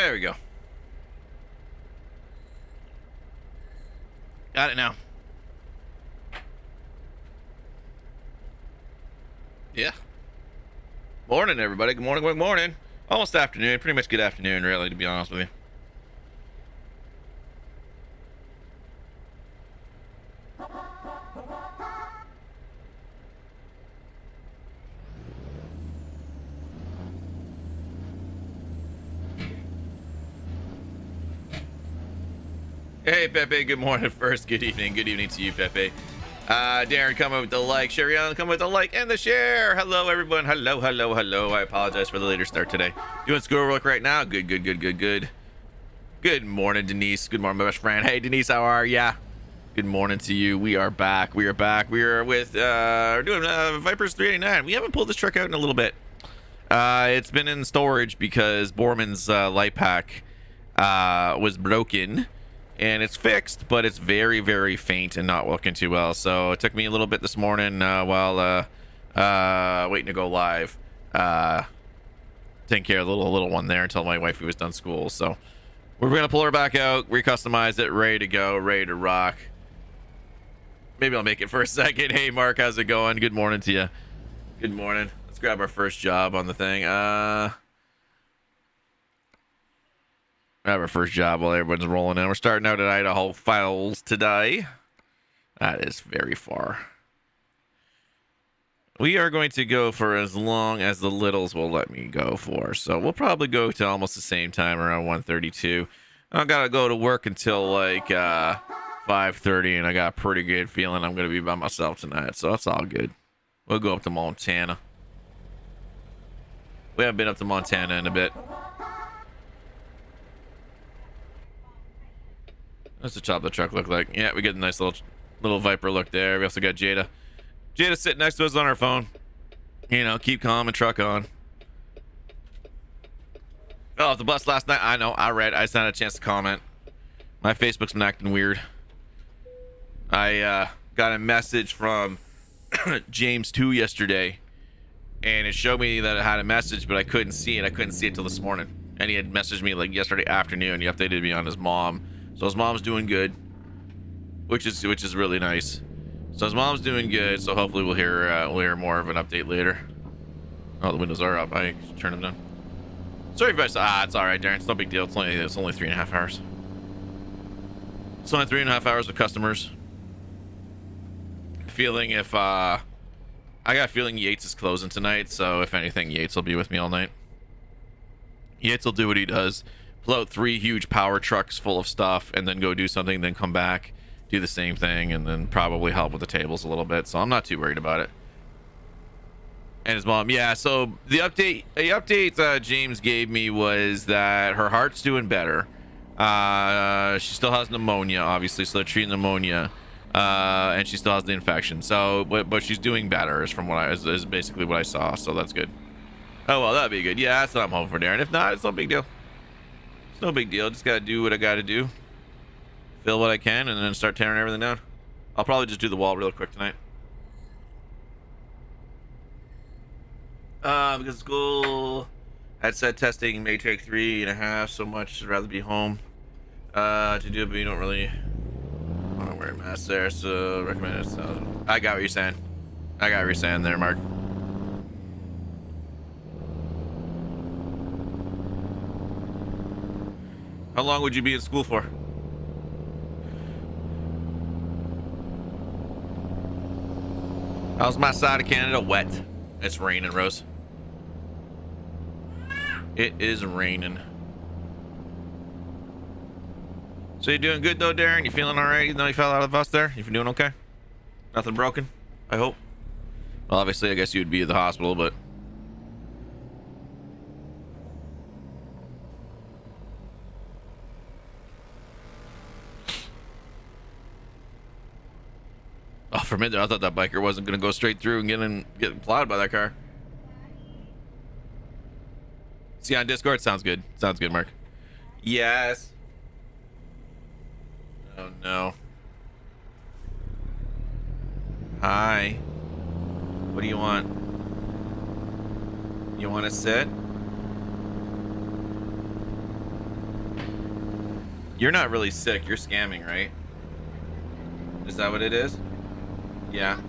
There we go. Got it now. Yeah. Morning, everybody. Good morning, good morning. Almost afternoon. Pretty much good afternoon, really, to be honest with you. Hey, Pepe. Good morning first. Good evening. Good evening to you, Pepe. Darren, come with the like. Sherry Allen, come with the like and the share. Hello, everyone. Hello, hello, hello. I apologize for the later start today. Doing schoolwork right now. Good, good, good, good, good. Good morning, Denise. Good morning, my best friend. Hey, Denise, how are ya? Good morning to you. We are back. We are back. We are with, we're doing Vipers 389. We haven't pulled this truck out in a little bit. It's been in storage because Borman's light pack was broken. And it's fixed, but it's very, very faint and not working too well. So it took me a little bit this morning while waiting to go live. Taking care of the little one there until my wifey was done school. So we're going to pull her back out, recustomize it, ready to go, ready to rock. Maybe I'll make it for a second. Hey, Mark, how's it going? Good morning to you. Good morning. Let's grab our first job on the thing. Have our first job while everyone's rolling in. We're starting out at Idaho Falls today. That is very far. We are going to go for as long as the littles will let me go for. So we'll probably go to almost the same time, around 1:32. I gotta go to work until like 5:30, and I got a pretty good feeling I'm gonna be by myself tonight. So that's all good. We'll go up to Montana. We haven't been up to Montana in a bit. What's the top of the truck look like? Yeah, we get a nice little Viper look there. We also got Jada. Jada sitting next to us on her phone. You know, keep calm and truck on. Fell off the bus last night. I know, I read. I just had a chance to comment. My Facebook's been acting weird. I got a message from James 2 yesterday, and it showed me that it had a message, but I couldn't see it. I couldn't see it till this morning. And he had messaged me like yesterday afternoon. He updated me on his mom. So his mom's doing good, which is really nice. So his mom's doing good. So hopefully we'll hear more of an update later. Oh, the windows are up. I turn them down. Sorry if it's all right, Darren. It's no big deal. It's only 3.5 hours. It's only 3.5 hours with customers. Feeling if I got a feeling Yates is closing tonight. So if anything, Yates will be with me all night. Yates will do what he does. Pull out 3 huge power trucks full of stuff and then go do something, then come back, do the same thing, and then probably help with the tables a little bit. So I'm not too worried about it. And his mom, yeah. So the update James gave me was that her heart's doing better. She still has pneumonia, obviously, so they're treating pneumonia, and she still has the infection. So, but she's doing better, is from what is basically what I saw. So that's good. Oh well, that'd be good. Yeah, that's what I'm hoping for, Darren. If not, it's no big deal. No big deal. Just gotta do what I gotta do, fill what I can, and then start tearing everything down. I'll probably just do the wall real quick tonight. Because school had said testing may take 3.5, so much I'd rather be home to do it, but you don't really want to wear a mask there, so recommend it. So I got what you're saying. I got what you're saying there, Mark. How long would you be in school for? How's my side of Canada? Wet. It's raining, Rose. It is raining. So you're doing good though, Darren? You feeling all right? Even though you fell out of the bus there? You doing okay? Nothing broken, I hope. Well, obviously, I guess you'd be at the hospital, but... Oh, for a minute, I thought that biker wasn't going to go straight through and get plowed by that car. See on Discord? Sounds good. Sounds good, Mark. Yes. Oh, no. Hi. What do you want? You want to sit? You're not really sick. You're scamming, right? Is that what it is? Yeah.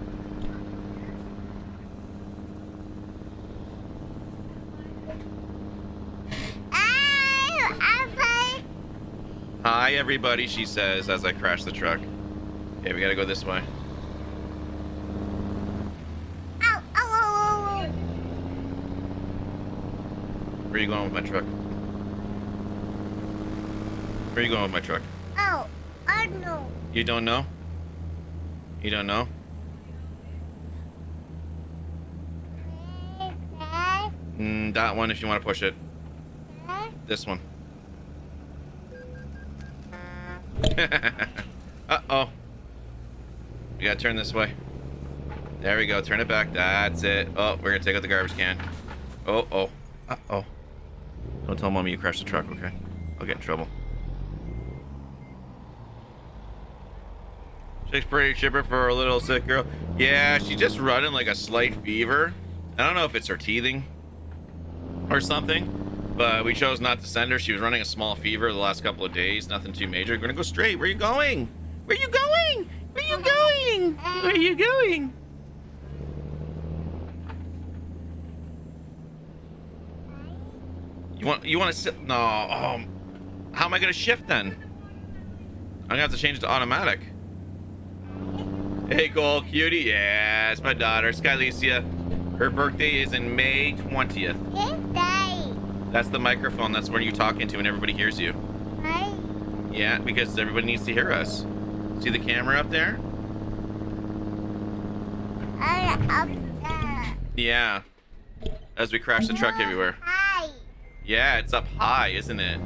Hi, everybody, she says as I crash the truck. Okay, we gotta go this way. Ow, ow, ow, ow. Where are you going with my truck? Where are you going with my truck? Oh, I know. You don't know? You don't know? That one if you want to push it. This one. Uh-oh. We gotta turn this way. There we go. Turn it back. That's it. Oh, we're gonna take out the garbage can. Oh, oh. Uh-oh. Don't tell Mommy you crashed the truck, okay? I'll get in trouble. She's pretty chipper for a little sick girl. Yeah, she's just running like a slight fever. I don't know if it's her teething or something, but we chose not to send her. She was running a small fever the last couple of days. Nothing too major. We're gonna go straight. Where are you going? Where are you going? Where are you going? Where are you going? You want to sit? No. How am I gonna shift then? I'm gonna have to change it to automatic. Hey, Cole, cutie. Yeah, it's my daughter, Skylicia. Her birthday is in May 20th. That's the microphone. That's where you talk into and everybody hears you. Hi. Yeah, because everybody needs to hear us. See the camera up there? Up there. Yeah. As we crash the truck everywhere. Hi. Yeah, it's up high, isn't it?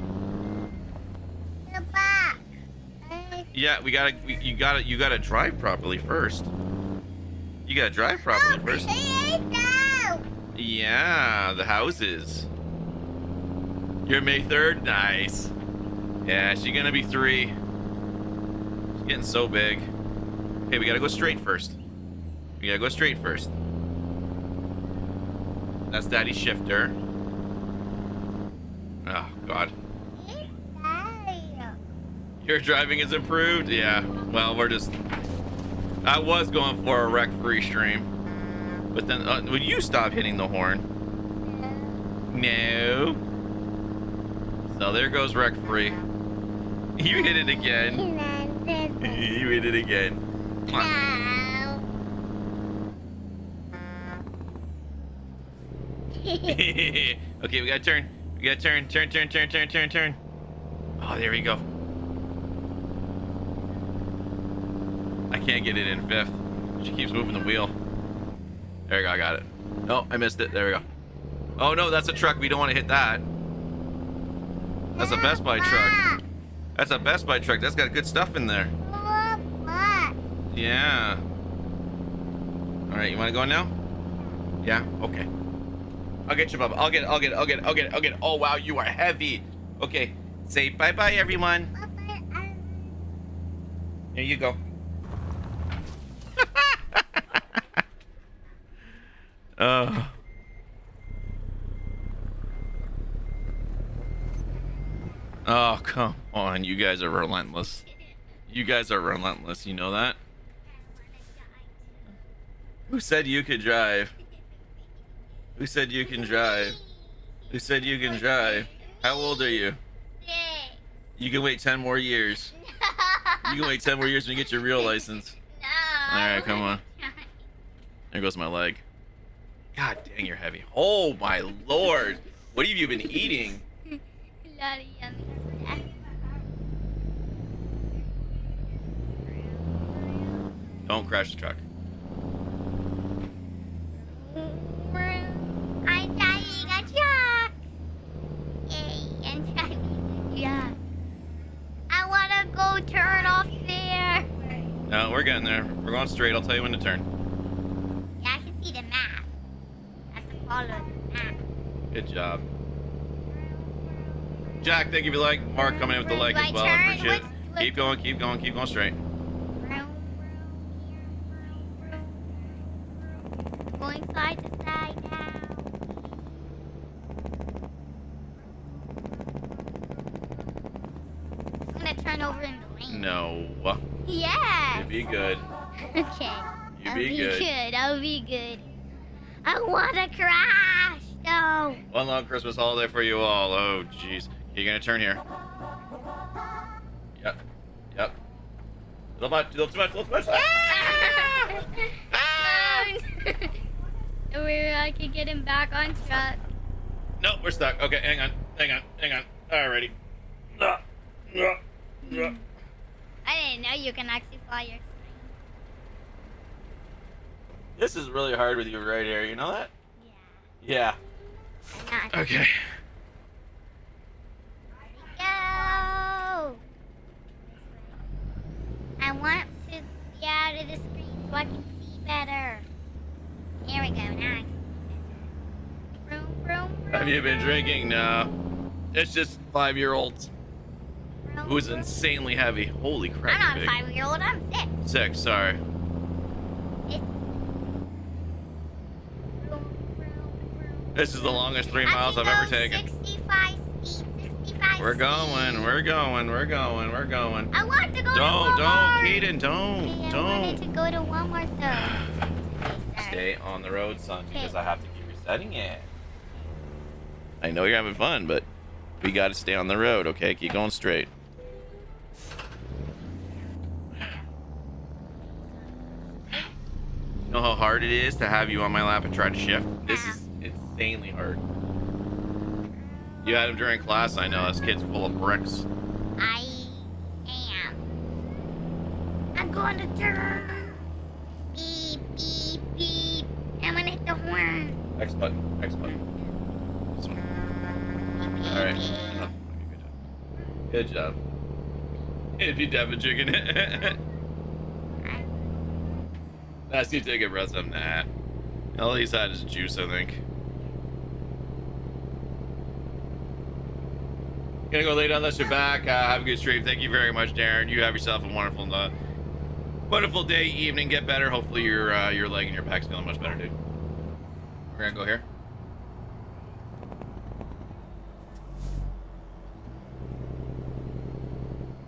The back. Yeah, you gotta drive properly first. You gotta drive properly first. Yeah, the houses. You're May 3rd? Nice. Yeah, she's gonna be 3. She's getting so big. Okay, we gotta go straight first. We gotta go straight first. That's Daddy's shifter. Oh, God. Your driving is improved? Yeah. Well, I was going for a wreck-free stream. But then, would you stop hitting the horn? No. So there goes wreck-free. You hit it again. You hit it again. Okay, we gotta turn. We gotta turn. Turn. Oh, there we go. I can't get it in 5th. She keeps moving the wheel. There we go, I got it. Oh, I missed it. There we go. Oh no, that's a truck. We don't want to hit that. That's a Best Buy truck. That's a Best Buy truck. That's got good stuff in there. Yeah. All right, you want to go now? Yeah. Okay. I'll get you, Bubba. I'll get it. Oh wow, you are heavy. Okay. Say bye bye, everyone. Here you go. Oh, come on. You guys are relentless. You guys are relentless. You know that? Who said you could drive? Who said you can drive? Who said you can drive? How old are you? 6. You can wait 10 more years. You can wait 10 more years when you get your real license. No. All right, come on. There goes my leg. God dang, you're heavy. Oh my lord. What have you been eating? Don't crash the truck. I'm driving a truck. Yay, I'm driving a truck. I want to go turn off there. No, we're getting there. We're going straight. I'll tell you when to turn. Yeah, I can see the map. I have to follow the map. Good job. Jack, thank you for the like. Mark coming in with the like as well. I appreciate it. Keep going straight. Going side to side now. I'm gonna No. Yeah. You be good. Okay. You I'll be good. I'll be good. I wanna crash. No. One long Christmas holiday for you all. Oh, jeez. You're gonna turn here. Yep. Yep. Little too much. I can get him back on track. Nope, we're stuck. Okay, hang on. Alrighty. I didn't know you can actually fly your plane. This is really hard with you right here. You know that? Yeah. Yeah. Not. Okay. Go! I want to be out of the screen so I can see better. Here we go. Now I can see better. Vroom. Have you been drinking? No. It's just 5-year-olds Vroom, who's vroom. insanely heavy. Holy crap. I'm not a big. 5-year-old. I'm 6. 6, sorry. This is the longest 3 miles I've ever taken. 65 speed. 65 We're speed. going. I want to go to Don't, Walmart. Kaden, Okay, I don't. wanted to go to Walmart though. Okay, Stay on the road, son, because Okay. I have to keep resetting it. I know you're having fun, but we got to stay on the road, okay? Keep going straight. You know how hard it is to have you on my lap and try to shift? This is insanely hard. You had him during class, I know. This kid's full of bricks. I am. I'm going to turn. Beep, beep, beep. I'm gonna hit the horn. X button. This one. Beep, All right. beep, Enough. Good job. If you Devin chicken it. Ask you to take a breath of nah. All he's had is juice, I think. Gonna go lay down unless you're back. Have a good stream. Thank you very much, Darren. You have yourself a wonderful day, evening. Get better. Hopefully your leg and your back's feeling much better, dude. We're gonna go here.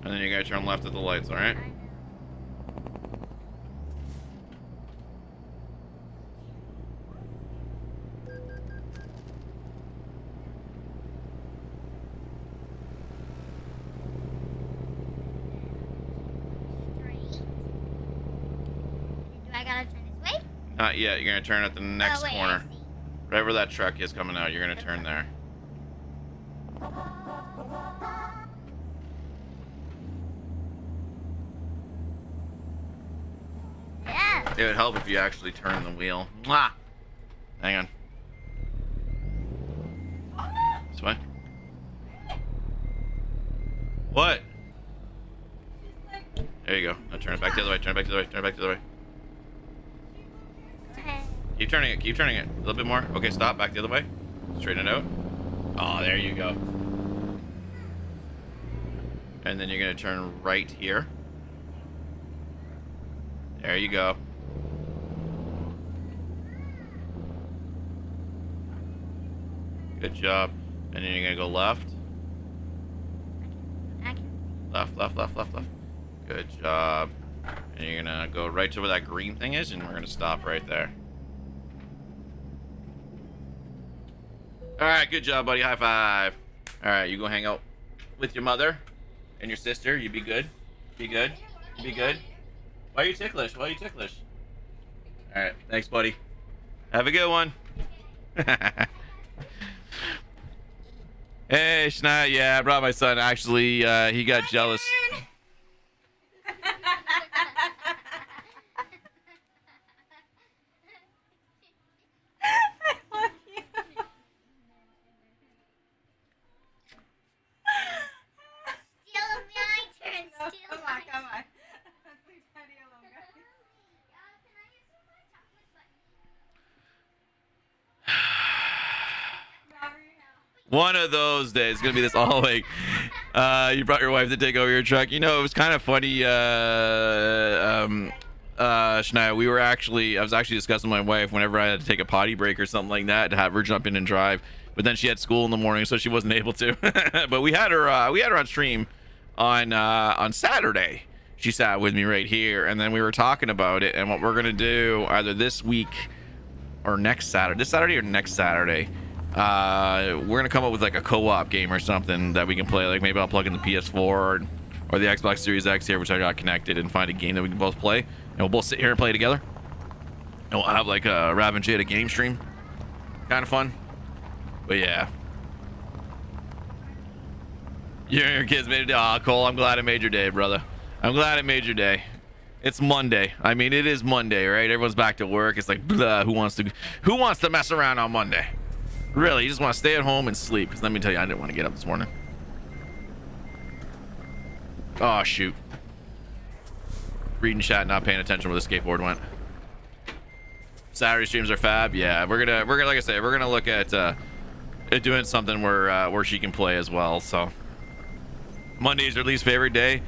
And then you gotta turn left at the lights, alright? Straight. Do I gotta turn this way? Not yet. You're gonna turn at the next Oh, wait, corner. I see. Right where that truck is coming out, you're gonna turn there. Yeah. It would help if you actually turn the wheel. Mwah! Hang on. This way. What? There you go. Now turn it back the other way. Turn it back the other way. Turn it back the other way. Okay. Keep turning it. Keep turning it. A little bit more. Okay, stop. Back the other way. Straighten it out. Oh, there you go. And then you're going to turn right here. There you go. Good job. And then you're going to go left. I can. Left. Good job. And you're going to go right to where that green thing is, and we're going to stop right there. All right, good job, buddy. High five. All right, you go hang out with your mother and your sister. You be good. Be good. Be good. Why are you ticklish? All right, thanks, buddy. Have a good one. Hey, Schneid. Yeah, I brought my son. Actually, he got jealous. Come on. Let's leave Teddy alone, guys. One of those days. It's gonna be this all week. You brought your wife to take over your truck. You know, it was kind of funny. Shania, I was actually discussing with my wife whenever I had to take a potty break or something like that to have her jump in and drive. But then she had school in the morning, so she wasn't able to. But we had her on stream on Saturday. She sat with me right here, and then we were talking about it and what we're gonna do either this week or next Saturday. This Saturday or next Saturday. We're gonna come up with like a co-op game or something that we can play. Like maybe I'll plug in the PS4 or the Xbox Series X here, which I got connected, and find a game that we can both play, and we'll both sit here and play together. And we'll have like a Rav and Jada game stream. Kind of fun. But yeah. Your kids made it. Aw, Cole, I'm glad I made your day, brother. I'm glad I made your day. It's Monday. I mean, it is Monday, right? Everyone's back to work. It's like, blah, who wants to mess around on Monday? Really, you just want to stay at home and sleep. Because let me tell you, I didn't want to get up this morning. Oh, shoot. Reading chat, not paying attention where the skateboard went. Saturday streams are fab. Yeah, we're gonna like I say, we're gonna look at doing something where she can play as well. So Monday's her least favorite day.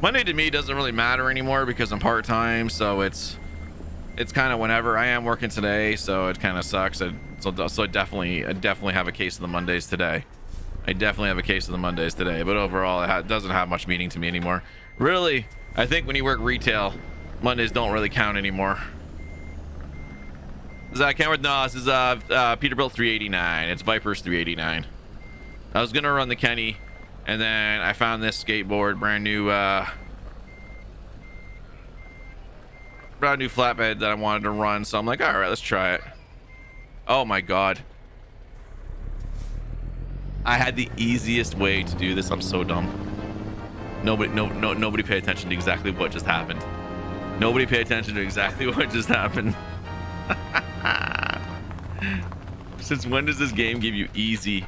Monday to me doesn't really matter anymore because I'm part-time, so it's kind of whenever. I am working today, so it kind of sucks. So I definitely have a case of the Mondays today. But overall, it doesn't have much meaning to me anymore. Really, I think when you work retail, Mondays don't really count anymore. Is that Kenworth? No, this is Peterbilt 389. It's Viper's 389. I was gonna run the Kenny, and then I found this skateboard, brand new flatbed that I wanted to run. So I'm like, all right, let's try it. Oh my god, I had the easiest way to do this. I'm so dumb. Nobody pay attention to exactly what just happened. Nobody pay attention to exactly what just happened. Since when does this game give you easy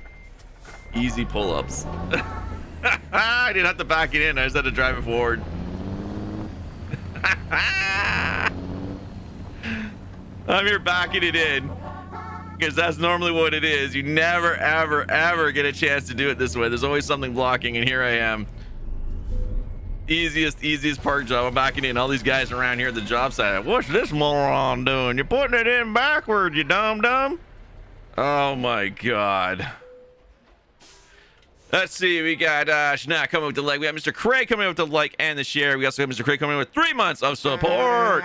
pull-ups? I didn't have to back it in. I just had to drive it forward. I'm here backing it in because that's normally what it is. You never, ever get a chance to do it this way. There's always something blocking, and here I am. Easiest park job. I'm backing in. All these guys around here at the job site. What's this moron doing? You're putting it in backwards, you dumb. Oh my god. Let's see. We got Shana coming with the like. We got Mr. Craig coming in with the like and the share. We also got Mr. Craig coming in with 3 months of support.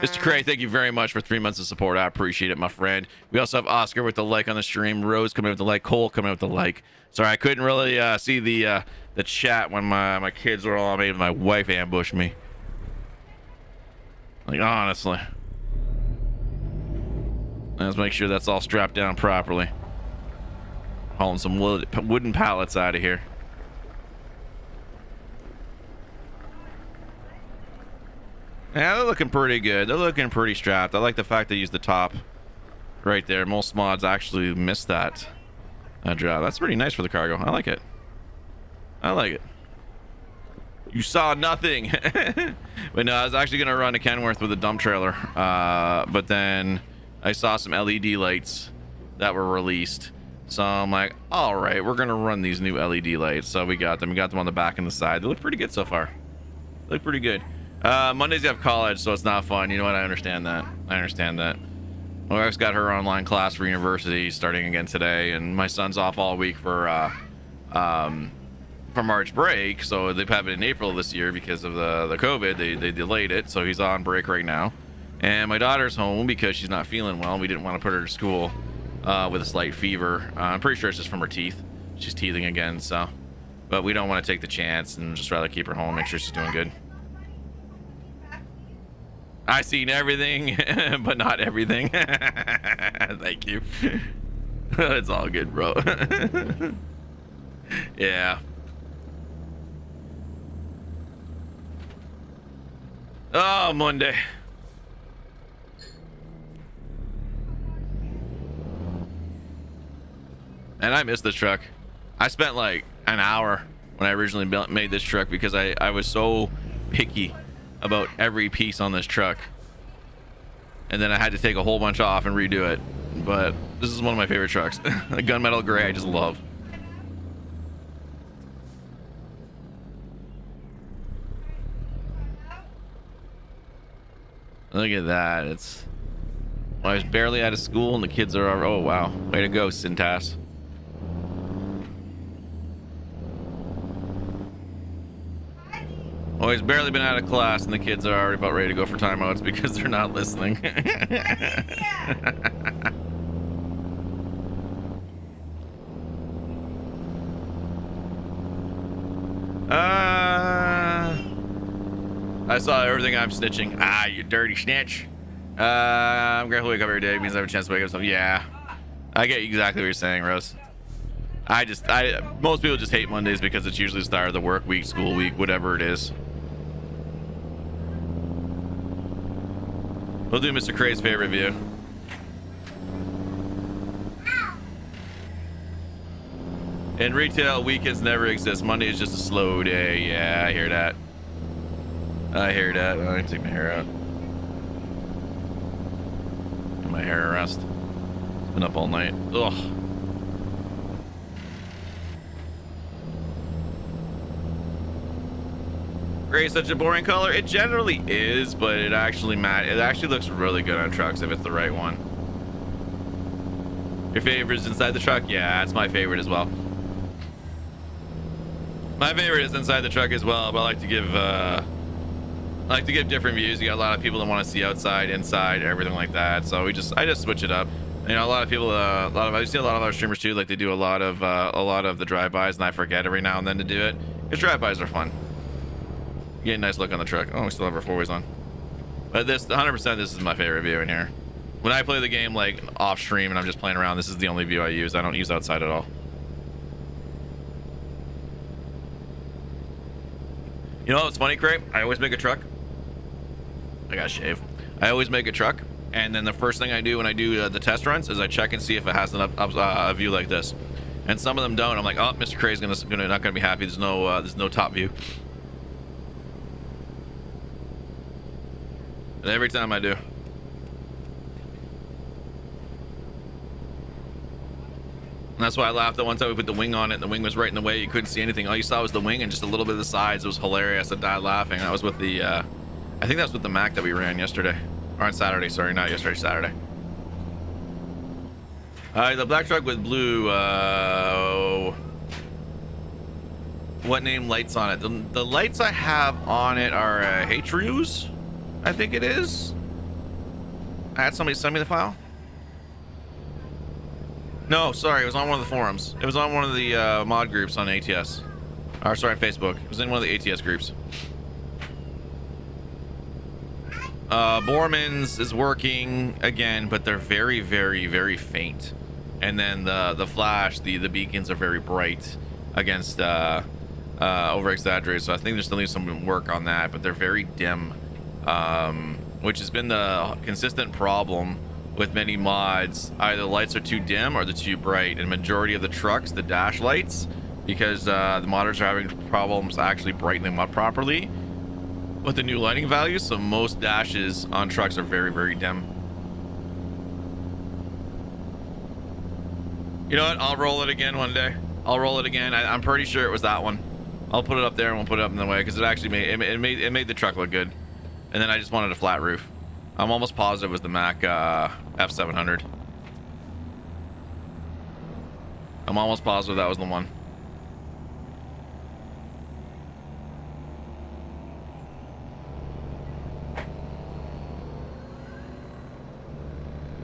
Mr. Craig, thank you very much for 3 months of support. I appreciate it, my friend. We also have Oscar with the like on the stream. Rose coming in with the like. Cole coming in with the like. Sorry, I couldn't really see the chat when my kids were all on me. My wife ambushed me. Like, honestly. Let's make sure that's all strapped down properly. Hauling some wooden pallets out of here. Yeah, they're looking pretty good. They're looking pretty strapped. I like the fact they use the top right there. Most mods actually miss that job. That's pretty nice for the cargo. I like it. You saw nothing. But no, I was actually gonna run a Kenworth with a dump trailer, but then I saw some LED lights that were released, so I'm like, all right, we're gonna run these new LED lights. So we got them on the back and the side. They look pretty good so far. They look pretty good. Mondays you have college, so it's not fun. You know what? I understand that. My wife's got her online class for university starting again today, and my son's off all week for March break. So they've had it in April this year because of the COVID. They delayed it, so he's on break right now. And my daughter's home because she's not feeling well. We didn't want to put her to school with a slight fever. I'm pretty sure it's just from her teeth. She's teething again, so. But we don't want to take the chance and just rather keep her home, make sure she's doing good. I seen everything, but not everything. Thank you. It's all good, bro. Yeah. Oh, Monday. And I missed this truck. I spent like an hour when I originally made this truck because I was so picky about every piece on this truck, and then I had to take a whole bunch off and redo it. But this is one of my favorite trucks. The gunmetal gray I just love. Look at that. It's I was barely out of school and the kids are oh wow, way to go, Syntas. Oh, he's barely been out of class and the kids are already about ready to go for timeouts because they're not listening. I saw everything. I'm snitching. Ah, you dirty snitch. I'm grateful to wake up every day. It means I have a chance to wake up. So yeah, I get exactly what you're saying, Rose. Most people just hate Mondays because it's usually the start of the work week, school week, whatever it is. We'll do Mr. Cray's favorite review. In retail, weekends never exist. Monday is just a slow day. Yeah, I hear that. I hear that. I can take my hair out. Get my hair rest. Been up all night. Ugh. Gray is such a boring color. It generally is, but it actually looks really good on trucks if it's the right one. Your favorite is inside the truck? Yeah, that's my favorite as well. My favorite is inside the truck as well, but I like to give different views. You got a lot of people that want to see outside, inside, everything like that. So I just switch it up. You know, a lot of people, I see a lot of other streamers too. Like they do a lot of the drive-bys, and I forget every now and then to do it. Because drive-bys are fun. You get a nice look on the truck. Oh, we still have our four ways on. But this, 100%, this is my favorite view in here. When I play the game like off stream and I'm just playing around, this is the only view I use. I don't use outside at all. You know what's funny, Craig? I always make a truck. I gotta shave. I always make a truck, and then the first thing I do when I do the test runs is I check and see if it has a view like this. And some of them don't. I'm like, oh, Mr. Cray's not gonna be happy. There's no top view. And every time I do. And that's why I laughed at one time we put the wing on it and the wing was right in the way. You couldn't see anything. All you saw was the wing and just a little bit of the sides. It was hilarious. I died laughing. That was with the, I think that's with the Mac that we ran yesterday. Or on Saturday, sorry, not yesterday, Saturday. The black truck with blue, what name lights on it? The lights I have on it are H-Rews, I think it is. I had somebody send me the file. No, sorry, it was on one of the forums. It was on one of the mod groups on ATS. Or sorry, on Facebook. It was in one of the ATS groups. Borman's is working again, but they're very, very, very faint. And then the flash, the beacons are very bright against over exaggerated. So I think there still needs some work on that, but they're very dim, which has been the consistent problem with many mods. Either the lights are too dim or they're too bright. And majority of the trucks, the dash lights, because the modders are having problems actually brightening them up properly with the new lighting values. So most dashes on trucks are very, very dim. You know what? I'll roll it again one day. I'll roll it again. I'm pretty sure it was that one. I'll put it up there and we'll put it up in the way because it actually made the truck look good. And then I just wanted a flat roof. I'm almost positive it was the Mac F700. I'm almost positive that was the one.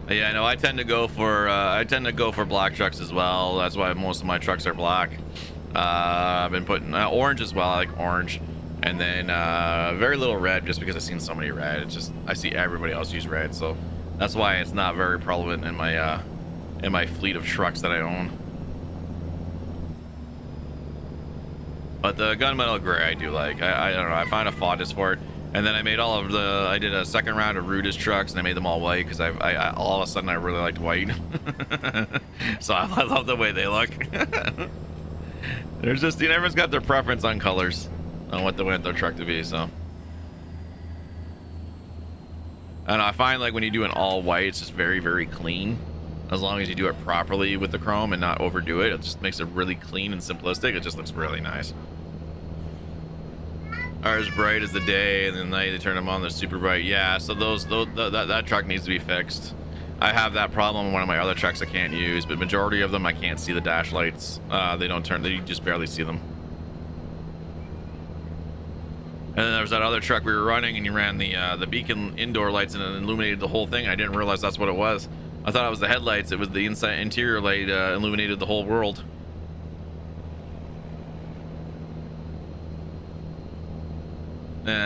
Yeah, no, I tend to go for black trucks as well. That's why most of my trucks are black. I've been putting orange as well. I like orange, and then very little red, just because I've seen so many red. It's just I see everybody else use red, so that's why it's not very prevalent in my fleet of trucks that I own. But the gunmetal gray I do like. I don't know. I find a fondness for it. And then I made I did a second round of Rudis trucks, and I made them all white because I all of a sudden I really liked white. So I love the way they look. There's just, everyone's got their preference on colors, on what they want their truck to be. So I don't know, I find like when you do an all white, it's just very, very clean. As long as you do it properly with the chrome and not overdo it, it just makes it really clean and simplistic. It just looks really nice. Ours bright as the day, and then they turn them on, they're super bright. Yeah, so that truck needs to be fixed. I have that problem in one of my other trucks I can't use, but majority of them I can't see the dash lights. They don't turn, they just barely see them. And then there was that other truck we were running, and you ran the beacon indoor lights and it illuminated the whole thing. I didn't realize that's what it was. I thought it was the headlights. It was the interior light illuminated the whole world.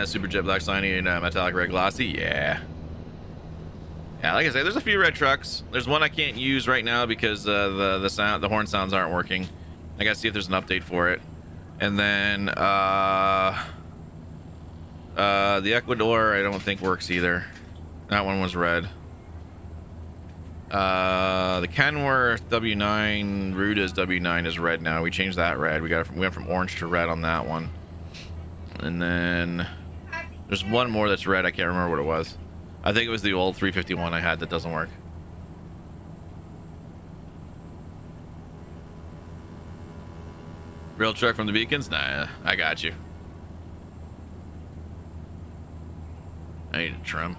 Super Jet Black Shiny and Metallic Red Glossy. Yeah. Yeah, like I say, there's a few red trucks. There's one I can't use right now because the horn sounds aren't working. I gotta see if there's an update for it. And then the Ecuador I don't think works either. That one was red. The Kenworth W9 Ruda's W9 is red now. We changed that red. We went from orange to red on that one. And then there's one more that's red. I can't remember what it was. I think it was the old 351 I had that doesn't work. Real truck from the beacons? Nah, I got you. I need to trim.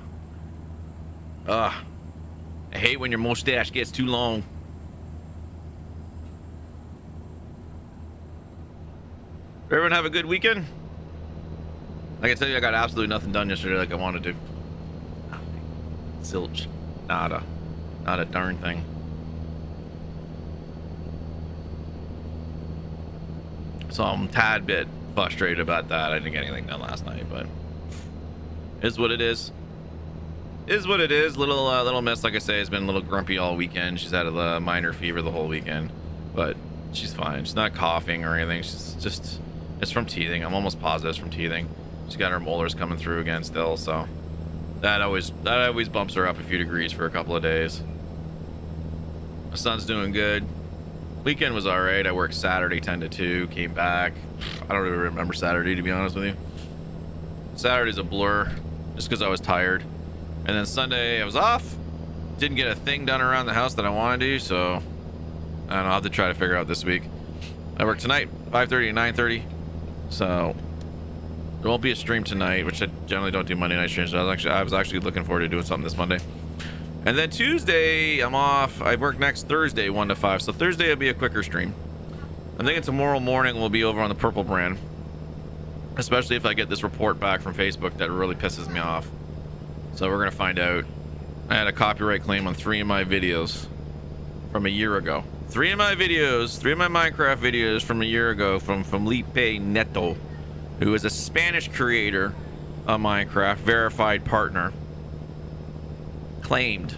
Ugh. I hate when your mustache gets too long. Everyone have a good weekend? I can tell you I got absolutely nothing done yesterday like I wanted to. Nothing. Zilch. Nada. Not a darn thing. So I'm a tad bit frustrated about that. I didn't get anything done last night, but it's what it is. Is what it is. Little miss, like I say, has been a little grumpy all weekend. She's had a minor fever the whole weekend, but she's fine. She's not coughing or anything. She's just, it's from teething. I'm almost positive it's from teething. She's got her molars coming through again still, so that always bumps her up a few degrees for a couple of days. My son's doing good. Weekend was all right. I worked Saturday 10 to 2, came back. I don't even remember Saturday, to be honest with you. Saturday's a blur just because I was tired. And then Sunday I was off. Didn't get a thing done around the house that I wanted to, so I don't know, I'll have to try to figure out this week. I work tonight, 5:30 to 9:30. So there won't be a stream tonight, which I generally don't do Monday night streams. So I was actually looking forward to doing something this Monday. And then Tuesday I'm off. I work next Thursday 1 to 5. So Thursday will be a quicker stream. I'm thinking tomorrow morning we'll be over on the purple brand. Especially if I get this report back from Facebook that really pisses me off. So we're gonna find out. I had a copyright claim on 3 of my videos from a year ago. 3 of my Minecraft videos from a year ago from Felipe Neto, who is a Spanish creator of Minecraft, verified partner, claimed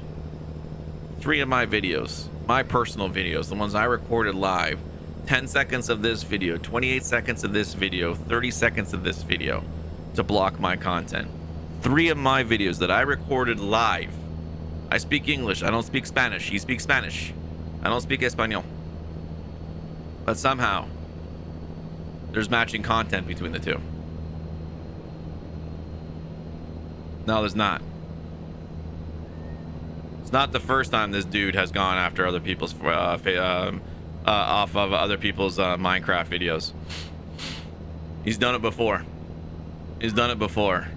3 of my videos, my personal videos, the ones I recorded live, 10 seconds of this video, 28 seconds of this video, 30 seconds of this video, to block my content. 3 of my videos that I recorded live. I speak English. I don't speak Spanish. He speaks Spanish. I don't speak Espanol. But somehow, there's matching content between the two. No, there's not. It's not the first time this dude has gone after other people's off of other people's Minecraft videos. He's done it before. He's done it before.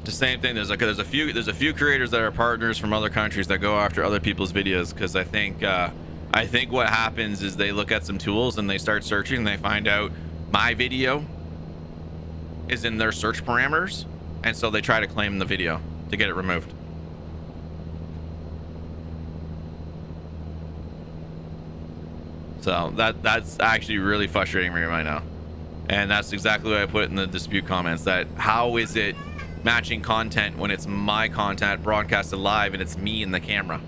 The same thing. There's a few creators that are partners from other countries that go after other people's videos because I think what happens is they look at some tools and they start searching and they find out my video is in their search parameters, and so they try to claim the video to get it removed. So that's actually really frustrating me right now, and that's exactly what I put in the dispute comments. That how is it matching content when it's my content broadcasted live and it's me in the camera?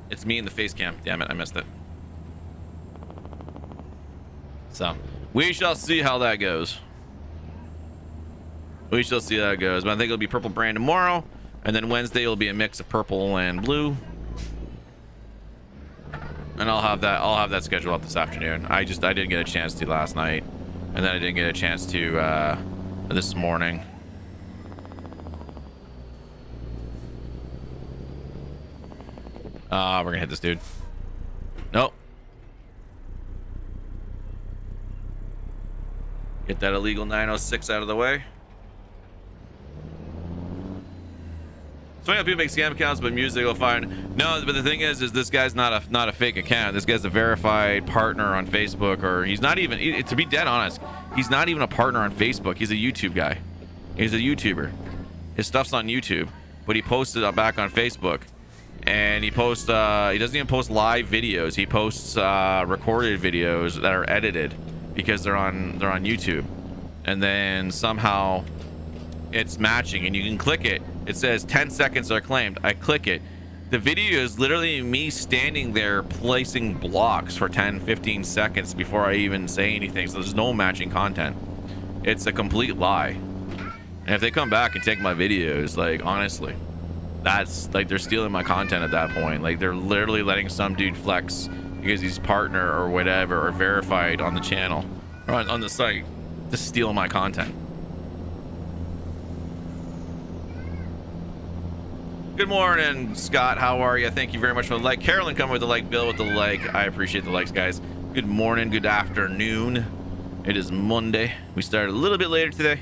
It's me in the face cam. Damn it, I missed it. So we shall see how that goes. We shall see how it goes. But I think it'll be purple brand tomorrow, and then Wednesday will be a mix of purple and blue. And I'll have that scheduled up this afternoon. I didn't get a chance to last night, and then I didn't get a chance to this morning. We're gonna hit this dude. Nope. Get that illegal 906 out of the way. So many people make scam accounts, but music will find. No, but the thing is this guy's not a fake account. This guy's a verified partner on Facebook, or he's not even. To be dead honest, he's not even a partner on Facebook. He's a YouTube guy. He's a YouTuber. His stuff's on YouTube, but he posted it back on Facebook, and he posts. He doesn't even post live videos. He posts recorded videos that are edited because they're on YouTube, and then somehow it's matching, and you can click it. It says 10 seconds are claimed. I click it. The video is literally me standing there placing blocks for 10-15 seconds before I even say anything, so there's no matching content. It's a complete lie. And if they come back and take my videos, like, honestly, that's like they're stealing my content at that point. Like, they're literally letting some dude flex because he's partner or whatever or verified on the channel or on the site to steal my content. Good morning, Scott. How are you? Thank you very much for the like. Carolyn coming with the like. Bill with the like. I appreciate the likes, guys. Good morning. Good afternoon. It is Monday. We started a little bit later today.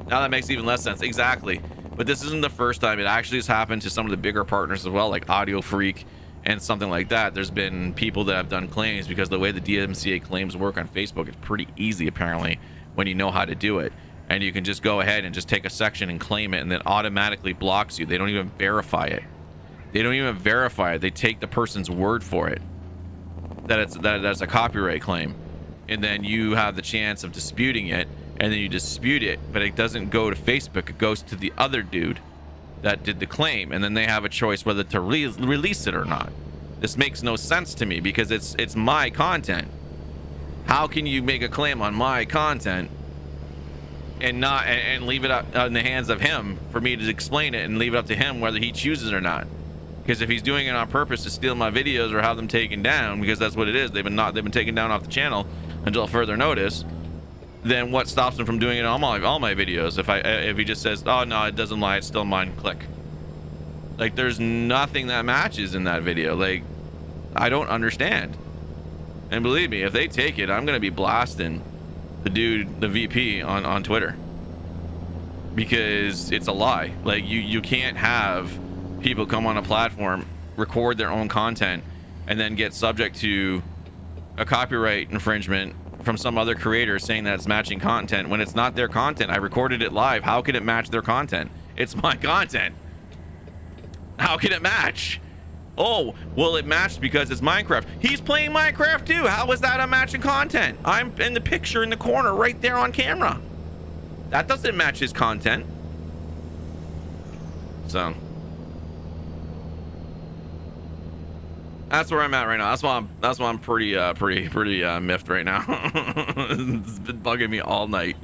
Now that makes even less sense. Exactly. But this isn't the first time. It actually has happened to some of the bigger partners as well, like Audio Freak and something like that. There's been people that have done claims because the way the DMCA claims work on Facebook, it's pretty easy apparently when you know how to do it. And you can just go ahead and just take a section and claim it, and then automatically blocks you. They don't even verify it. They don't even verify it. They take the person's word for it that that's a copyright claim, and then you have the chance of disputing it, and then you dispute it, but it doesn't go to Facebook. It goes to the other dude that did the claim, and then they have a choice whether to release it or not. This makes no sense to me because it's my content. How can you make a claim on my content and not and leave it up in the hands of him for me to explain it and leave it up to him whether he chooses or not? Because if he's doing it on purpose to steal my videos or have them taken down, because that's what it is, they've been taken down off the channel until further notice, then what stops him from doing it on all my videos? If he just says, oh no, it doesn't lie, it's still mine, click. Like, there's nothing that matches in that video. Like, I don't understand. And believe me, if they take it, I'm gonna be blasting the dude, the VP on Twitter, because it's a lie. Like, you can't have people come on a platform, record their own content, and then get subject to a copyright infringement from some other creator saying that it's matching content when it's not their content. I recorded it live. How can it match their content? It's my content. How can it match? Oh, well, it matched because it's Minecraft. He's playing Minecraft too. How is that a matching content? I'm in the picture in the corner right there on camera. That doesn't match his content. So that's where I'm at right now. That's why I'm pretty miffed right now. It's been bugging me all night.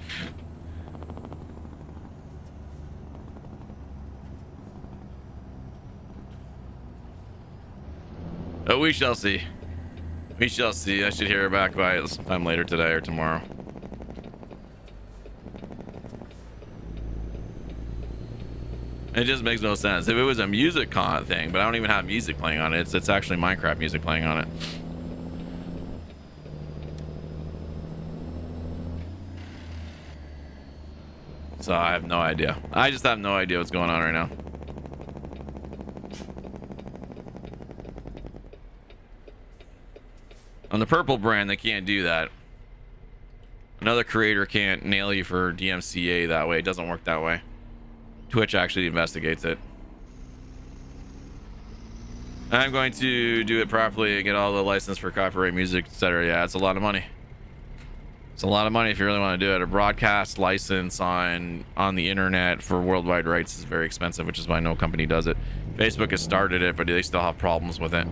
Oh, we shall see. We shall see. I should hear back by sometime later today or tomorrow. It just makes no sense. If it was a music thing, but I don't even have music playing on it. It's actually Minecraft music playing on it. So I have no idea. I just have no idea what's going on right now. On the purple brand, they can't do that. Another creator can't nail you for DMCA that way. It doesn't work that way. Twitch actually investigates it. I'm going to do it properly and get all the license for copyright music, etc. Yeah, it's a lot of money. It's a lot of money if you really want to do it. A broadcast license on the internet for worldwide rights is very expensive, which is why no company does it. Facebook has started it, but they still have problems with it.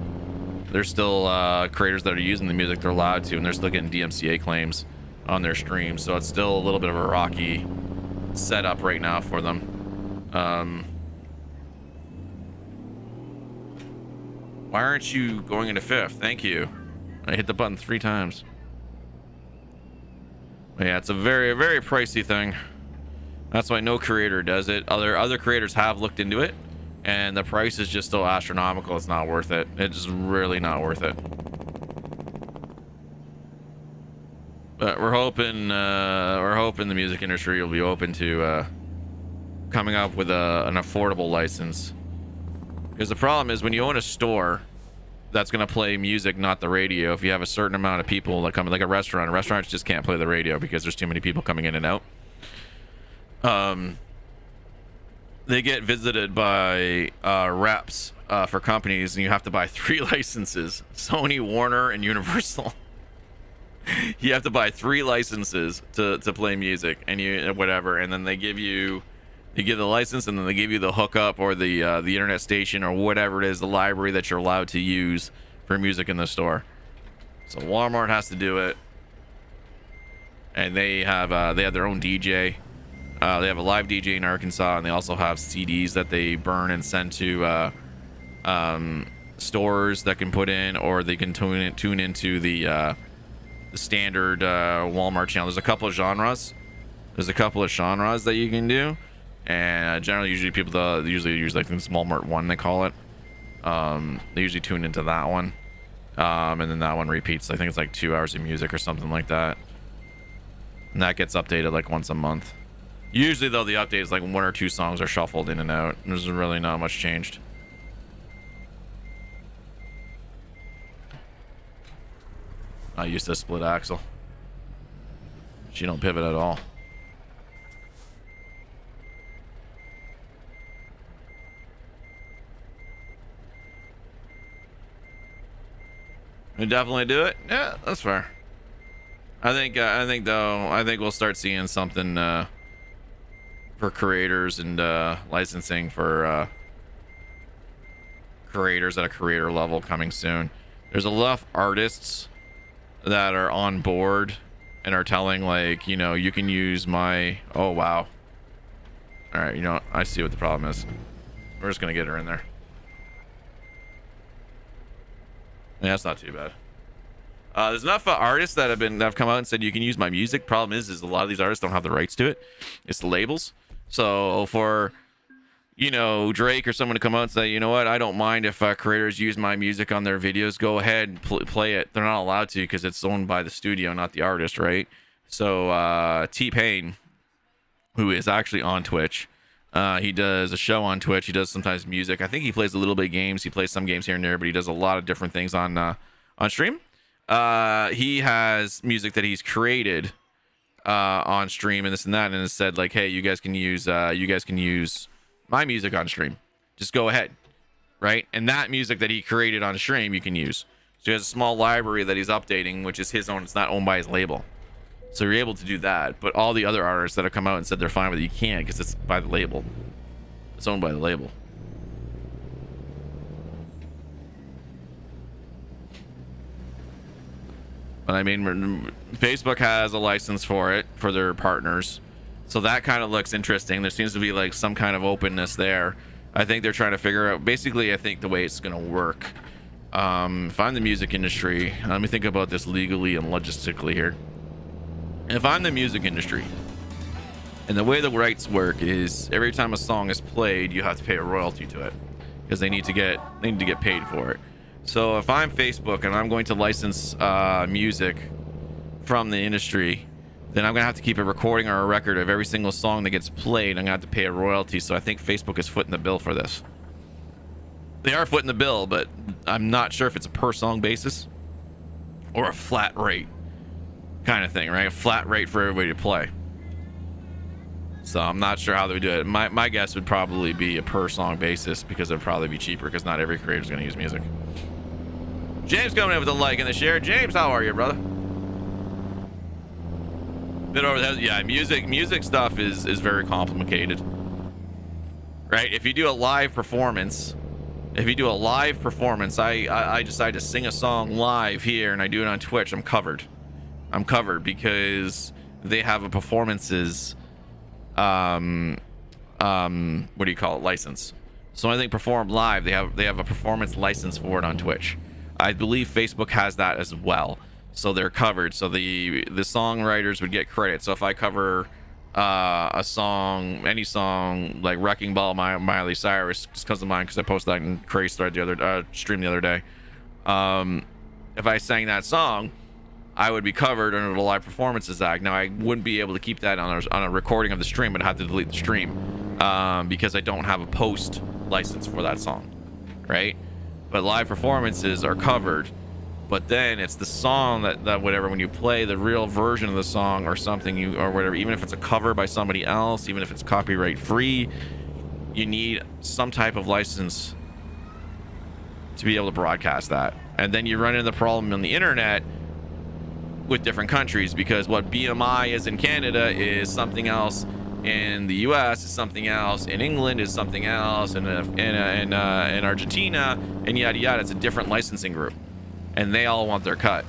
There's still creators that are using the music they're allowed to, and they're still getting DMCA claims on their streams. So it's still a little bit of a rocky setup right now for them. Why aren't you going into fifth? Thank you. I hit the button 3 times. But yeah, it's a very, very pricey thing. That's why no creator does it. Other creators have looked into it, and the price is just so astronomical. It's not worth it. It's really not worth it. But we're hoping the music industry will be open to coming up with an affordable license. Because the problem is when you own a store that's going to play music, not the radio, if you have a certain amount of people that come, like restaurants just can't play the radio because there's too many people coming in and out. They get visited by reps for companies, and you have to buy 3 licenses: Sony, Warner, and Universal. You have to buy 3 licenses to play music, and whatever, and then they give you the license, and then they give you the hookup or the internet station or whatever it is, the library that you're allowed to use for music in the store. So Walmart has to do it, and they have their own DJ. They have a live DJ in Arkansas, and they also have CDs that they burn and send to stores that can put in, or they can tune into the standard Walmart channel. There's a couple of genres. That you can do, and generally, usually people usually use, like, this Walmart 1, they call it. They usually tune into that one, and then that one repeats. I think it's like 2 hours of music or something like that, and that gets updated like once a month. Usually, though, the update is like 1 or 2 songs are shuffled in and out. There's really not much changed. I used to split axle. She don't pivot at all. We definitely do it. Yeah, that's fair. I think we'll start seeing something for creators and licensing for creators at a creator level coming soon. There's enough artists that are on board and are telling, like, you know, you can use my... Oh, wow. All right, you know what? I see what the problem is. We're just gonna get her in there. Yeah, that's not too bad. There's enough artists that have come out and said you can use my music. Problem is a lot of these artists don't have the rights to it. It's the labels. So for, you know, Drake or someone to come out and say, you know what, I don't mind if creators use my music on their videos. Go ahead and play it. They're not allowed to because it's owned by the studio, not the artist, right? So T-Pain, who is actually on Twitch, he does a show on Twitch. He does sometimes music. I think he plays a little bit of games. He plays some games here and there, but he does a lot of different things on stream. He has music that he's created on stream and this and that, and has said, like, hey, you guys can use my music on stream. Just go ahead, right? And that music that he created on stream you can use. So he has a small library that he's updating, which is his own. It's not owned by his label. So you're able to do that. But all the other artists that have come out and said they're fine with it, you can't, because it's by the label. It's owned by the label. But I mean, Facebook has a license for it for their partners, so that kind of looks interesting. There seems to be like some kind of openness there. I think they're trying to figure out, basically, I think the way it's going to work. If I'm the music industry, let me think about this legally and logistically here. If I'm the music industry, and the way the rights work is every time a song is played, you have to pay a royalty to it, because they need to get paid for it. So if I'm Facebook and I'm going to license music from the industry, then I'm gonna have to keep a recording or a record of every single song that gets played. I'm gonna have to pay a royalty. So I think Facebook is footing the bill for this. They are footing the bill, but I'm not sure if it's a per song basis or a flat rate kind of thing, right? A flat rate for everybody to play. So I'm not sure how they would do it. My guess would probably be a per song basis, because it would probably be cheaper, because not every creator is going to use music. James coming in with a like and the share. James, how are you, brother? Bit over there. Yeah, music stuff is very complicated, right? If you do a live performance, I decide to sing a song live here and I do it on Twitch, I'm covered because they have a performances what do you call it, license. So I think perform live, they have a performance license for it on Twitch. I believe Facebook has that as well, so they're covered. So the songwriters would get credit. So if I cover a song, any song like Wrecking Ball, Miley Cyrus, just comes to mind because I posted that in Craze thread stream the other day. If I sang that song, I would be covered under the Live Performances Act. Now I wouldn't be able to keep that on a recording of the stream, but I'd have to delete the stream. because I don't have a post license for that song, right? But live performances are covered. But then it's the song that whatever, when you play the real version of the song or something, or whatever, even if it's a cover by somebody else, even if it's copyright free, you need some type of license to be able to broadcast that. And then you run into the problem on the internet with different countries, because what BMI is in Canada is something else in the US, is something else in England, is something else in Argentina, and yada yada. It's a different licensing group, and they all want their cut.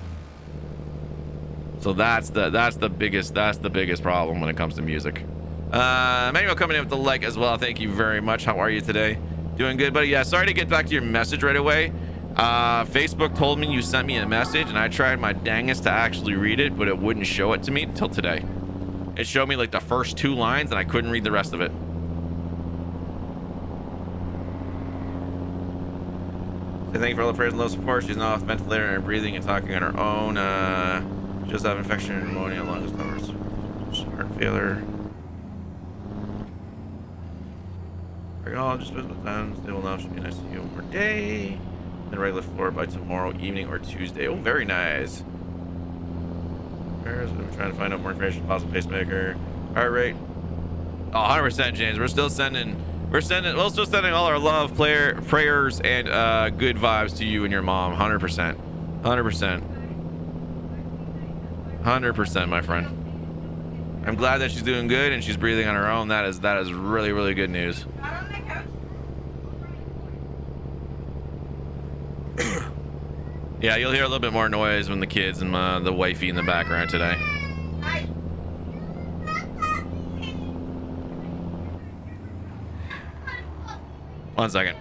So that's the biggest problem when it comes to music. Manuel coming in with the like as well. Thank you very much. How are you today? Doing good, buddy. Yeah, sorry to get back to your message right away. Facebook told me you sent me a message, and I tried my dangest to actually read it, but it wouldn't show it to me until today. It showed me like the first 2 lines, and I couldn't read the rest of it. So thank you for all the prayers and love support. She's now off the ventilator and breathing and talking on her own. She does have infection and pneumonia, lungs, heart failure. Cardiologist visit with them. They will now should be nice to you one more day. Then regular floor by tomorrow evening or Tuesday. Oh, very nice. We're trying to find out more information. Possible pacemaker. Heart rate. Oh, 100%, James. We're still sending all our love, prayers, and good vibes to you and your mom. 100%. 100%. 100%, my friend. I'm glad that she's doing good and she's breathing on her own. That is really, really good news. Yeah, you'll hear a little bit more noise when the kids and the wifey in the background today. One second.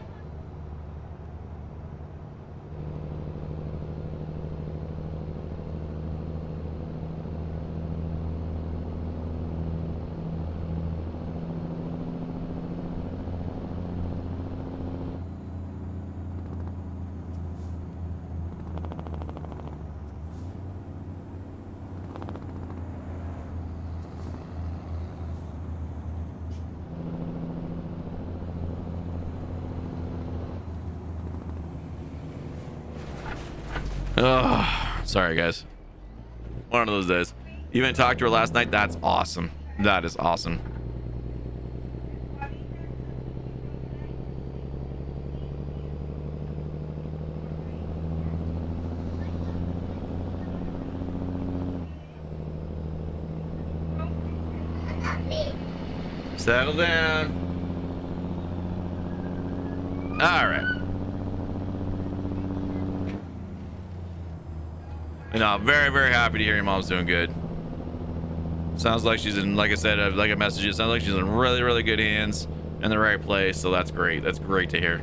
Oh, sorry guys. One of those days. You even talked to her last night? That's awesome. That is awesome. Settle down. All right. And I'm very, very happy to hear your mom's doing good. Sounds like she's in, like I said, like a message, it sounds like she's in really, really good hands in the right place. So that's great. That's great to hear.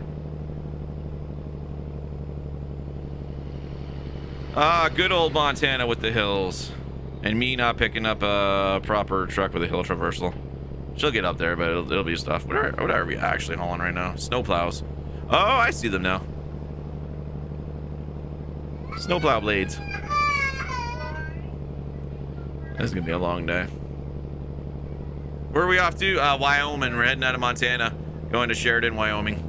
Good old Montana with the hills. And me not picking up a proper truck with a hill traversal. She'll get up there, but it'll be stuff. What are we actually hauling right now? Snowplows. Oh, I see them now. Snowplow blades. This is gonna be a long day. Where are we off to? Wyoming. We're heading out of Montana, going to Sheridan, Wyoming.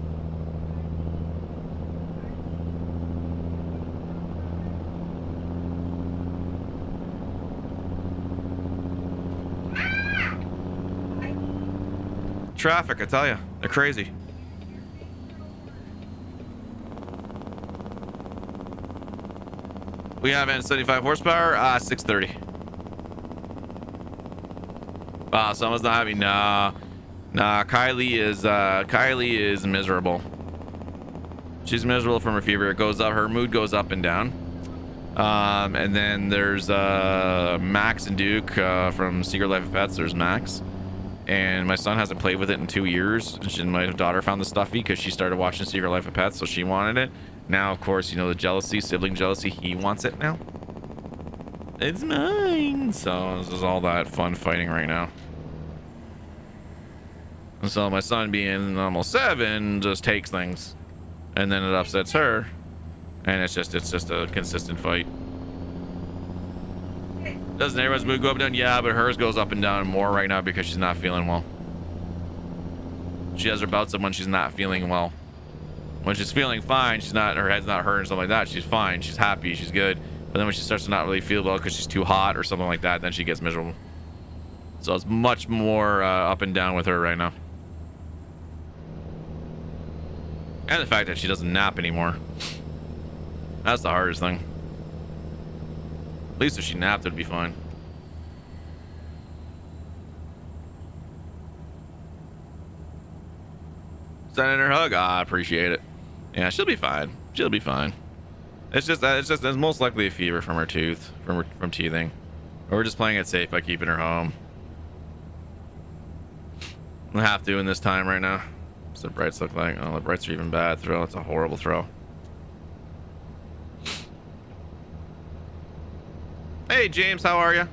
Traffic, I tell you, they're crazy. We have 75 horsepower, 630. Someone's not happy. Nah, Kylie is miserable. She's miserable from her fever. It goes up, her mood goes up and down. And then there's Max and Duke from Secret Life of Pets. There's Max. And my son hasn't played with it in 2 years. My daughter found the stuffy because she started watching Secret Life of Pets, so she wanted it. Now, of course, you know, the jealousy, sibling jealousy, he wants it now. It's mine. So this is all that fun fighting right now. And so my son, being almost 7, just takes things, and then it upsets her, and it's just a consistent fight. Doesn't everyone's mood go up and down? Yeah, but hers goes up and down more right now because she's not feeling well. She has her bouts of when she's not feeling well. When she's feeling fine, she's not, her head's not hurting, something like that, she's fine, she's happy, she's good. But then when she starts to not really feel well because she's too hot or something like that, then she gets miserable. So it's much more up and down with her right now. And the fact that she doesn't nap anymore. That's the hardest thing. At least if she napped, it'd be fine. Sending her a hug. Ah, I appreciate it. Yeah, she'll be fine. She'll be fine. It's just it's most likely a fever from her tooth, from teething. Or we're just playing it safe by keeping her home. I have to in this time right now. What's the brights look like? Oh, the brights are even bad. Throw. It's a horrible throw. Hey, James, how are you?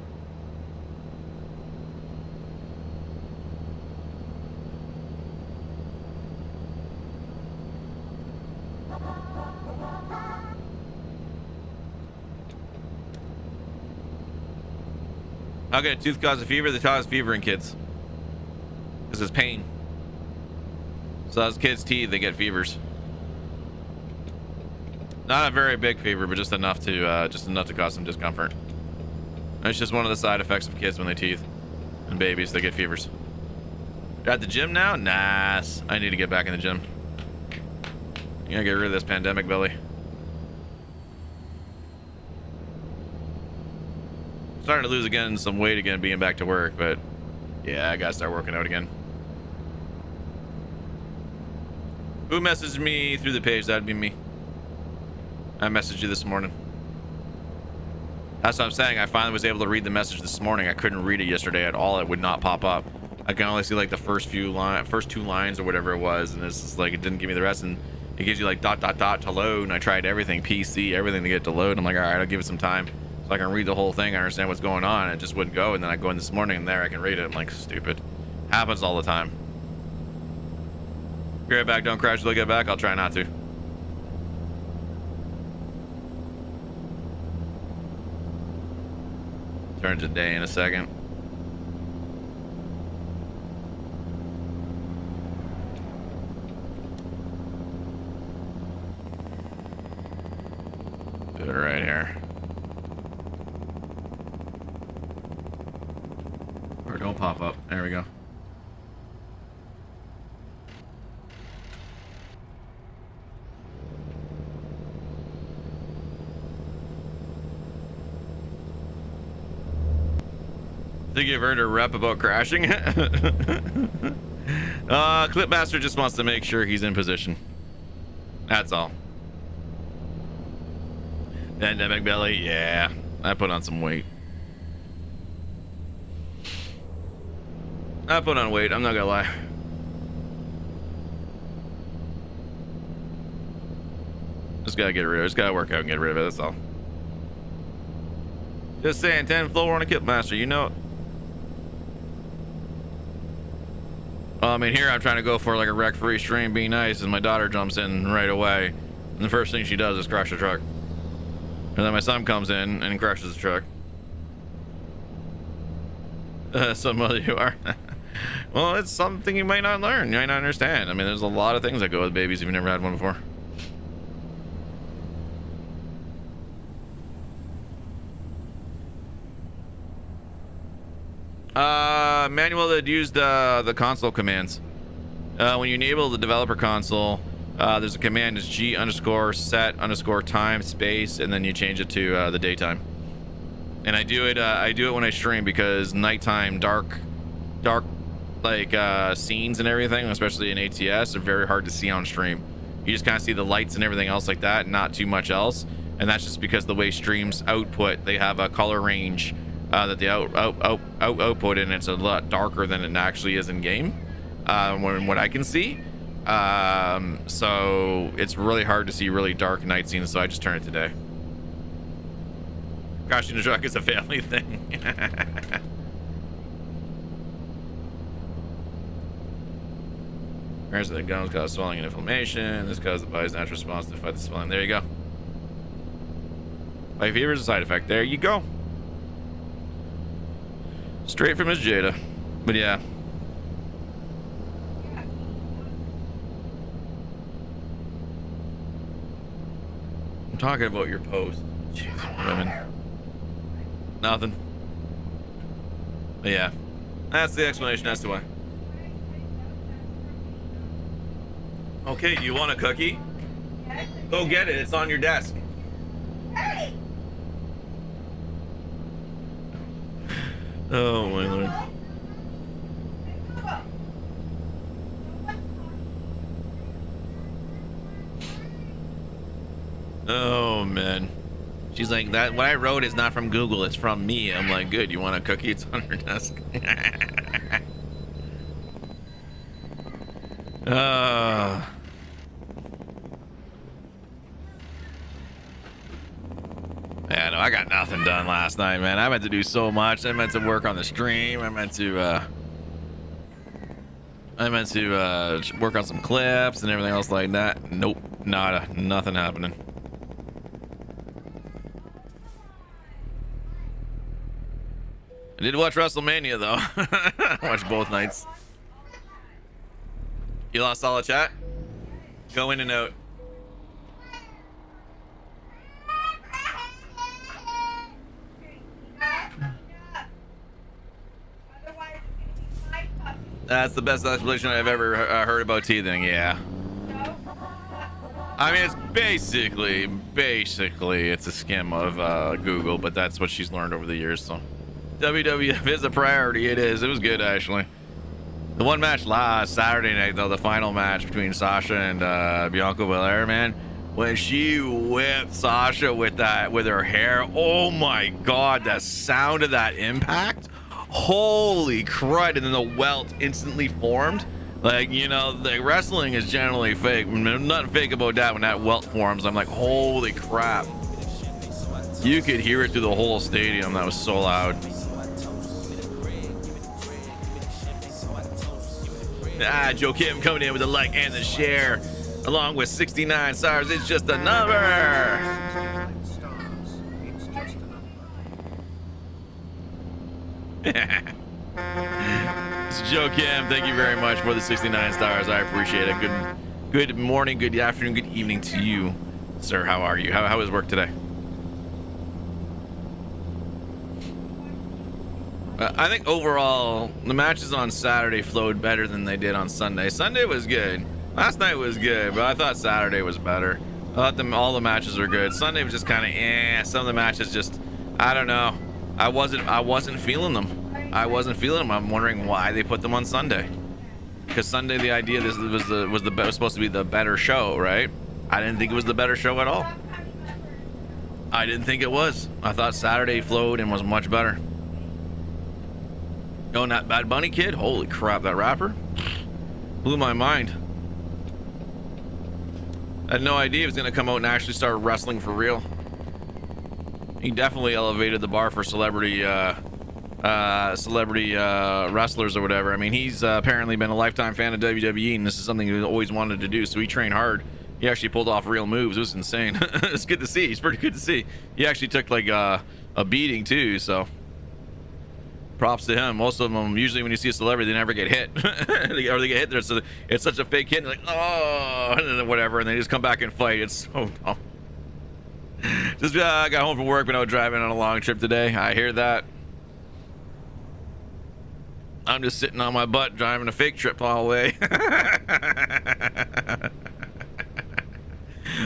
How can a tooth cause a fever? They cause fever in kids. This is pain. So as kids' teeth, they get fevers. Not a very big fever, but just enough to cause some discomfort. And it's just one of the side effects of kids when they teeth. And babies, they get fevers. You're at the gym now? Nice. I need to get back in the gym. You gotta get rid of this pandemic belly. Starting to lose again some weight again being back to work, but yeah, I gotta start working out again. Who messaged me through the page? That'd be me. I messaged you this morning. That's what I'm saying. I finally was able to read the message this morning. I couldn't read it yesterday at all. It would not pop up. I can only see like the first two lines or whatever it was, and it's just like it didn't give me the rest, and it gives you like ... to load, and I tried everything, PC, everything to get it to load. I'm like, all right, I'll give it some time so I can read the whole thing. I understand what's going on. It just wouldn't go, and then I go in this morning, and there I can read it. I'm like, stupid. Happens all the time. Be right back. Don't crash till I get back. I'll try not to. Turn to day in a second. Do it right here. Or don't pop up. There we go. Think you've earned a rep about crashing? Clipmaster just wants to make sure he's in position. That's all. Pandemic belly, yeah. I put on some weight. I put on weight, I'm not gonna lie. Just gotta get rid of it. Just gotta work out and get rid of it, that's all. Just saying, 10 floor on a Clipmaster, you know it. I mean, here I'm trying to go for like a wreck-free stream, be nice, and my daughter jumps in right away. And the first thing she does is crash the truck. And then my son comes in and crashes the truck. Some of you are. Well, it's something you might not learn. You might not understand. I mean, there's a lot of things that go with babies if you've never had one before. Manual that used the console commands. When you enable the developer console, there's a command, it's G_set_time space, and then you change it to the daytime. And I do it when I stream because nighttime dark like scenes and everything, especially in ATS, are very hard to see on stream. You just kind of see the lights and everything else like that, not too much else. And that's just because the way streams output, they have a color range that the output in, it's a lot darker than it actually is in game, when what I can see. So it's really hard to see really dark night scenes, so I just turn it to day. Crashing the truck is a family thing. Whereas the gums cause swelling and inflammation. This causes the body's natural response to fight the swelling. There you go. Like fever is a side effect. There you go. Straight from Miss Jada. But yeah. I'm talking about your post. Jeez, women. Nothing. But yeah, that's the explanation as to why. Okay, you want a cookie? Go get it. It's on your desk. Hey! Oh my lord. Oh man. She's like, that what I wrote is not from Google, it's from me. I'm like, good, you want a cookie? It's on her desk. Yeah, no, I got nothing done last night, man. I meant to do so much. I meant to work on the stream. I meant to work on some clips and everything else like that. Nope, nada, nothing happening. I did watch WrestleMania though. I watched both nights. You lost all the chat? Go in and out. That's the best explanation I've ever heard about teething, yeah. I mean, it's basically, it's a skim of Google, but that's what she's learned over the years, so. WWF is a priority, it is. It was good, actually. The one match last Saturday night, though, the final match between Sasha and Bianca Belair, man, when she whipped Sasha with her hair, oh my god, the sound of that impact. Holy crud. And then the welt instantly formed. Like, you know, the wrestling is generally fake. Nothing fake about that. When that welt forms, I'm like, holy crap. You could hear it through the whole stadium. That was so loud. Joe Kim coming in with the like and the share, along with 69 stars. It's just a number. It's Joe Kim. Thank you very much for the 69 stars. I appreciate it. Good morning, good afternoon, good evening to you, sir. How are you? How was work today? I think overall the matches on Saturday flowed better than they did on Sunday. Sunday was good. Last night was good, but I thought Saturday was better. I thought all the matches were good. Sunday was just kind of Some of the matches just, I don't know. I wasn't feeling them. I'm wondering why they put them on Sunday. Because Sunday, the idea this was supposed to be the better show, right? I didn't think it was the better show at all. I didn't think it was. I thought Saturday flowed and was much better. Oh, and that Bad Bunny kid, holy crap, that rapper blew my mind. I had no idea he was gonna come out and actually start wrestling for real. He definitely elevated the bar for celebrity wrestlers or whatever. I mean, he's apparently been a lifetime fan of WWE, and this is something he always wanted to do, so he trained hard. He actually pulled off real moves. It was insane. It's good to see. He's pretty good to see. He actually took like a beating too, so props to him. Most of them, usually when you see a celebrity, they never get hit. Or they get hit, it's such a fake hit, and like, oh, and then whatever, and they just come back and fight. It's so dumb. Just got home from work when I was driving on a long trip today. I hear that. I'm just sitting on my butt driving a fake trip all the way.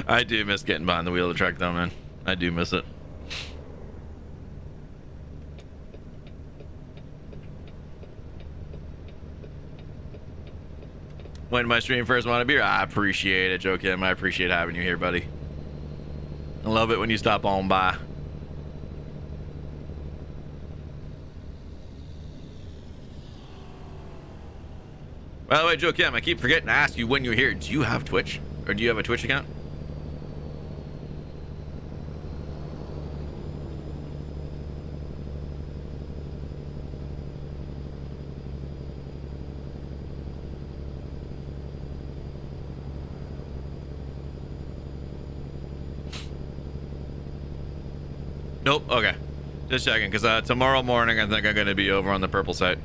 I do miss getting behind the wheel of the truck though, man. I do miss it. When my stream first wanted a beer, I appreciate it, Joe Kim. I appreciate having you here, buddy. I love it when you stop on by. By the way, Joe Kim, I keep forgetting to ask you when you're here. Do you have Twitch? Or do you have a Twitch account? Nope. Okay. Just checking, because tomorrow morning I think I'm going to be over on the purple site.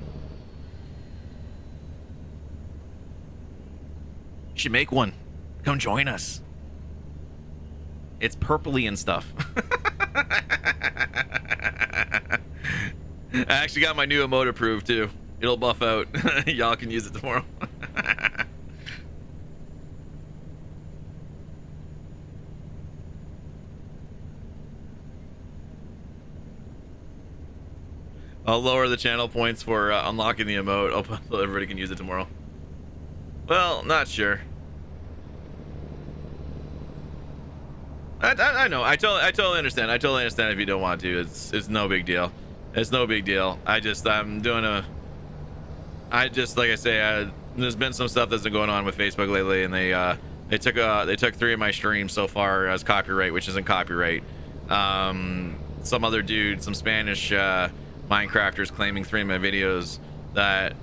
You should make one. Come join us. It's purpley and stuff. I actually got my new emote approved too. It'll buff out. Y'all can use it tomorrow. I'll lower the channel points for unlocking the emote so everybody can use it tomorrow. Well, not sure. I know. I totally understand. I totally understand if you don't want to. It's no big deal. It's no big deal. I'm doing like I say, there's been some stuff that's been going on with Facebook lately, and they took 3 of my streams so far as copyright, which isn't copyright. Some other dude, some Spanish Minecrafters claiming 3 of my videos that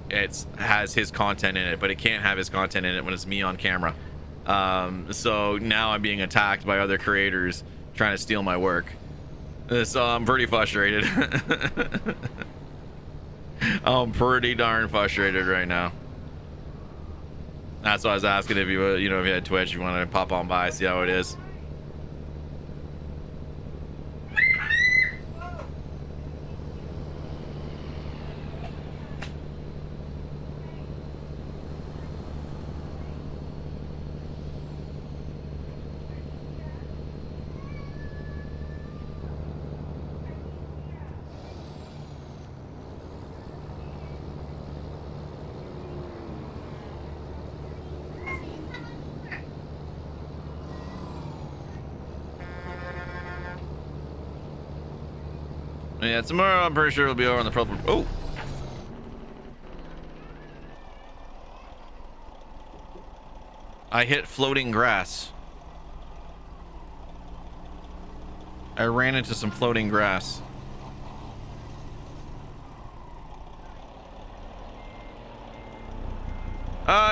has his content in it, but it can't have his content in it when it's me on camera. So now I'm being attacked by other creators trying to steal my work. So I'm pretty frustrated. I'm pretty darn frustrated right now. That's why I was asking if you if you had Twitch, you want to pop on by, see how it is. Yeah, tomorrow I'm pretty sure it'll be over on the purple. Oh! I hit floating grass. I ran into some floating grass.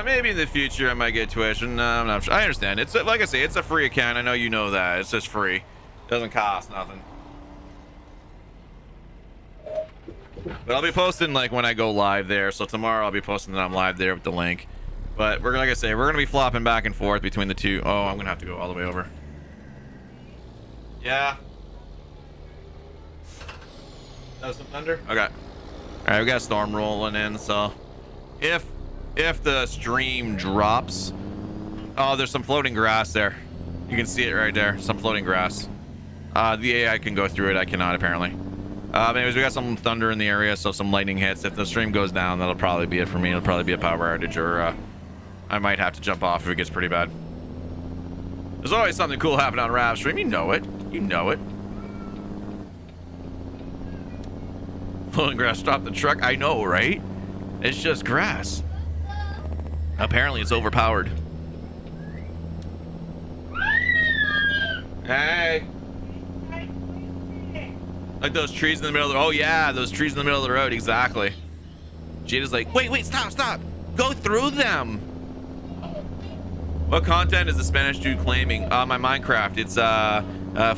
Maybe in the future I might get Twitch, and I'm not sure. I understand. It's like I say, it's a free account. I know you know that. It's just free. Doesn't cost nothing. But I'll be posting like when I go live there. So tomorrow I'll be posting that I'm live there with the link. But we're like I say, we're gonna be flopping back and forth between the two. Oh, I'm gonna have to go all the way over. Yeah. That was some thunder. Okay. All right, we got a storm rolling in. So if the stream drops, oh, there's some floating grass there. You can see it right there. Some floating grass. The AI can go through it. I cannot apparently. Anyways, we got some thunder in the area, so some lightning hits. If the stream goes down, that'll probably be it for me. It'll probably be a power outage, or I might have to jump off if it gets pretty bad. There's always something cool happening on Rav stream. You know it. You know it. Floating grass stopped the truck. I know, right? It's just grass. Apparently, it's overpowered. Hey. Like those trees in the middle of the road. Oh yeah, those trees in the middle of the road, exactly. Jada's like, wait, stop. Go through them. What content is the Spanish dude claiming? My Minecraft. It's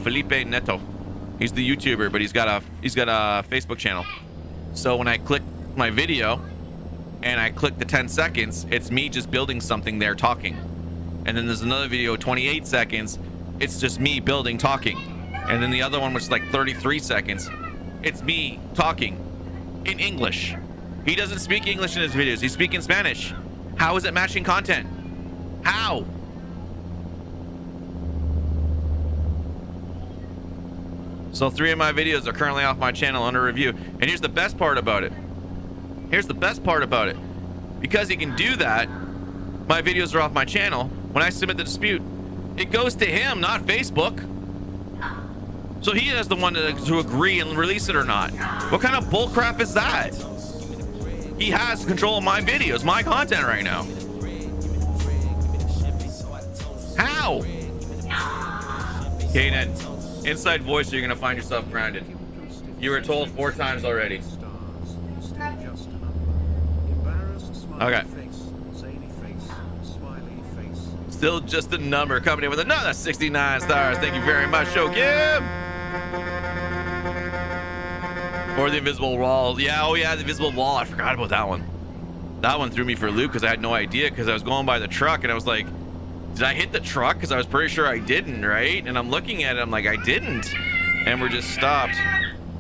Felipe Neto. He's the YouTuber, but he's got a Facebook channel. So when I click my video and I click the 10 seconds, it's me just building something there talking. And then there's another video, 28 seconds, it's just me building, talking. And then the other one, which is like 33 seconds, it's me talking in English. He doesn't speak English in his videos. He's speaking Spanish. How is it matching content? How? So 3 of my videos are currently off my channel under review. And here's the best part about it. Because he can do that, my videos are off my channel. When I submit the dispute, it goes to him, not Facebook. So he is the one to agree and release it or not. What kind of bullcrap is that? He has control of my videos, my content right now. How? Kaden, inside voice, you're gonna find yourself grounded. You were told 4 times already. Okay. Still just a number, coming in with another 69 stars. Thank you very much, Show Kim. Or the invisible wall. Yeah, oh yeah, the invisible wall. I forgot about that one. That one threw me for a loop because I had no idea, because I was going by the truck and I was like, did I hit the truck? Because I was pretty sure I didn't, right? And I'm looking at it, I'm like, I didn't. And we're just stopped.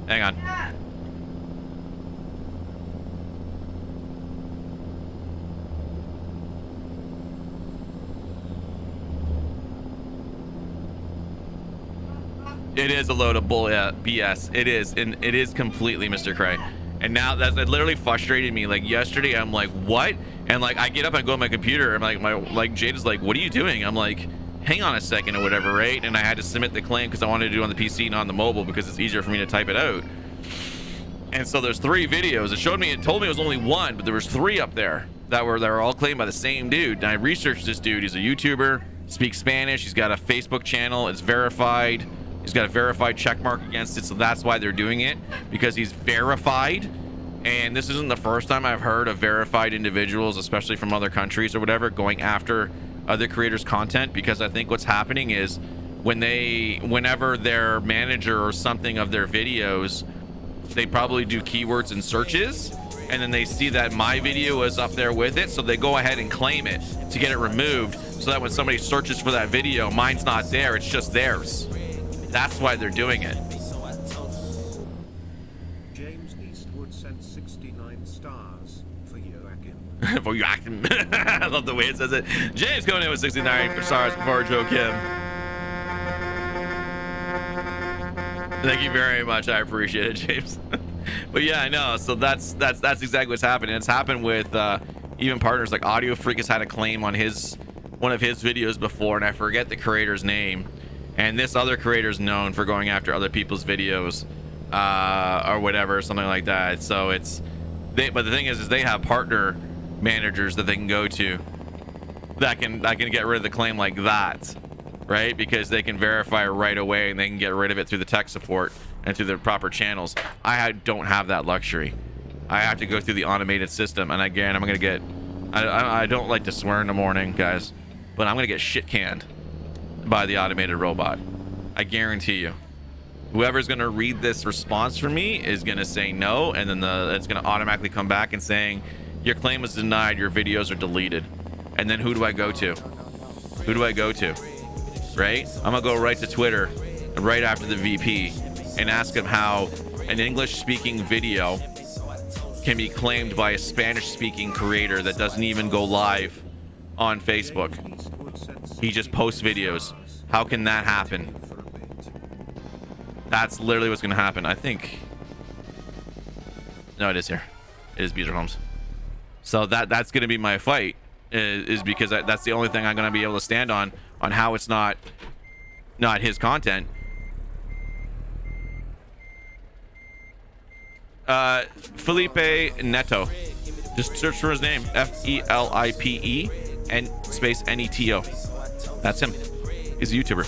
Hang on. It is a load of bull BS. It is, and it is completely Mr. Cray. And now that literally frustrated me. Like yesterday, I'm like, what? And like I get up and go on my computer. I'm like, Jade is like, what are you doing? I'm like, hang on a second or whatever, right? And I had to submit the claim because I wanted to do it on the PC, not on the mobile, because it's easier for me to type it out. And so there's 3 videos. It told me it was only 1, but there was 3 up there that were all claimed by the same dude. And I researched this dude. He's a YouTuber, speaks Spanish. He's got a Facebook channel. It's verified. He's got a verified check mark against it, so that's why they're doing it, because he's verified. And this isn't the first time I've heard of verified individuals, especially from other countries or whatever, going after other creators' content, because I think what's happening is whenever their manager or something of their videos, they probably do keywords and searches, and then they see that my video is up there with it, so they go ahead and claim it to get it removed, so that when somebody searches for that video, mine's not there, it's just theirs. That's why they're doing it. James Eastwood sent 69 stars for Joachim. For Joachim. I love the way it says it. James going in with 69 stars for Joe Kim. Thank you very much. I appreciate it, James. But yeah, I know. So that's exactly what's happening. It's happened with even partners like Audio Freak has had a claim on one of his videos before, and I forget the creator's name. And this other creator is known for going after other people's videos or whatever, something like that. So but the thing is they have partner managers that they can go to that can get rid of the claim like that, right? Because they can verify right away and they can get rid of it through the tech support and through the proper channels. Don't have that luxury. I have to go through the automated system, and again, I'm gonna get. I don't like to swear in the morning, guys, but I'm gonna get shit canned by the automated robot. I guarantee you. Whoever's gonna read this response from me is gonna say no, and then it's gonna automatically come back and saying your claim was denied, your videos are deleted. And then who do I go to? Who do I go to? Right? I'm gonna go right to Twitter right after the VP and ask him how an English speaking video can be claimed by a Spanish speaking creator that doesn't even go live on Facebook. He just posts videos. How can that happen? That's literally what's gonna happen. I think. No, it is here. It is Beezer Homes. So that's gonna be my fight. Is because that's the only thing I'm gonna be able to stand on how it's not his content. Felipe Neto. Just search for his name. FELIPE and space NETO. That's him. He's a YouTuber.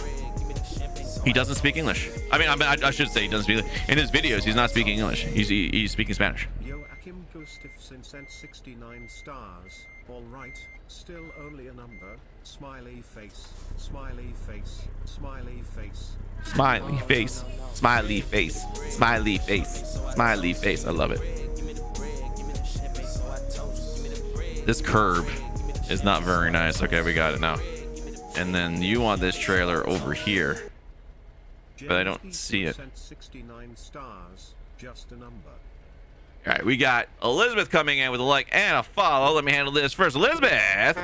He doesn't speak English. I should say he doesn't speak English. In his videos, he's not speaking English. He's speaking Spanish. Joachim Gustafsson sent 69 stars. All right, still only a number. Smiley face, smiley face, smiley face. Smiley face, smiley face, smiley face, smiley face. I love it. This curb is not very nice. Okay, we got it now. And then you want this trailer over here, but I don't see it. 69 stars, just a number. All right, we got Elizabeth coming in with a like and a follow. Let me handle this first. Elizabeth.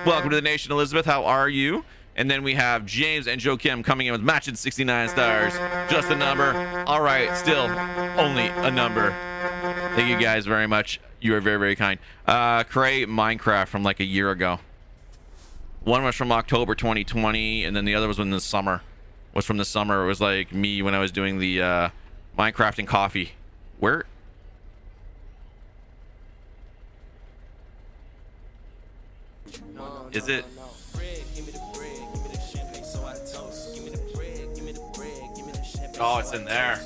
Welcome to the nation, Elizabeth. How are you? And then we have James and Joe Kim coming in with matching 69 stars. Just a number. All right, still only a number. Thank you guys very much. You are very, very kind. Cray Minecraft from like a year ago. One was from October 2020, and then the other was from the summer. It was like me when I was doing the Minecraft and coffee. Where? Is it? Oh, it's in there.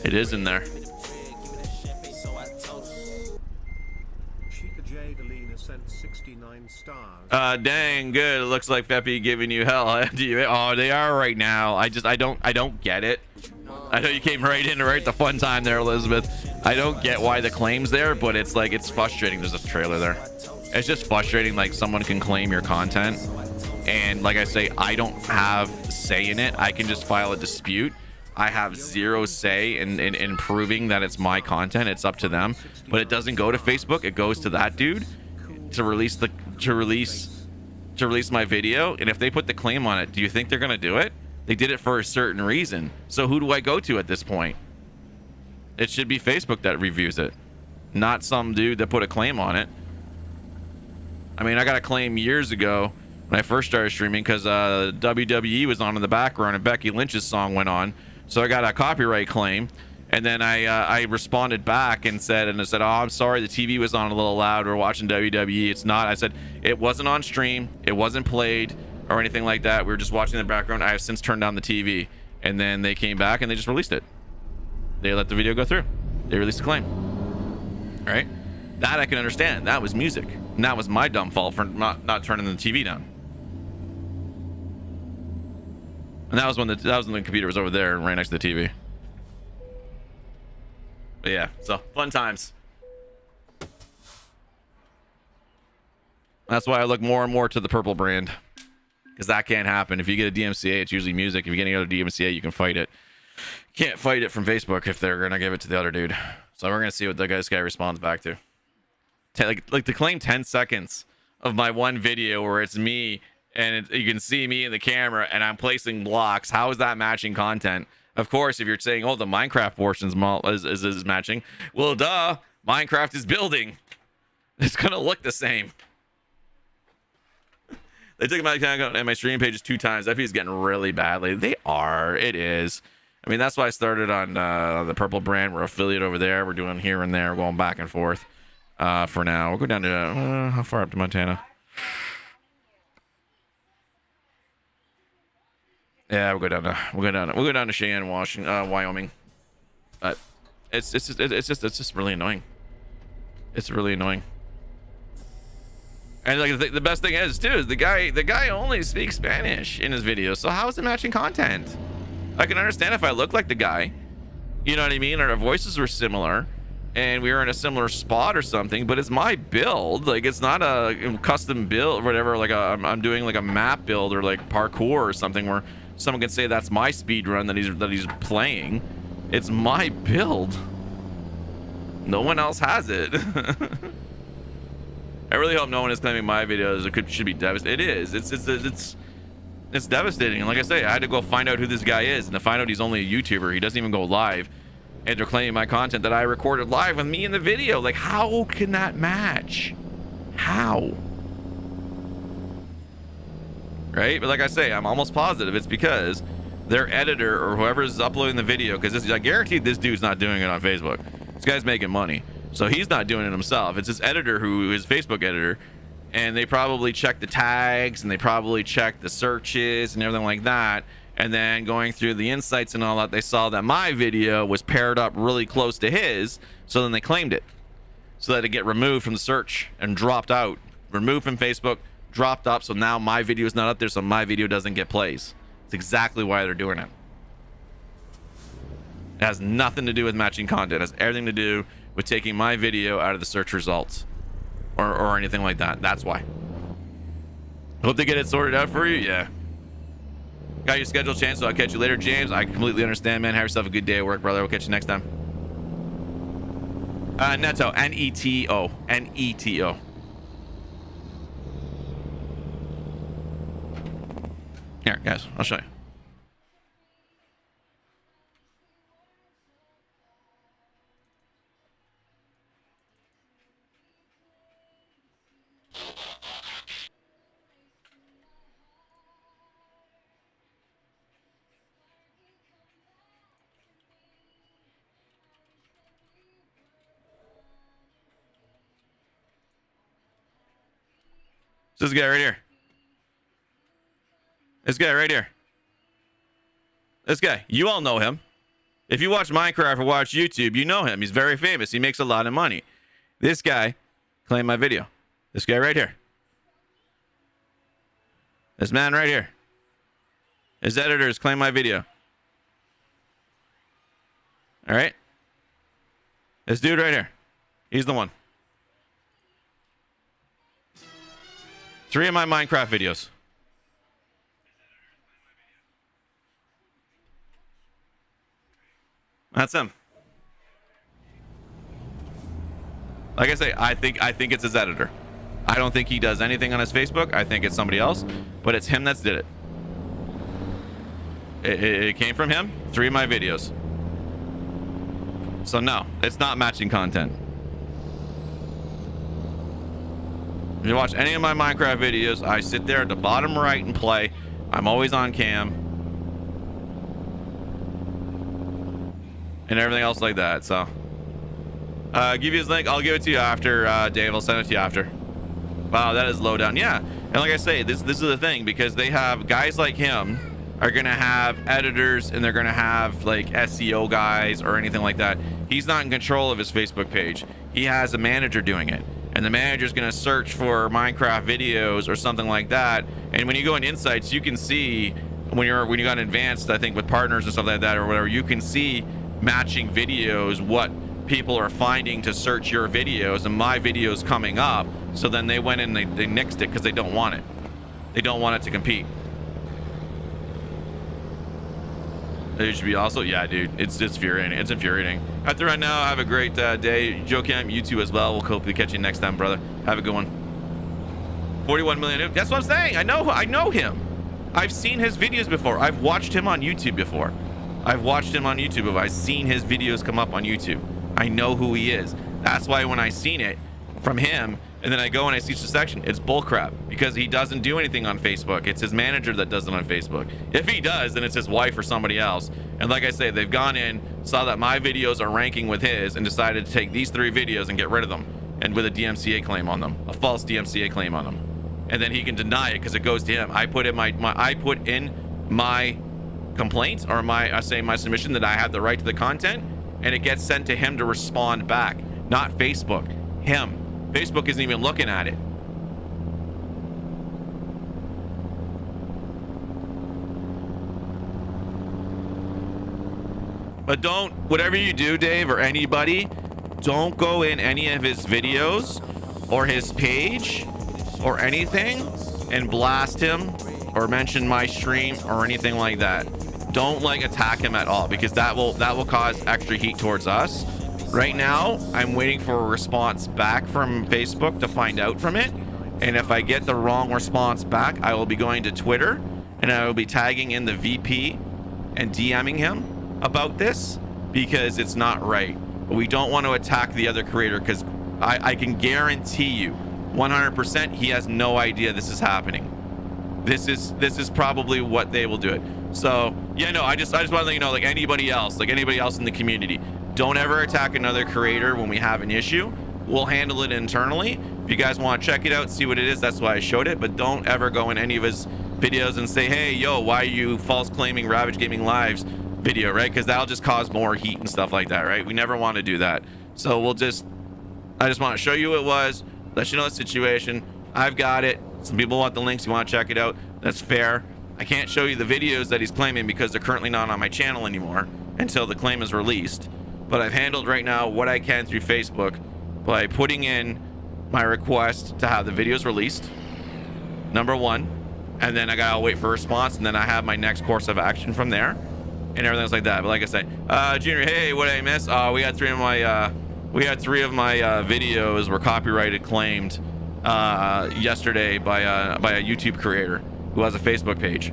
It is in there. Sent 69 stars. Dang good. It looks like Feppy giving you hell. Oh, they are right now. I don't get it. I know you came right in right at the fun time there, Elizabeth. I don't get why the claim's there, but it's like, it's frustrating. There's a trailer there. It's just frustrating. Like, someone can claim your content, and like I say, I don't have say in it. I can just file a dispute. I have zero say in proving that it's my content. It's up to them, but it doesn't go to Facebook. It goes to that dude to release my video. And if they put the claim on it, do you think they're gonna do it? They did it for a certain reason. So who do I go to at this point? It should be Facebook that reviews it, not some dude that put a claim on it. I mean, I got a claim years ago when I first started streaming because WWE was on in the background and Becky Lynch's song went on. So I got a copyright claim, and then I responded back and said, oh, I'm sorry, the TV was on a little loud. We're watching WWE. It's not. I said it wasn't on stream. It wasn't played or anything like that. We were just watching in the background. I have since turned down the TV. And then they came back and they just released it. They let the video go through. They released a claim. All right, that I can understand. That was music, and that was my dumb fault for not turning the TV down. And that was when the computer was over there right next to the TV. But yeah, so fun times. That's why I look more and more to the purple brand, because that can't happen. If you get a DMCA, it's usually music. If you get any other DMCA, you can fight it. You can't fight it from Facebook if they're gonna give it to the other dude. So we're gonna see what this guy responds back to. Like to claim 10 seconds of my one video where it's me and you can see me in the camera and I'm placing blocks. How is that matching content? Of course, if you're saying, oh, the Minecraft portions is matching, well, duh, Minecraft is building. It's gonna look the same. They took my account and my stream pages 2 times. That feed's getting really badly. They are. It is. I mean, that's why I started on the purple brand. We're affiliate over there. We're doing here and there, going back and forth. For now, we'll go down to how far up to Montana? Yeah, we'll go down to Cheyenne, Washington, Wyoming. But it's just really annoying. It's really annoying. And like the best thing is too is the guy only speaks Spanish in his videos. So how is it matching content? I can understand if I look like the guy, you know what I mean, or our voices were similar, and we were in a similar spot or something. But it's my build. Like, it's not a custom build or whatever. Like I'm doing like a map build or like parkour or something where someone can say that's my speed run that he's playing. It's my build. No one else has it. I really hope no one is claiming my videos. It should be devastating. It is. It's devastating. And like I say, I had to go find out who this guy is, and to find out he's only a YouTuber. He doesn't even go live, and they're claiming my content that I recorded live with me in the video. Like, how can that match? How? Right? But like I say, I'm almost positive it's because their editor or whoever's uploading the video, because I guarantee this dude's not doing it on Facebook. This guy's making money, so he's not doing it himself. It's his editor who is Facebook editor, and they probably check the tags and they probably check the searches and everything like that. And then going through the insights and all that, they saw that my video was paired up really close to his, so then they claimed it, so that it get removed from the search and dropped out, removed from Facebook, dropped up. So now my video is not up there, so my video doesn't get plays. It's exactly why they're doing it. It has nothing to do with matching content. It has everything to do with taking my video out of the search results or anything like that. That's why. Hope they get it sorted out for you. Yeah. Got your schedule changed, so I'll catch you later, James. I completely understand, man. Have yourself a good day at work, brother. We'll catch you next time. Neto. N-E-T-O. N-E-T-O. Here, guys, I'll show you. This guy right here. This guy right here. This guy. You all know him. If you watch Minecraft or watch YouTube, you know him. He's very famous. He makes a lot of money. This guy claimed my video. This guy right here. This man right here. His editors claim my video. All right. This dude right here. He's the one. 3 of my Minecraft videos. That's him. Like I say, I think it's his editor. I don't think he does anything on his Facebook. I think it's somebody else, but it's him that's did it. It came from him. 3 of my videos. So no, it's not matching content. If you watch any of my Minecraft videos, I sit there at the bottom right and play. I'm always on cam. And everything else like that, so. Give you his link. I'll give it to you after, Dave. I'll send it to you after. Wow, that is low down. Yeah, and like I say, this is the thing, because they have guys like him are going to have editors, and they're going to have like SEO guys or anything like that. He's not in control of his Facebook page. He has a manager doing it, and the manager's going to search for Minecraft videos or something like that. And when you go in insights, you can see when you got advanced, I think with partners and stuff like that or whatever, you can see matching videos, what people are finding to search your videos, and my videos coming up. So then they went in, they nixed it because they don't want it. They don't want it to compete. It should be also, yeah, dude, it's infuriating. It's infuriating. Have to run now. Have a great day. Joe Camp, you too as well. We'll hopefully catch you next time, brother. Have a good one. 41 million. That's what I'm saying. I know him. I've seen his videos before. I've watched him on YouTube before. I've seen his videos come up on YouTube. I know who he is. That's why when I seen it from him, and then I go and I see the section, it's bullcrap, because he doesn't do anything on Facebook. It's his manager that does it on Facebook. If he does, then it's his wife or somebody else. And like I say, they've gone in, saw that my videos are ranking with his, and decided to take these 3 videos and get rid of them, and with a DMCA claim on them, a false DMCA claim on them. And then he can deny it because it goes to him. I put in my complaint, or my submission, that I have the right to the content, and it gets sent to him to respond back, not Facebook. Him. Facebook isn't even looking at it. But don't, whatever you do, Dave, or anybody, don't go in any of his videos or his page or anything and blast him or mention my stream or anything like that. Don't like attack him at all, because that will cause extra heat towards us. Right now, I'm waiting for a response back from Facebook to find out from it. And if I get the wrong response back, I will be going to Twitter and I will be tagging in the VP and DMing him about this, because it's not right. But we don't want to attack the other creator, because I can guarantee you 100% he has no idea this is happening. This is probably what they will do it. So yeah, no, I just want to let you know, like anybody else in the community, don't ever attack another creator when we have an issue. We'll handle it internally. If you guys want to check it out, see what it is, that's why I showed it. But don't ever go in any of his videos and say, hey, yo, why are you false claiming Ravage Gaming Live's video, right? Because that'll just cause more heat and stuff like that, right? We never want to do that. So I just want to show you who it was, let you know the situation. I've got it. Some people want the links, you want to check it out. That's fair. I can't show you the videos that he's claiming because they're currently not on my channel anymore until the claim is released. But I've handled right now what I can through Facebook by putting in my request to have the videos released, number 1, and then I gotta wait for a response, and then I have my next course of action from there, and everything's like that. But like I say, Junior, hey, what did I miss? We had 3 of my videos were copyrighted claimed yesterday by a YouTube creator who has a Facebook page,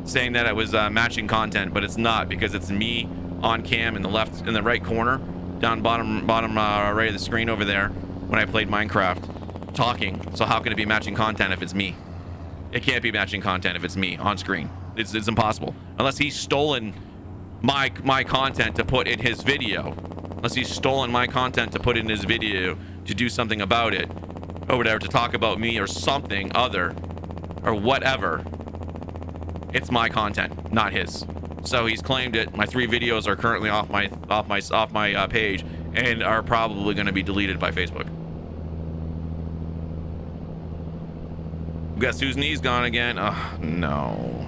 saying that it was matching content, but it's not, because it's me on cam in the right corner, down bottom right of the screen over there, when I played Minecraft, talking. So how can it be matching content if it's me? It can't be matching content if it's me on screen. It's impossible, unless he's stolen my content to put in his video. Unless he's stolen my content to put in his video to do something about it, or whatever, to talk about me or something other, or whatever. It's my content, not his. So he's claimed it. My 3 videos are currently off my page and are probably going to be deleted by Facebook. Guess whose knee's gone again? Oh no.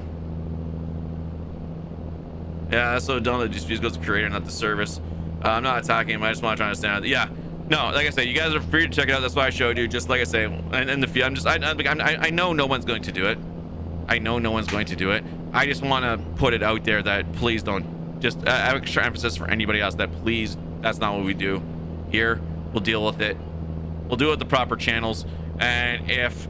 Yeah, that's so dumb that disputes goes to creator, not the service. I'm not attacking him. I just want to try to understand. Yeah. No, like I said, you guys are free to check it out. That's why I showed you. Just like I say, and in the field, I know no one's going to do it. I know no one's going to do it. I just want to put it out there that please don't. Just extra emphasis for anybody else that please, that's not what we do here. We'll deal with it. We'll do it with the proper channels. And if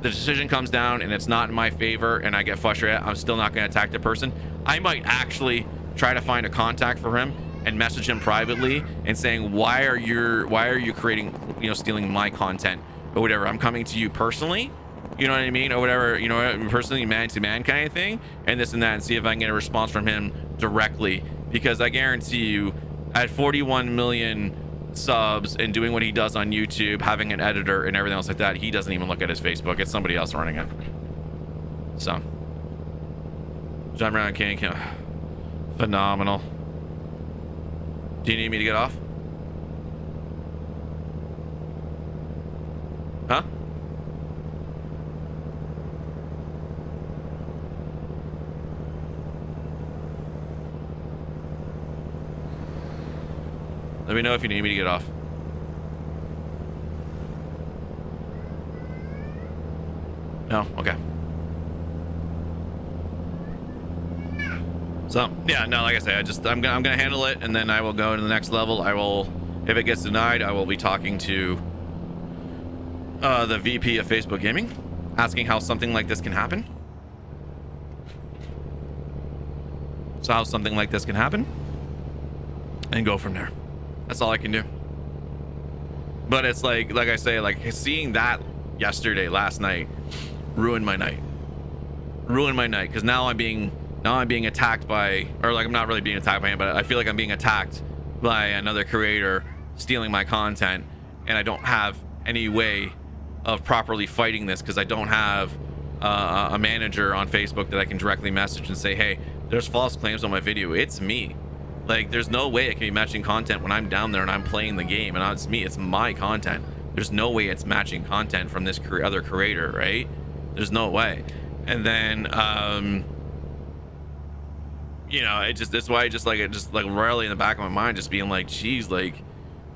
the decision comes down and it's not in my favor and I get frustrated, I'm still not going to attack the person. I might actually try to find a contact for him and message him privately and saying, why are you creating, you know, stealing my content or whatever. I'm coming to you personally, you know what I mean, or whatever, you know, personally, man to man kind of thing, and this and that, and see if I can get a response from him directly, because I guarantee you, at 41 million subs and doing what he does on YouTube, having an editor and everything else like that, he doesn't even look at his Facebook. It's somebody else running it. So John Brown King, phenomenal. Do you need me to get off? Huh? Let me know if you need me to get off. No? Okay. So yeah, no, like I say, I'm gonna handle it, and then I will go to the next level. I will, if it gets denied, I will be talking to the VP of Facebook Gaming, asking how something like this can happen. So how something like this can happen, and go from there. That's all I can do. But it's like I say, like seeing that last night, ruined my night. Because now I'm being attacked by, or like I'm not really being attacked by him, but I feel like I'm being attacked by another creator stealing my content, and I don't have any way of properly fighting this because I don't have a manager on Facebook that I can directly message and say, hey, there's false claims on my video. It's me. Like, there's no way it can be matching content when I'm down there and I'm playing the game, and it's me. It's my content. There's no way it's matching content from this other creator, right? There's no way. And then you know, that's why it just rarely in the back of my mind, just being like, geez, like,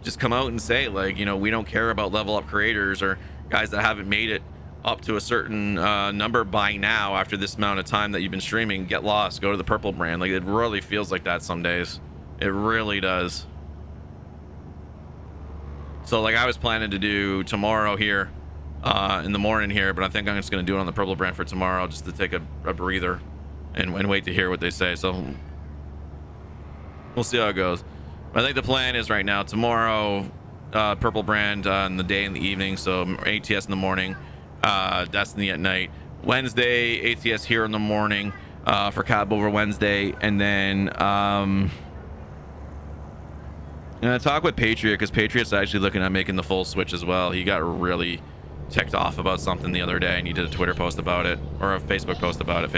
just come out and say, like, you know, we don't care about level up creators or guys that haven't made it up to a certain number by now after this amount of time that you've been streaming. Get lost, go to the purple brand. Like, it really feels like that some days. It really does. So like I was planning to do tomorrow here in the morning here, but I think I'm just going to do it on the purple brand for tomorrow, just to take a breather and wait to hear what they say. So we'll see how it goes. But I think the plan is right now, tomorrow, purple brand in the day and the evening. So ATS in the morning, Destiny at night. Wednesday, ATS here in the morning for Cab over Wednesday. And then I'm going to talk with Patriot, because Patriot's actually looking at making the full switch as well. He got really ticked off about something the other day, and he did a Twitter post about it, or a Facebook post about it.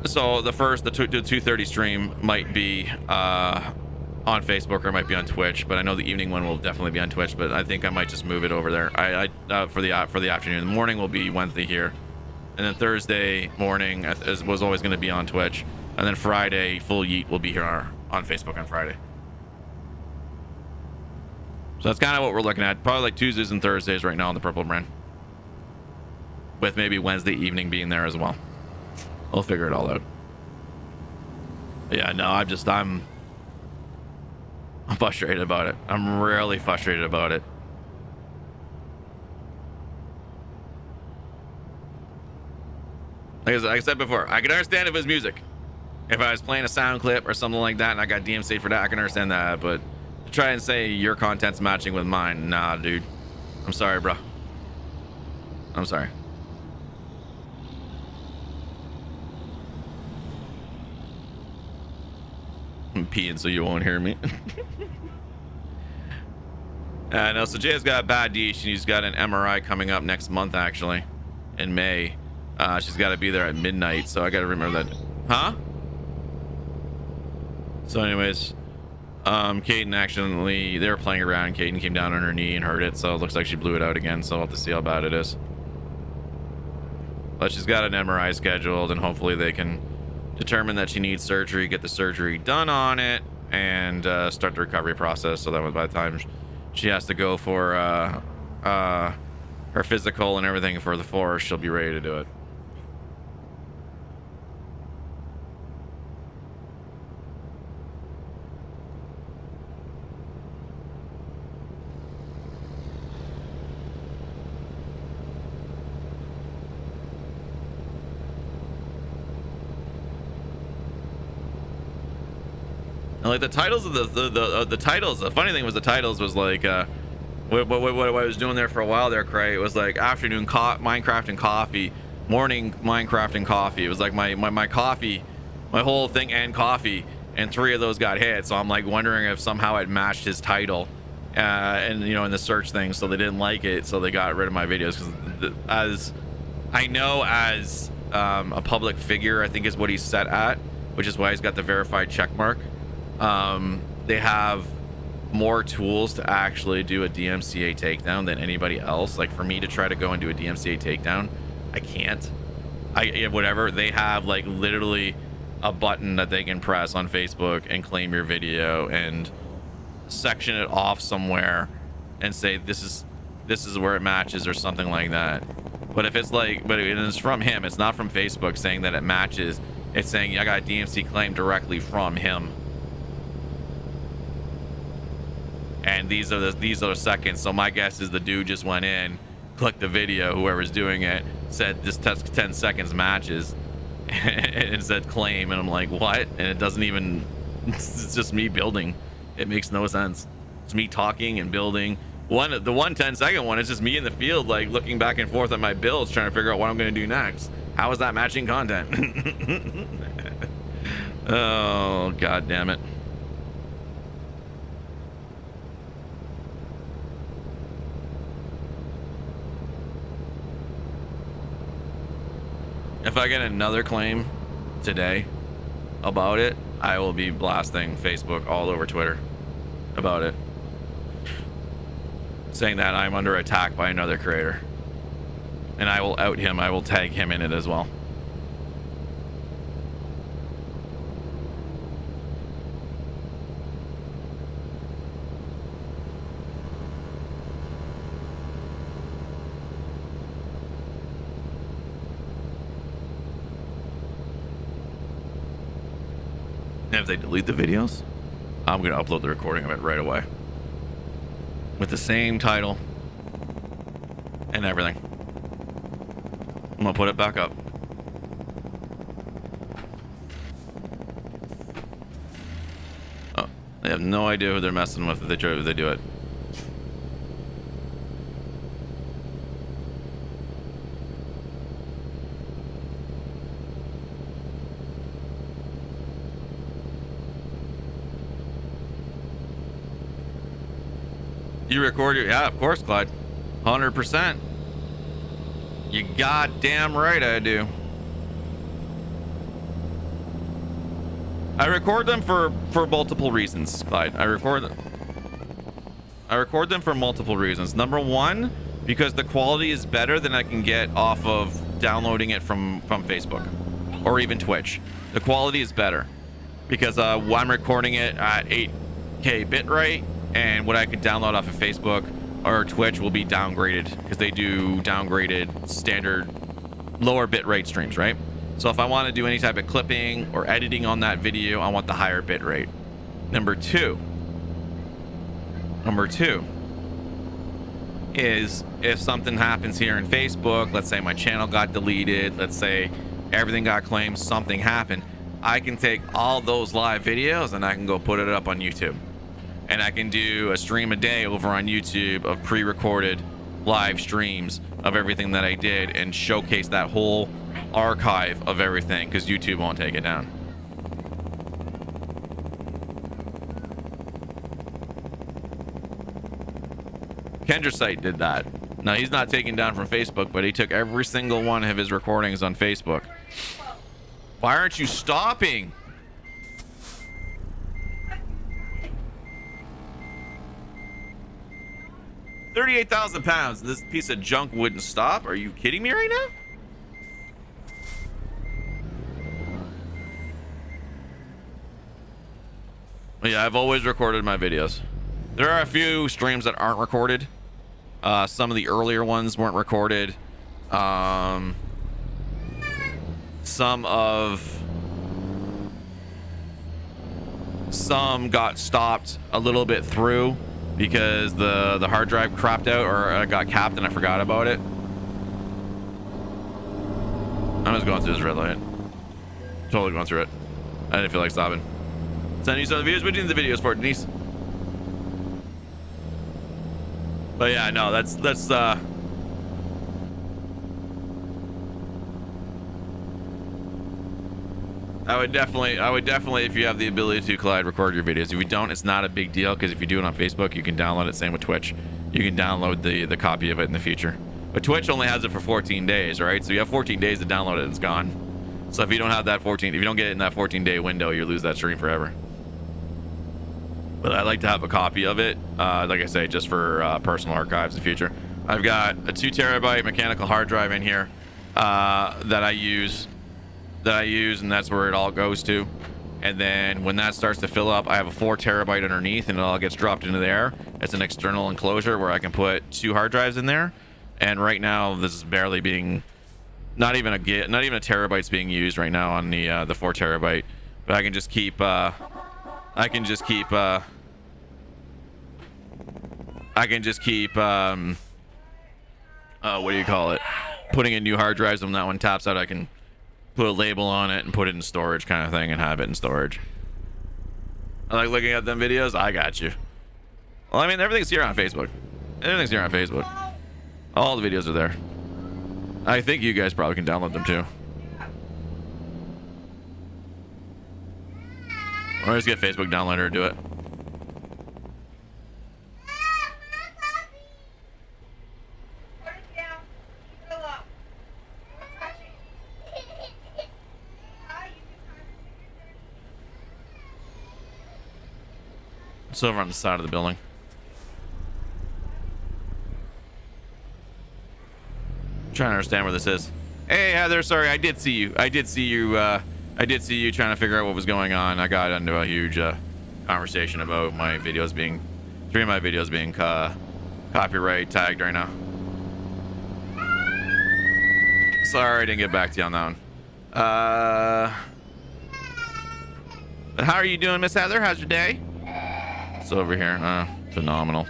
So the 2:30 stream might be on Facebook, or it might be on Twitch, but I know the evening one will definitely be on Twitch, but I think I might just move it over there. For the afternoon. The morning will be Wednesday here, and then Thursday morning was always going to be on Twitch, and then Friday full yeet will be here on Facebook on Friday. So that's kind of what we're looking at. Probably like Tuesdays and Thursdays right now on the purple brand, with maybe Wednesday evening being there as well. We'll figure it all out. But yeah, no, I'm frustrated about it. I'm really frustrated about it. Like I said before, I can understand if it was music. If I was playing a sound clip or something like that and I got DMCA'd for that, I can understand that. But to try and say your content's matching with mine, nah, dude. I'm sorry, bro. I'm sorry. I'm peeing so you won't hear me. No, so Jay's got a bad D. She's got an MRI coming up next month, actually, in May. She's got to be there at midnight, so I got to remember that. Huh? So anyways, Caden accidentally, they were playing around, and Caden came down on her knee and hurt it, so it looks like she blew it out again, so we'll have to see how bad it is. But she's got an MRI scheduled, and hopefully they can determine that she needs surgery, get the surgery done on it, and start the recovery process. So that by the time she has to go for her physical and everything for the force, she'll be ready to do it. And like the titles of the titles, the funny thing was the titles was like what I was doing there for a while there, Cray. It was like afternoon Minecraft and coffee, morning Minecraft and coffee. It was like my coffee, my whole thing and coffee, and 3 of those got hit. So I'm like wondering if somehow it matched his title, and you know, in the search thing, so they didn't like it, so they got rid of my videos. Because as I know, as a public figure, I think is what he's set at, which is why he's got the verified check mark. They have more tools to actually do a DMCA takedown than anybody else. Like for me to try to go and do a DMCA takedown, I can't. Whatever, they have like literally a button that they can press on Facebook and claim your video and section it off somewhere and say this is where it matches or something like that. But if it's like, but it's from him, it's not from Facebook saying that it matches. It's saying I got a DMC claim directly from him. And these are the seconds. So my guess is the dude just went in, clicked the video, whoever's doing it, said this 10 seconds matches, and it said claim, and I'm like, what? And it doesn't even, it's just me building. It makes no sense. It's me talking and building. The 10-second one is just me in the field, like looking back and forth at my builds, trying to figure out what I'm going to do next. How is that matching content? Oh, God damn it. If I get another claim today about it, I will be blasting Facebook all over Twitter about it, saying that I'm under attack by another creator, and I will out him. I will tag him in it as well. And if they delete the videos, I'm going to upload the recording of it right away with the same title and everything. I'm going to put it back up. Oh, they have no idea who they're messing with if they do it. You record your, yeah, of course, Clyde. 100%. You goddamn right I do. I record them for multiple reasons, Clyde. I record them for multiple reasons. Number one, because the quality is better than I can get off of downloading it from Facebook or even Twitch. The quality is better because I'm recording it at 8K bitrate. And what I could download off of Facebook or Twitch will be downgraded because they do downgraded standard lower bitrate streams, right? So if I want to do any type of clipping or editing on that video, I want the higher bitrate. Number two is if something happens here in Facebook, let's say my channel got deleted, let's say everything got claimed, something happened, I can take all those live videos and I can go put it up on YouTube. And I can do a stream a day over on YouTube of pre-recorded live streams of everything that I did and showcase that whole archive of everything because YouTube won't take it down. Kendrasite did that. Now he's not taken down from Facebook, but he took every single one of his recordings on Facebook. Why aren't you stopping? £38,000. This piece of junk wouldn't stop. Are you kidding me right now? Yeah, I've always recorded my videos. There are a few streams that aren't recorded. Some of the earlier ones weren't recorded. Some got stopped a little bit through because the hard drive crapped out or got capped and I forgot about it. I'm just going through this red light. Totally going through it. I didn't feel like stopping. Sending you some of the videos. What do you need the videos for, Denise? But yeah, no, that's I would definitely, if you have the ability to, Clyde, record your videos. If you don't, it's not a big deal, because if you do it on Facebook, you can download it. Same with Twitch. You can download the copy of it in the future. But Twitch only has it for 14 days, right? So you have 14 days to download it, it's gone. So if you don't have that if you don't get it in that 14-day window, you lose that stream forever. But I like to have a copy of it, like I say, just for personal archives in the future. I've got a 2 terabyte mechanical hard drive in here that I use, and that's where it all goes to. And then when that starts to fill up, I have a 4 terabyte underneath, and it all gets dropped into there. It's an external enclosure where I can put 2 hard drives in there. And right now, this is barely being, not even a terabyte's being used right now on the 4 terabyte. But I can just keep what do you call it? Putting in new hard drives. When that one taps out, I can put a label on it and put it in storage, kind of thing, and have it in storage. I like looking at them videos. I got you. Well, I mean, everything's here on Facebook. Everything's here on Facebook. All the videos are there. I think you guys probably can download them too. Or just get Facebook downloader to do it. It's over on the side of the building. I'm trying to understand where this is. Hey Heather, sorry, I did see you. I did see you trying to figure out what was going on. I got into a huge conversation about three of my videos being copyright tagged right now. Sorry, I didn't get back to you on that one. But how are you doing, Miss Heather? How's your day? It's over here. Phenomenal.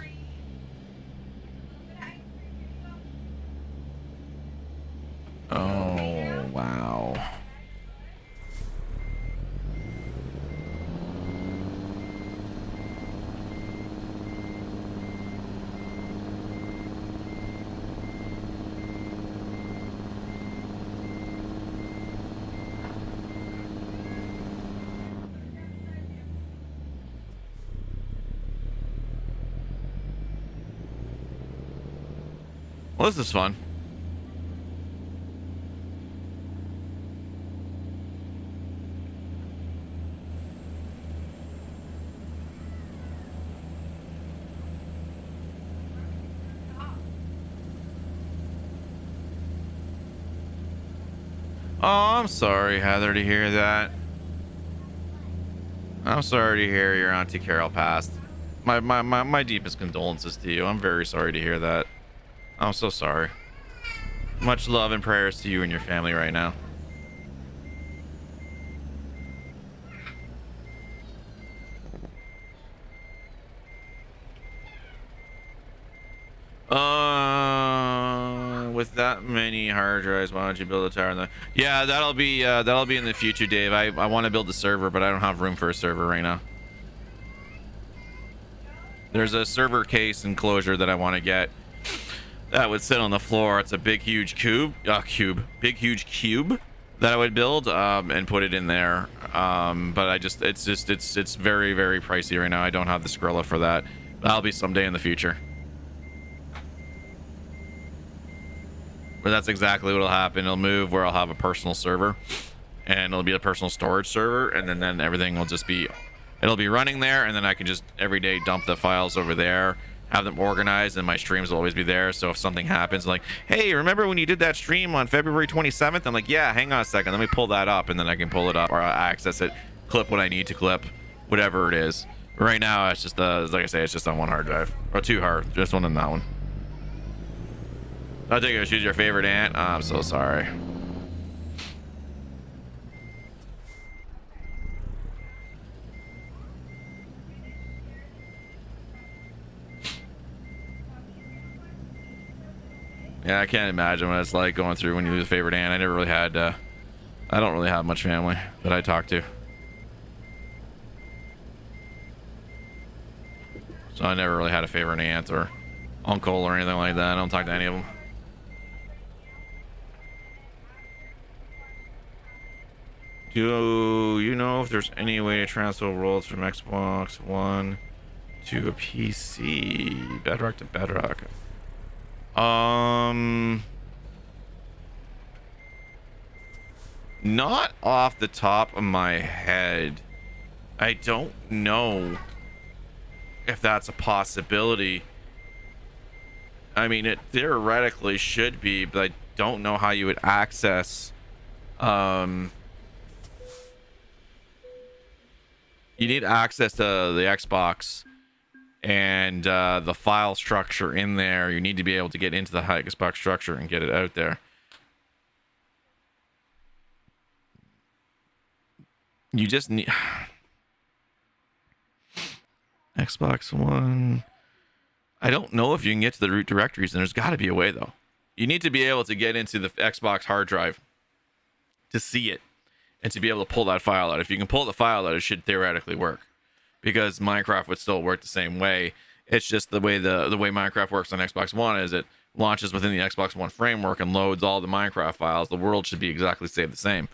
Oh, wow. Well, this is fun. Oh, I'm sorry, Heather, to hear that. I'm sorry to hear your Auntie Carol passed. My deepest condolences to you. I'm very sorry to hear that. I'm so sorry. Much love and prayers to you and your family right now. With that many hard drives, why don't you build a tower? Yeah, that'll be in the future, Dave. I want to build a server, but I don't have room for a server right now. There's a server case enclosure that I want to get. That would sit on the floor. It's a big, huge cube that I would build and put it in there. But it's very, very pricey right now. I don't have the Skrilla for that. That'll be someday in the future. But that's exactly what'll happen. It'll move where I'll have a personal server, and it'll be a personal storage server, and then everything will just be, it'll be running there, and then I can just every day dump the files over there. Have them organized, and my streams will always be there. So if something happens, like, hey, remember when you did that stream on February 27th? I'm like, yeah, hang on a second, let me pull that up, and then I can pull it up or access it, clip what I need to clip, whatever it is. Right now, it's just like I say, it's just on one hard drive or two hard, just one in that one. I'll take it. Choose your favorite ant. Oh, I'm so sorry. Yeah, I can't imagine what it's like going through when you lose a favorite ant. I never really had. I don't really have much family that I talk to, so I never really had a favorite aunt or uncle or anything like that. I don't talk to any of them. Do you know if there's any way to transfer worlds from Xbox One to a PC? Bedrock to Bedrock. Not off the top of my head. I don't know if that's a possibility. I mean, it theoretically should be, but I don't know how you would access. You need access to the Xbox and the file structure in there. You need to be able to get into the Xbox structure and get it out there. You just need Xbox One. I don't know if you can get to the root directories, and there's got to be a way though. You need to be able to get into the Xbox hard drive to see it and to be able to pull that file out. If you can pull the file out, it should theoretically work, because Minecraft would still work the same way. It's just the way the way Minecraft works on Xbox One is it launches within the Xbox One framework and loads all the Minecraft files. The world should be exactly the same.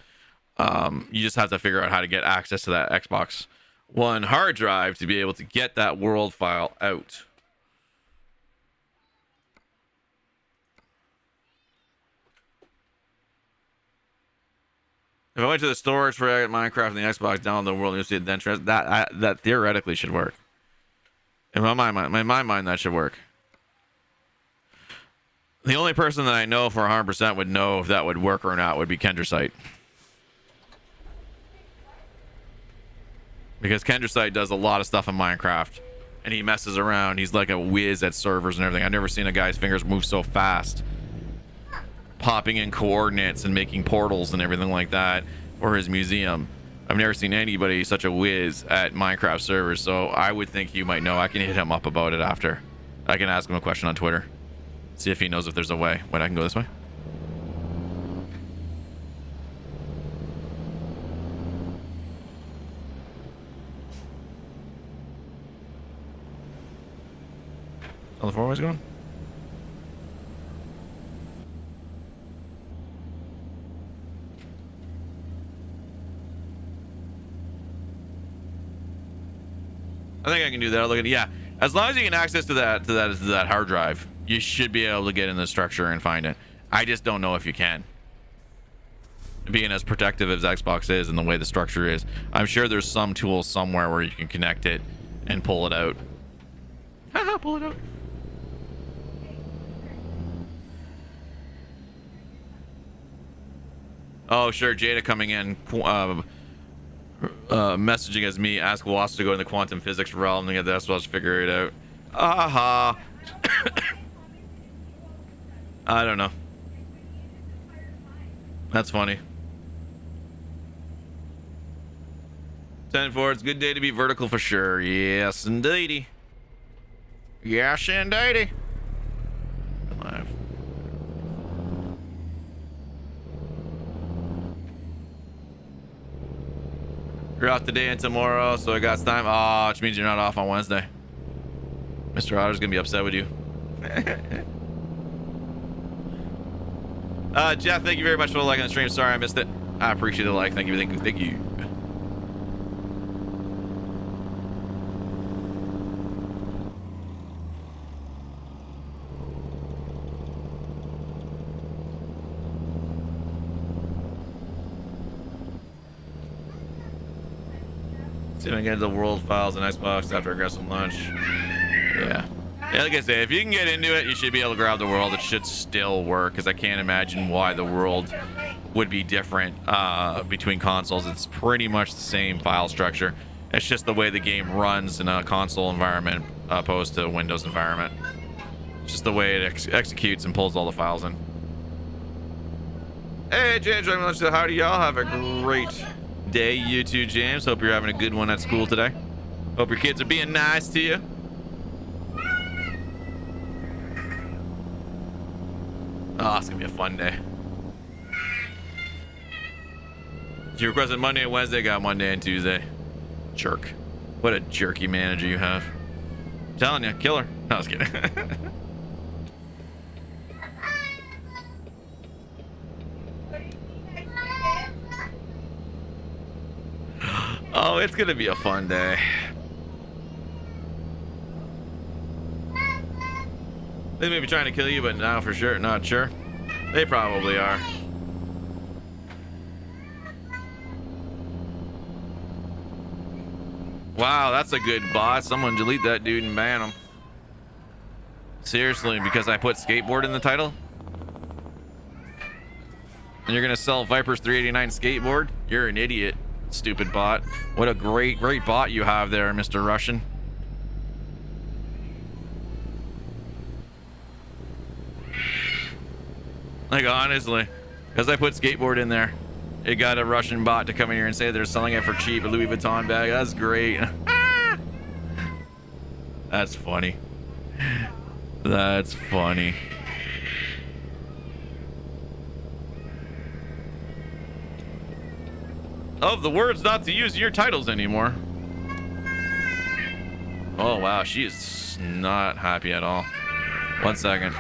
You just have to figure out how to get access to that Xbox One hard drive to be able to get that world file out. If I went to the storage for Minecraft and the Xbox, download the world, and see it, then that theoretically should work. In my mind, that should work. The only person that I know for 100% would know if that would work or not would be Kendrasite. Because Kendrasite does a lot of stuff in Minecraft, and he messes around. He's like a whiz at servers and everything. I've never seen a guy's fingers move so fast, popping in coordinates and making portals and everything like that for his museum. I've never seen anybody such a whiz at Minecraft servers, so I would think you might know. I can hit him up about it after. I can ask him a question on Twitter, see if he knows if there's a way. Wait, I can go this way? All the four ways going? I think I can do that. I'll look at it. Yeah, as long as you can access to that hard drive, you should be able to get in the structure and find it. I just don't know if you can. Being as protective as Xbox is and the way the structure is, I'm sure there's some tool somewhere where you can connect it and pull it out. Haha, pull it out. Oh, sure. Jada coming in, messaging as me, ask Wasp to go in the quantum physics realm and get that's supposed to figure it out. Aha. I don't know. That's funny. 10-4, it's a good day to be vertical for sure. Yes, indeedy. Yes, indeedy. Alive. You're off today and tomorrow, so I got time. Oh, which means you're not off on Wednesday. Mr. Otter's gonna be upset with you. Jeff, thank you very much for the like on the stream. Sorry I missed it. I appreciate the like. Thank you. Thank you. See if I can get the world files and Xbox after aggressive launch. Yeah. Yeah, like I say, if you can get into it, you should be able to grab the world. It should still work, because I can't imagine why the world would be different between consoles. It's pretty much the same file structure. It's just the way the game runs in a console environment opposed to a Windows environment. It's just the way it executes and pulls all the files in. Hey, James, how do y'all have a great day? You too, James. Hope you're having a good one at school today. Hope your kids are being nice to you. Oh, it's gonna be a fun day. You requested Monday and Wednesday, got Monday and Tuesday. Jerk. What a jerky manager you have. I'm telling you, killer. No, I was kidding. Oh, it's gonna be a fun day. They may be trying to kill you, but now for sure, not sure. They probably are. Wow, that's a good bot. Someone delete that dude and ban him. Seriously, because I put skateboard in the title? And you're gonna sell Viper's 389 skateboard? You're an idiot, stupid bot. What a great bot you have there, Mr. Russian. Like, honestly, because I put skateboard in there, it got a Russian bot to come in here and say they're selling it for cheap, a Louis Vuitton bag. That's great. That's funny. That's funny. Of the words not to use in your titles anymore. Oh, wow. She is not happy at all. 1 second.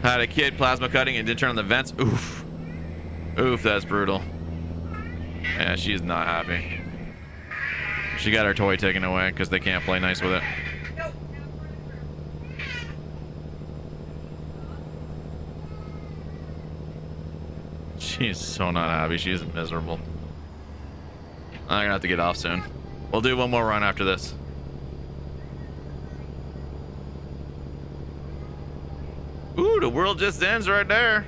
Had a kid plasma cutting and didn't turn on the vents. Oof. Oof, that's brutal. Yeah, she's not happy. She got her toy taken away because they can't play nice with it. She's so not happy. She's miserable. I'm gonna have to get off soon. We'll do one more run after this. Ooh, the world just ends right there.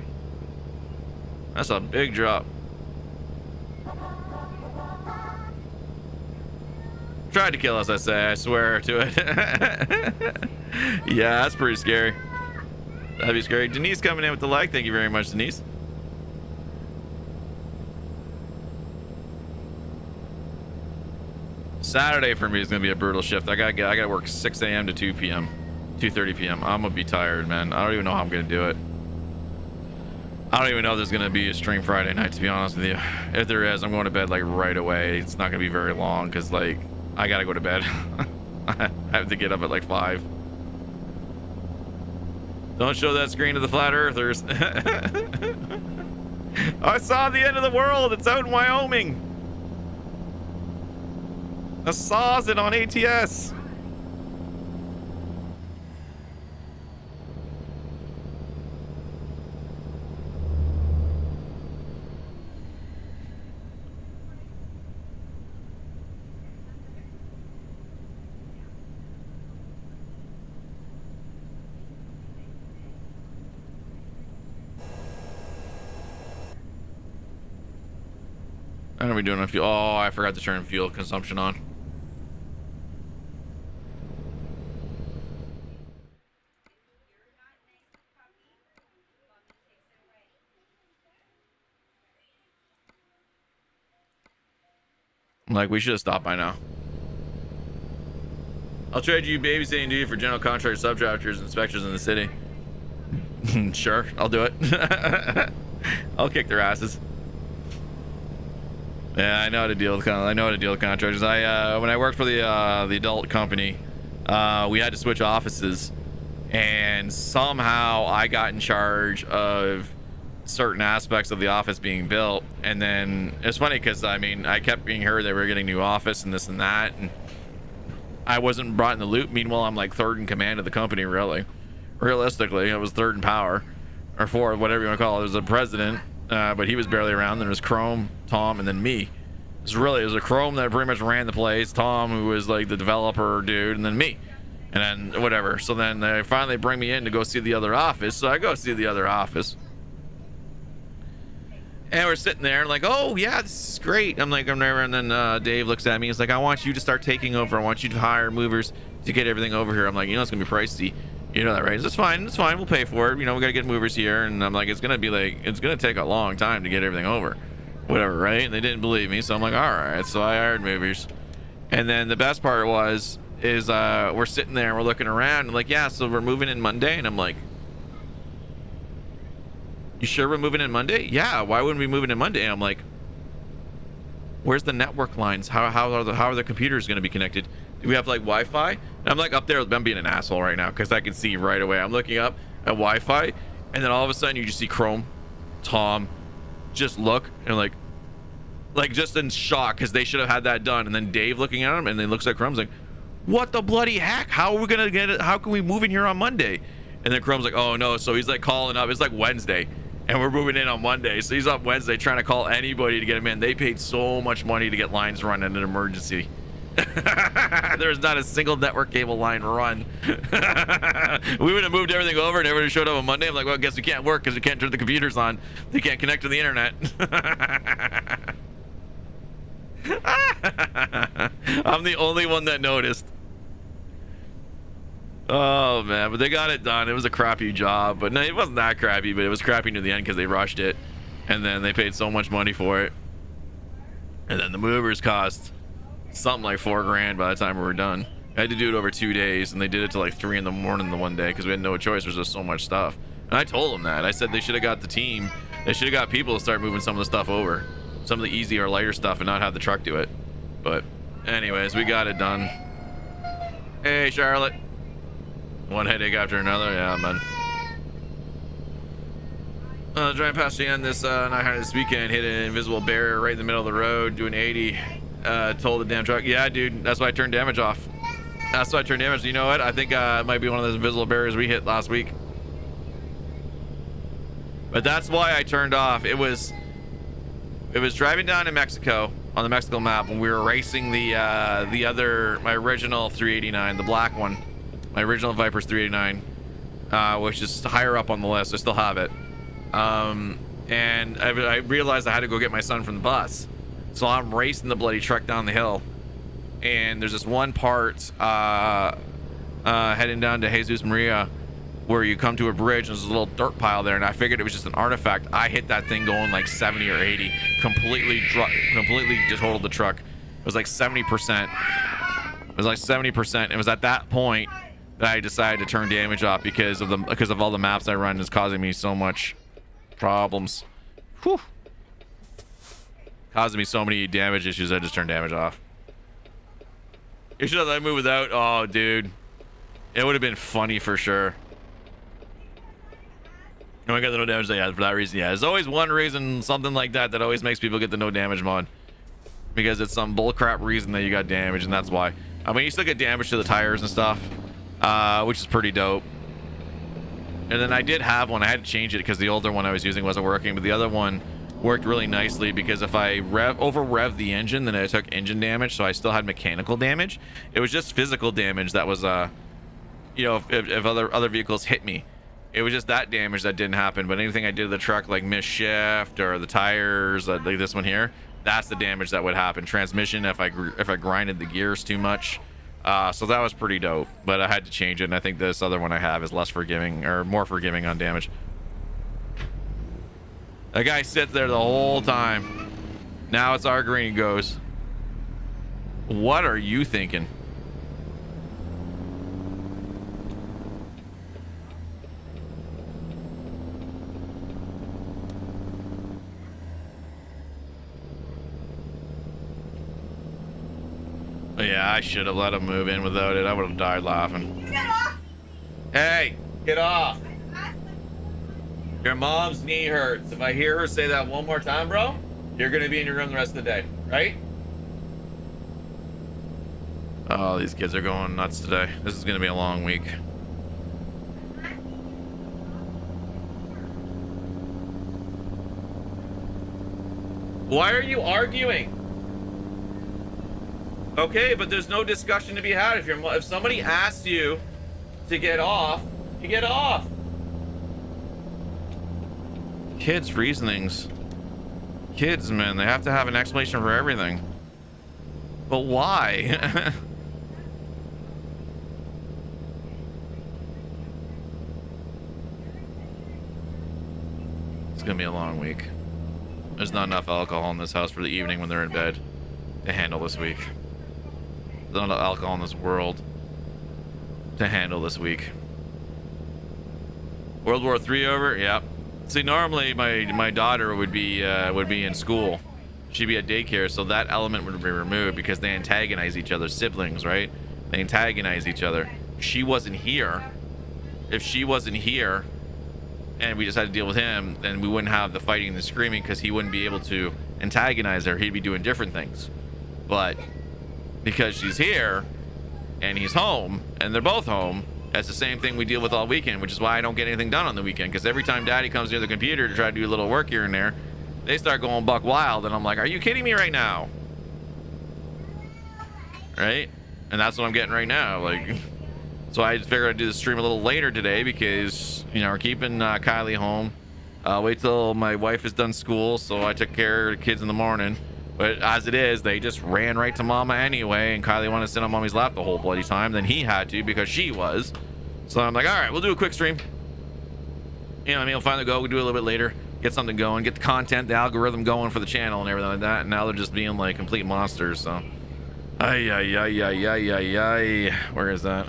That's a big drop. Tried to kill us, I say. I swear to it. Yeah, that's pretty scary. That'd be scary. Denise coming in with the like. Thank you very much, Denise. Saturday for me is gonna be a brutal shift. I gotta work 6 a.m. to 2 p.m. 2:30 p.m. I'm gonna be tired, man. I don't even know how I'm gonna do it. I don't even know if there's gonna be a stream Friday night, to be honest with you. If there is, I'm going to bed like right away. It's not gonna be very long because like I gotta go to bed. I have to get up at like 5. Don't show that screen to the flat earthers. I saw the end of the world. It's out in Wyoming. I saw it on ATS. I don't be doing a fuel. Oh, I forgot to turn fuel consumption on. Like, we should have stopped by now. I'll trade you babysitting duty for general contractor, subdrafters, and inspectors in the city. Sure, I'll do it. I'll kick their asses. Yeah, I know how to deal with contractors. When I worked for the adult company, we had to switch offices, and somehow I got in charge of certain aspects of the office being built. And then it's funny because I mean, I kept being heard that we were getting new office and this and that, and I wasn't brought in the loop. Meanwhile, I'm like third in command of the company. Really, realistically, I was third in power, or fourth, whatever you want to call it. There's a president, but he was barely around. Then it was Chrome, Tom, and then me. It was a Chrome that pretty much ran the place, Tom, who was like the developer dude, and then me, and then whatever. So then they finally bring me in to go see the other office. So I go see the other office, and we're sitting there and like, oh yeah, this is great. I'm like, I'm there, and then Dave looks at me. He's like, I want you to start taking over. I want you to hire movers to get everything over here. I'm like, you know, it's gonna be pricey. You know that, right? It's fine. It's fine. We'll pay for it. You know, we gotta get movers here. And I'm like, it's gonna take a long time to get everything over. Whatever, right? And they didn't believe me, so I'm like, all right. So I hired movers, and then the best part is we're sitting there and we're looking around and like, yeah, so we're moving in Monday, and I'm like, you sure we're moving in Monday? Yeah, why wouldn't we move in Monday? And I'm like, where's the network lines? How are the computers going to be connected? Do we have like Wi-Fi? And I'm like up there, I'm being an asshole right now because I can see right away. I'm looking up at Wi-Fi, and then all of a sudden you just see Chrome, Tom, just look and like just in shock because they should have had that done. And then Dave looking at him, and then looks at Chrome's like, what the bloody heck? How are we gonna get it? How can we move in here on Monday? And then Chrome's like, oh no. So he's like calling up. It's like Wednesday, and we're moving in on Monday. So he's up Wednesday trying to call anybody to get him in. They paid so much money to get lines run in an emergency. There's not a single network cable line run. We would have moved everything over and everybody showed up on Monday. I'm like, well, I guess we can't work because we can't turn the computers on. They can't connect to the internet. I'm the only one that noticed. Oh man, but they got it done. It was a crappy job, but no, it wasn't that crappy, but it was crappy near the end because they rushed it, and then they paid so much money for it, and then the movers cost something like $4,000 by the time we were done. I had to do it over 2 days, and they did it till like 3 in the morning the one day because we had no choice. There's just so much stuff, and I told them that. I said they should have got the team. They should have got people to start moving some of the stuff over, some of the easier, lighter stuff, and not have the truck do it. But anyways, we got it done. Hey, Charlotte. One headache after another. Yeah, man. Driving past the end this night this weekend, hit an invisible barrier right in the middle of the road, doing 80. Told the damn truck, yeah, dude, that's why I turned damage off. That's why I turned damage. You know what? I think it might be one of those invisible barriers we hit last week. But that's why I turned off. It was driving down in Mexico on the Mexico map when we were racing my original 389, the black one, my original Viper's 389, which is higher up on the list. I still have it. And I realized I had to go get my son from the bus, so I'm racing the bloody truck down the hill, and there's this one part heading down to Jesus Maria where you come to a bridge and there's a little dirt pile there, and I figured it was just an artifact. I hit that thing going like 70 or 80, completely totaled the truck. It was like 70%. It was like 70%. It was at that point that I decided to turn damage off because of all the maps I run is causing me so much problems. Whew. Causing me so many damage issues. I just turned damage off. You should have let me move without. Oh, dude, it would have been funny for sure. No, I got the no damage. Yeah, for that reason. Yeah, there's always one reason, something like that always makes people get the no damage mod, because it's some bullcrap reason that you got damage, and that's why. I mean, you still get damage to the tires and stuff, which is pretty dope. And then I did have one. I had to change it because the older one I was using wasn't working, but the other one worked really nicely because if I over rev the engine, then I took engine damage, so I still had mechanical damage. It was just physical damage that was, you know, if other vehicles hit me, it was just that damage that didn't happen. But anything I did to the truck, like miss shift or the tires, like this one here, that's the damage that would happen. Transmission, if I grinded the gears too much. So that was pretty dope, but I had to change it, and I think this other one I have is less forgiving, or more forgiving on damage. That guy sits there the whole time. Now it's our green goes. What are you thinking? Yeah, I should have let him move in without it. I would have died laughing. Get off! Hey, get off! Your mom's knee hurts. If I hear her say that one more time, bro, you're gonna be in your room the rest of the day, right? Oh, these kids are going nuts today. This is gonna be a long week. Why are you arguing? Okay, but there's no discussion to be had. If somebody asks you to get off, you get off. Kids' reasonings. Kids, man, they have to have an explanation for everything. But why? It's gonna be a long week. There's not enough alcohol in this house for the evening when they're in bed to handle this week. There's not enough alcohol in this world to handle this week. World War III over? Yep. See, normally my daughter would be in school. She'd be at daycare, so that element would be removed because they antagonize each other, siblings, right? They antagonize each other. She wasn't here. If she wasn't here and we just had to deal with him, then we wouldn't have the fighting and the screaming because he wouldn't be able to antagonize her. He'd be doing different things. But because she's here and he's home and they're both home, that's the same thing we deal with all weekend, which is why I don't get anything done on the weekend, because every time daddy comes near the computer to try to do a little work here and there, they start going buck wild, and I'm like, are you kidding me right now? Right? And that's what I'm getting right now. Like, so I just figured I'd do the stream a little later today because, you know, we're keeping Kylie home. Wait till my wife is done school, so I took care of the kids in the morning. But as it is, they just ran right to mama anyway, and Kylie wanted to sit on mommy's lap the whole bloody time. Then he had to because she was. So I'm like, all right, we'll do a quick stream. You know what I mean? We'll finally go. We'll do it a little bit later. Get something going. Get the content, the algorithm going for the channel and everything like that. And now they're just being like complete monsters, so. Ay, ay, ay, ay, ay, ay, ay. Where is that?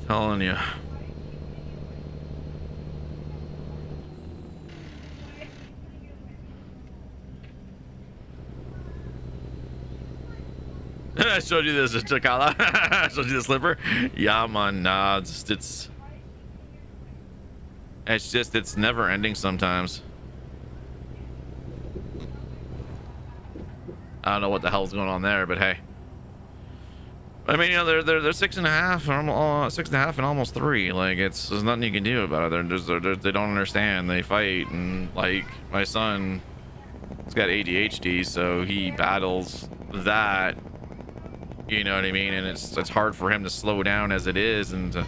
Telling you. I showed you this, Chakala. I showed you the slipper. Yeah, man. Nah, it's never ending sometimes. I don't know what the hell's going on there, but hey. I mean, you know, they're 6.5, or 6.5 and almost 3. Like, there's nothing you can do about it. They don't understand. They fight, and like my son, he's got ADHD, so he battles that. You know what I mean? And it's hard for him to slow down as it is and to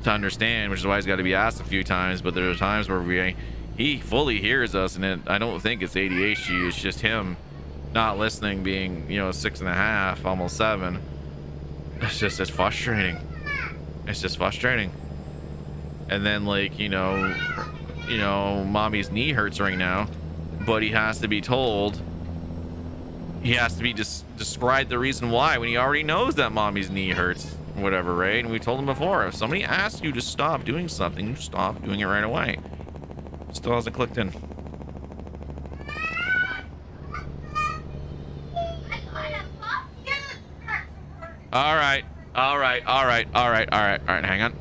understand, which is why he's got to be asked a few times. But there are times where he fully hears us, and I don't think it's ADHD. It's just him not listening, being, you know, 6.5, almost 7. It's frustrating. It's just frustrating. And then, like, you know, mommy's knee hurts right now, but he has to be told. He has to be described the reason why when he already knows that mommy's knee hurts, whatever, right? And we told him before, if somebody asks you to stop doing something, you stop doing it right away. Still hasn't clicked in. All right, hang on.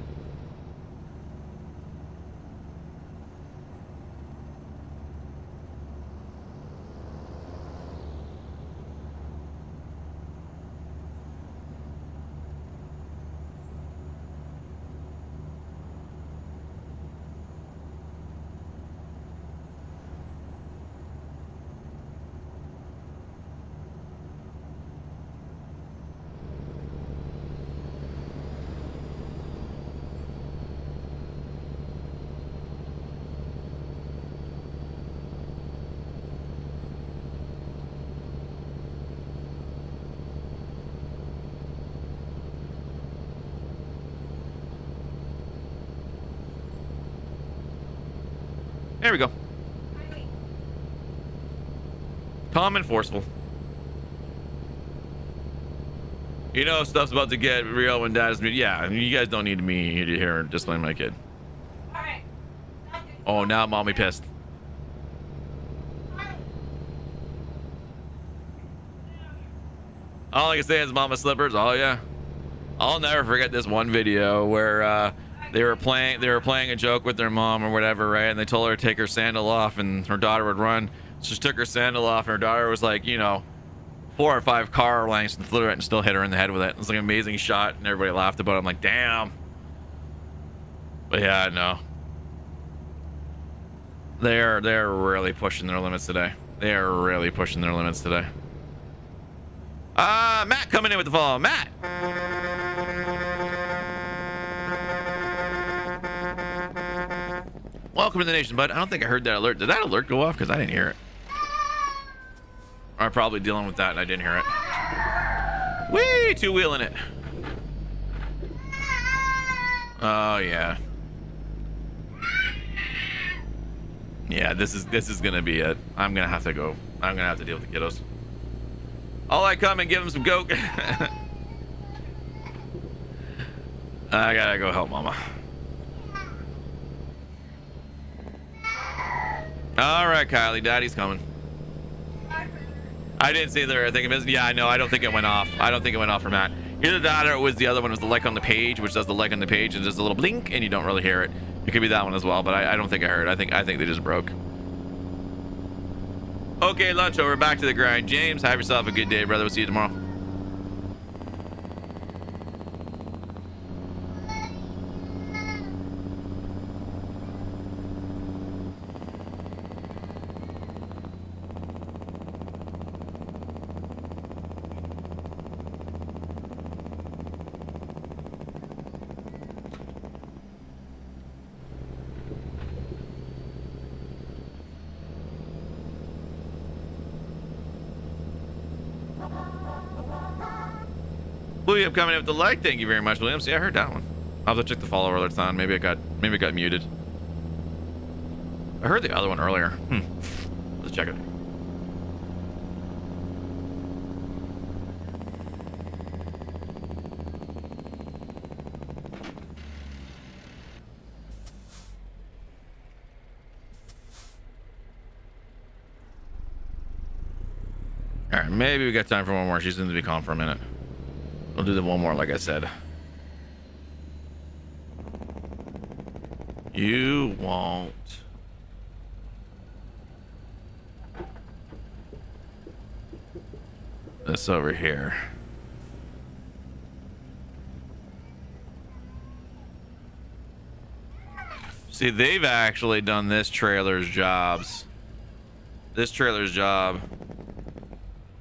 There we go. Calm and forceful. You know, stuff's about to get real when dad is muted. Yeah, you guys don't need me to hear discipline my kid. All right. Oh, now mommy pissed. All I can say is mama slippers. Oh yeah. I'll never forget this one video where They were playing a joke with their mom or whatever, right? And they told her to take her sandal off and her daughter would run. So she took her sandal off and her daughter was like, you know, 4 or 5 car lengths and flew it and still hit her in the head with it. It was like an amazing shot and everybody laughed about it. I'm like, damn. But yeah, no. They're really pushing their limits today. They are really pushing their limits today. Matt coming in with the follow. Matt. Welcome to the nation, bud. I don't think I heard that alert. Did that alert go off? Because I didn't hear it. I'm probably dealing with that and I didn't hear it. Whee! Two-wheeling it. Oh, yeah. Yeah, this is gonna be it. I'm gonna have to go. I'm gonna have to deal with the kiddos. All I come and give them some coke. I gotta go help mama. All right, Kylie, daddy's coming. I didn't see there. I think it was. Yeah, I know. I don't think it went off. I don't think it went off for Matt. Either that or it was the other one. Was the like on the page, which does the like on the page and does a little blink, and you don't really hear it. It could be that one as well, but I don't think I heard. I think they just broke. Okay, lunch over. Back to the grind. James, have yourself a good day, brother. We'll see you tomorrow. William coming in with the like. Thank you very much, William. See, I heard that one. I'll have to check the follower alerts on. Maybe it got muted. I heard the other one earlier. Let's check it. All right, maybe we got time for one more. She's going to be calm for a minute. We'll do the one more, like I said. You won't. This over here. See, they've actually done this trailer's jobs. This trailer's job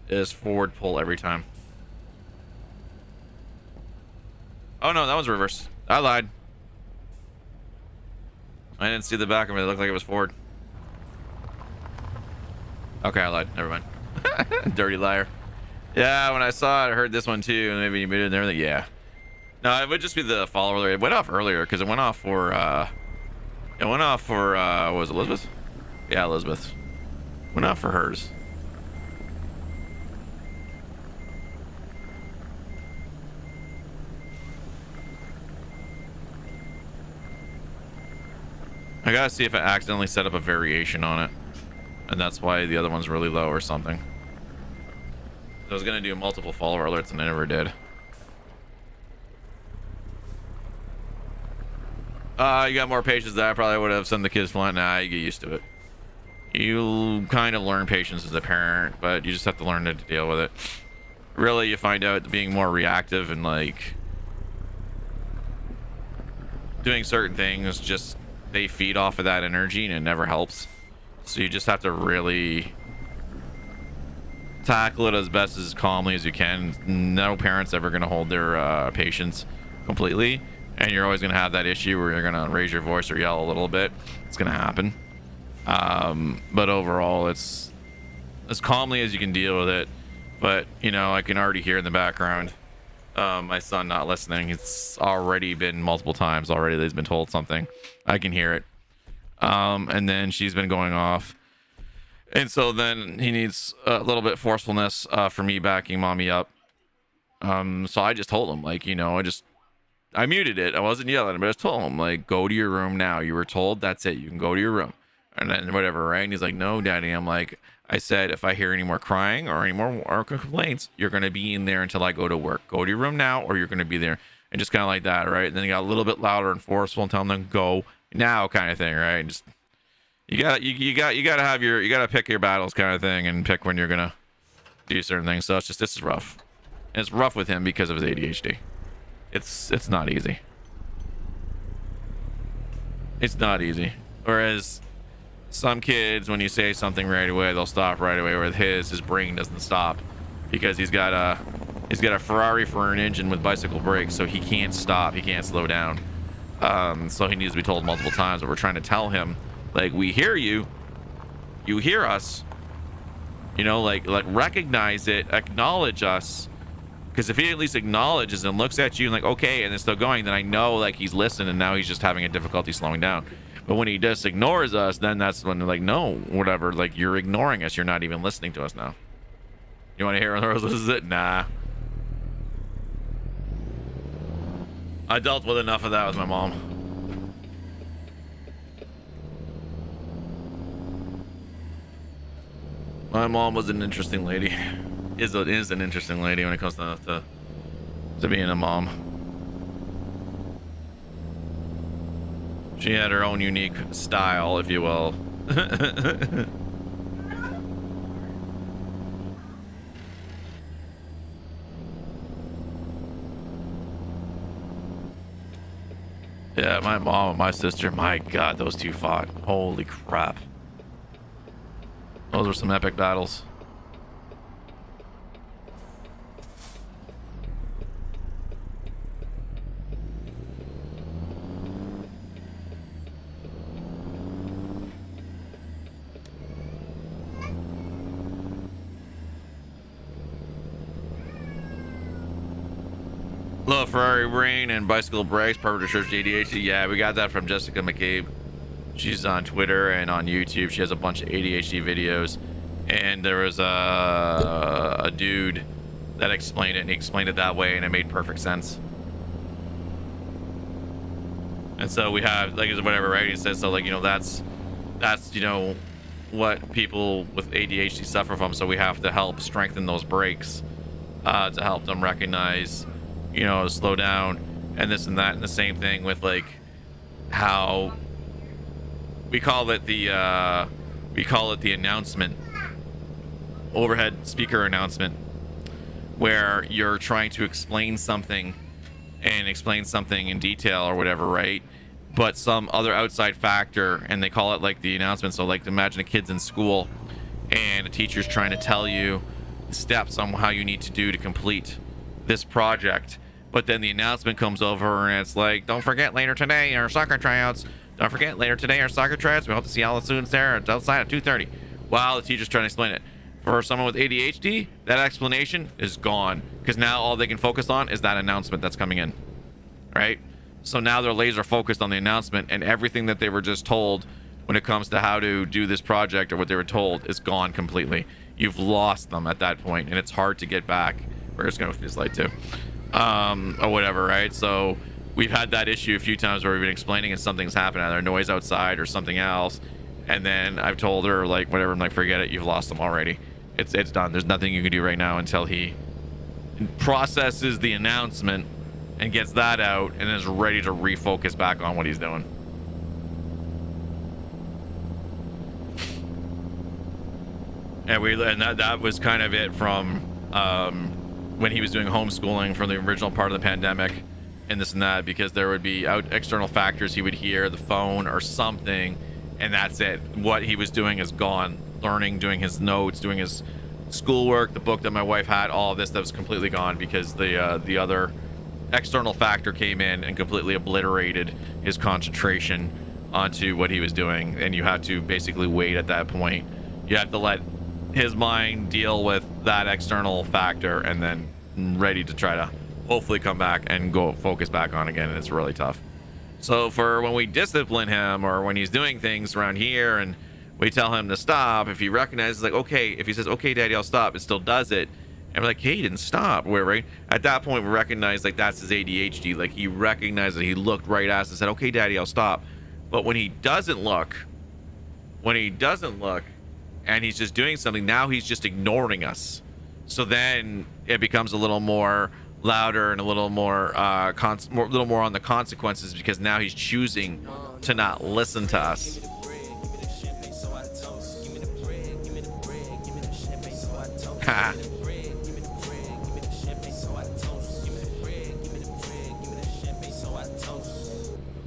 is forward pull every time. Oh no, that was reverse. I lied. I didn't see the back of it. It looked like it was forward. Okay, I lied. Never mind. Dirty liar. Yeah, when I saw it, I heard this one too, and maybe you made it and everything. Yeah. No, it would just be the follower. It went off earlier because it went off for. What was it, Elizabeth? Yeah, Elizabeth. Went off for hers. I gotta see if I accidentally set up a variation on it, and that's why the other one's really low or something. I was gonna do multiple follower alerts and I never did. You got more patience than I probably would have sent the kids flying. Nah, you get used to it. You kind of learn patience as a parent, but you just have to learn to deal with it. Really, you find out being more reactive and like doing certain things, just they feed off of that energy and it never helps. So you just have to really tackle it as best as calmly as you can. No parent's ever going to hold their patience completely, and you're always going to have that issue where you're going to raise your voice or yell a little bit. It's going to happen. But overall, it's as calmly as you can deal with it. But you know, I can already hear in the background my son not listening. It's already been multiple times already that he's been told something. I can hear it. And then she's been going off, and so then he needs a little bit forcefulness for me backing mommy up. So I just told him, like, you know, I muted it. I wasn't yelling, but I just told him, like, go to your room now. You were told, that's it, you can go to your room. And then whatever, right? And he's like, no, daddy. I'm like, I said, if I hear any more crying or any more complaints, you're going to be in there until I go to work. Go to your room now, or you're going to be there. and just kind of like that, right? And then he got a little bit louder and forceful and tell them go now, kind of thing, right? And just you gotta pick your battles, kind of thing, and pick when you're gonna do certain things. So this is rough. And it's rough with him because of his ADHD. It's not easy. It's not easy. Whereas some kids, when you say something right away, they'll stop right away. With his brain doesn't stop because he's got a Ferrari for an engine with bicycle brakes, so he can't stop. He can't slow down. So he needs to be told multiple times. But we're trying to tell him, like, we hear you. You hear us. You know, like recognize it, acknowledge us. Because if he at least acknowledges and looks at you and like, okay, and it's still going, then I know like he's listening and now he's just having a difficulty slowing down. But when he just ignores us, then that's when they're like, no, whatever, like you're ignoring us. You're not even listening to us now. You want to hear this is it? Nah. I dealt with enough of that with my mom. My mom was an interesting lady. Is an interesting lady when it comes to being a mom. She had her own unique style, if you will. Yeah, my mom and my sister, my God, those two fought. Holy crap. Those were some epic battles. Little Ferrari brain and bicycle brakes, perfect to search ADHD. Yeah, we got that from Jessica McCabe. She's on Twitter and on YouTube. She has a bunch of ADHD videos. And there was a dude that explained it, and he explained it that way, and it made perfect sense. And so we have, like, whatever, right? He says, so, like, you know, that's, you know, what people with ADHD suffer from. So we have to help strengthen those brakes to help them recognize, you know, slow down and this and that. And the same thing with, like, how we call it the announcement, overhead speaker announcement, where you're trying to explain something in detail or whatever, right? But some other outside factor, and they call it like the announcement. So like, imagine a kid's in school and a teacher's trying to tell you the steps on how you need to do to complete this project. But then the announcement comes over and it's like, don't forget later today our soccer tryouts. Don't forget later today our soccer tryouts. We hope to see all the students there outside at 2:30. While the teacher's trying to explain it. For someone with ADHD, that explanation is gone, because now all they can focus on is that announcement that's coming in, right? So now they're laser focused on the announcement, and everything that they were just told when it comes to how to do this project or what they were told is gone completely. You've lost them at that point, and it's hard to get back. We're just going with this light too, or whatever, right? So we've had that issue a few times where we've been explaining and something's happened, either noise outside or something else, and then I've told her, like, whatever, I'm like, forget it, you've lost them already. It's done. There's nothing you can do right now until he processes the announcement and gets that out and is ready to refocus back on what he's doing. And that was kind of it from when he was doing homeschooling from the original part of the pandemic and this and that, because there would be external factors he would hear, the phone or something, and that's it. What he was doing is gone. Learning, doing his notes, doing his schoolwork, the book that my wife had, all of this, that was completely gone because the other external factor came in and completely obliterated his concentration onto what he was doing. And you have to basically wait at that point. You have to let his mind deal with that external factor and then ready to try to hopefully come back and go focus back on again. And it's really tough. So for when we discipline him or when he's doing things around here and we tell him to stop, if he recognizes, like, okay, if he says, okay, daddy, I'll stop, it still does it, and we're like, hey, he didn't stop, where, right? At that point, we recognize, like, that's his ADHD. Like, he recognized that he looked right at us and said, okay, daddy, I'll stop. But when he doesn't look, and he's just doing something, now he's just ignoring us. So then it becomes a little more louder and a little more, little more on the consequences, because now he's choosing to not listen to us. Ha.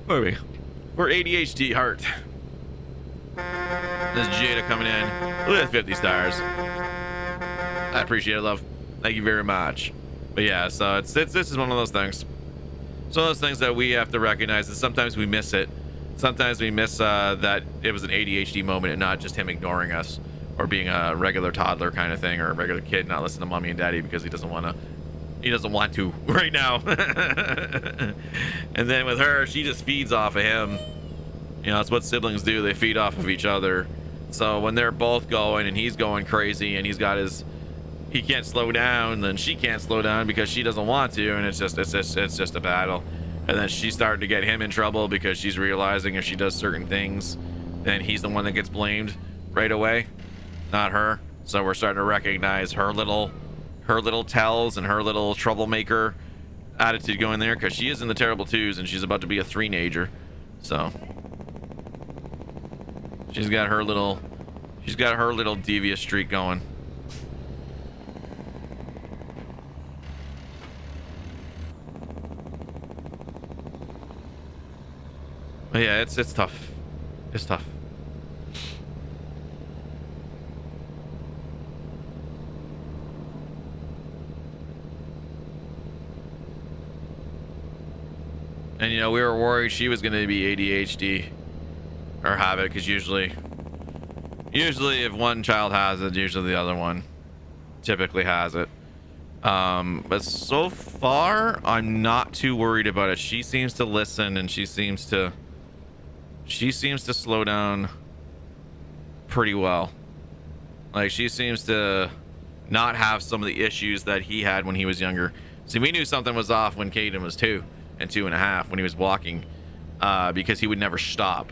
Where are we? We're ADHD heart. There's Jada coming in with 50 stars. I appreciate it, love. Thank you very much. But yeah, so this is one of those things. It's one of those things that we have to recognize, that sometimes we miss it. Sometimes we miss that it was an ADHD moment and not just him ignoring us or being a regular toddler kind of thing, or a regular kid not listening to mommy and daddy because he doesn't want to right now. And then with her, she just feeds off of him. You know, it's what siblings do. They feed off of each other. So when they're both going and he's going crazy and he can't slow down, then she can't slow down because she doesn't want to, and it's just a battle. And then she's starting to get him in trouble because she's realizing if she does certain things, then he's the one that gets blamed right away, not her. So we're starting to recognize her little tells and her little troublemaker attitude going there, because she is in the terrible twos and she's about to be a three-nager. So she's got her little devious streak going. But yeah, it's tough. It's tough. And you know, we were worried she was going to be ADHD or have it, because usually if one child has it, usually the other one typically has it. But so far, I'm not too worried about it. She seems to listen, and she seems to slow down pretty well. Like, she seems to not have some of the issues that he had when he was younger. See, we knew something was off when Caden was 2 and 2.5 when he was walking, because he would never stop.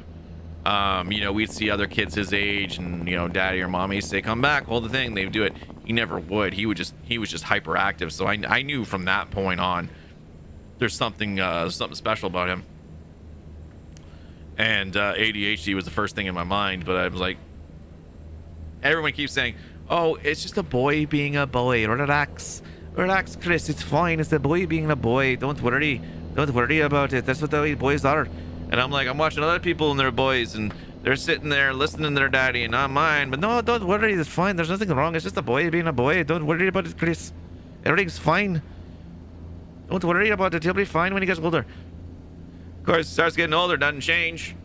You know, we'd see other kids his age, and you know, daddy or mommy say, "Come back, hold the thing." They'd do it. He never would. He was just hyperactive. So I knew from that point on, there's something special about him. And ADHD was the first thing in my mind, but I was like, everyone keeps saying, "Oh, it's just a boy being a boy. Relax, Chris. It's fine. It's a boy being a boy. Don't worry about it. That's what the way boys are." And I'm like, I'm watching other people and their boys, and they're sitting there listening to their daddy and not mine. But no, don't worry. It's fine. There's nothing wrong. It's just a boy being a boy. Don't worry about it, Chris. Everything's fine. Don't worry about it. He'll be fine when he gets older. Of course, starts getting older, doesn't change.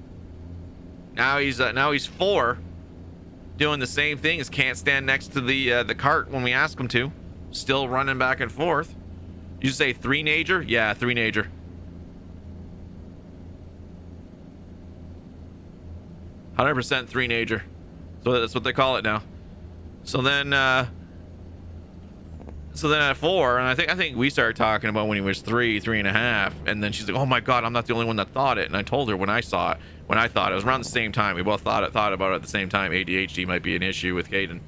Now he's 4, doing the same things. Can't stand next to the cart when we ask him to. Still running back and forth. You say three-nager? Yeah, three-nager. 100% three-nager. So that's what they call it now. So then at 4, and I think we started talking about when he was 3.5, and then she's like, "Oh my God, I'm not the only one that thought it." And I told her when I thought it was around the same time. We both thought about it at the same time. ADHD might be an issue with Caden.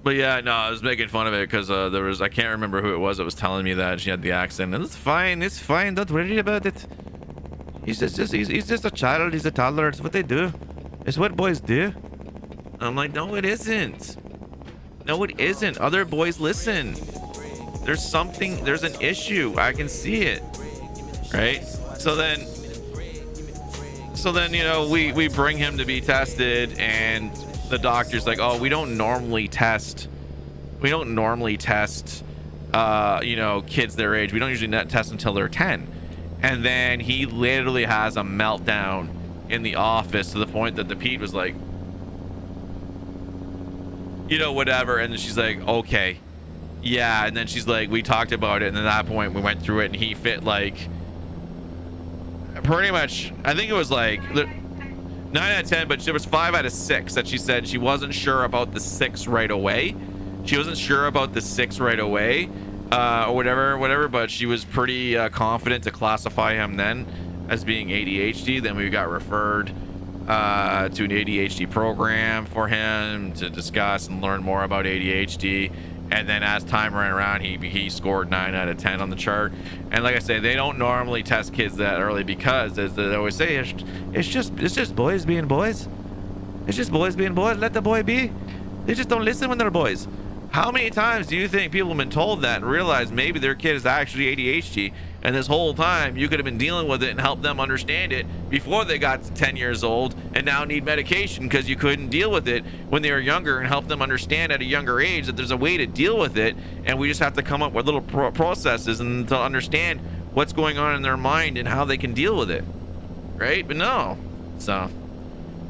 But yeah, no, I was making fun of it because I can't remember who it was that was telling me that she had the accent. And it's fine, don't worry about it. He's just a child, he's a toddler. It's what they do. It's what boys do. I'm like, no, it isn't. No, it isn't. Other boys listen. There's an issue. I can see it. Right? So then, you know, we bring him to be tested, and the doctor's like, "Oh, we don't normally test, you know, kids their age. We don't usually test until they're 10. And then he literally has a meltdown in the office to the point that the Pete was like, you know, whatever. And then she's like, "Okay, yeah." And then she's like, "We talked about it." And at that point, we went through it, and he fit like pretty much, I think it was like 9 out of 10, but there was 5 out of 6 that she said she wasn't sure about the 6 right away. Or whatever, but she was pretty confident to classify him then as being ADHD. Then we got referred to an ADHD program for him to discuss and learn more about ADHD. And then as time ran around, he scored 9 out of 10 on the chart. And like I say, they don't normally test kids that early because, as they always say, it's just boys being boys. It's just boys being boys. Let the boy be. They just don't listen when they're boys. How many times do you think people have been told that and realized maybe their kid is actually ADHD, and this whole time you could have been dealing with it and helped them understand it before they got to 10 years old and now need medication because you couldn't deal with it when they were younger, and help them understand at a younger age that there's a way to deal with it, and we just have to come up with little processes and to understand what's going on in their mind and how they can deal with it, right? But no. So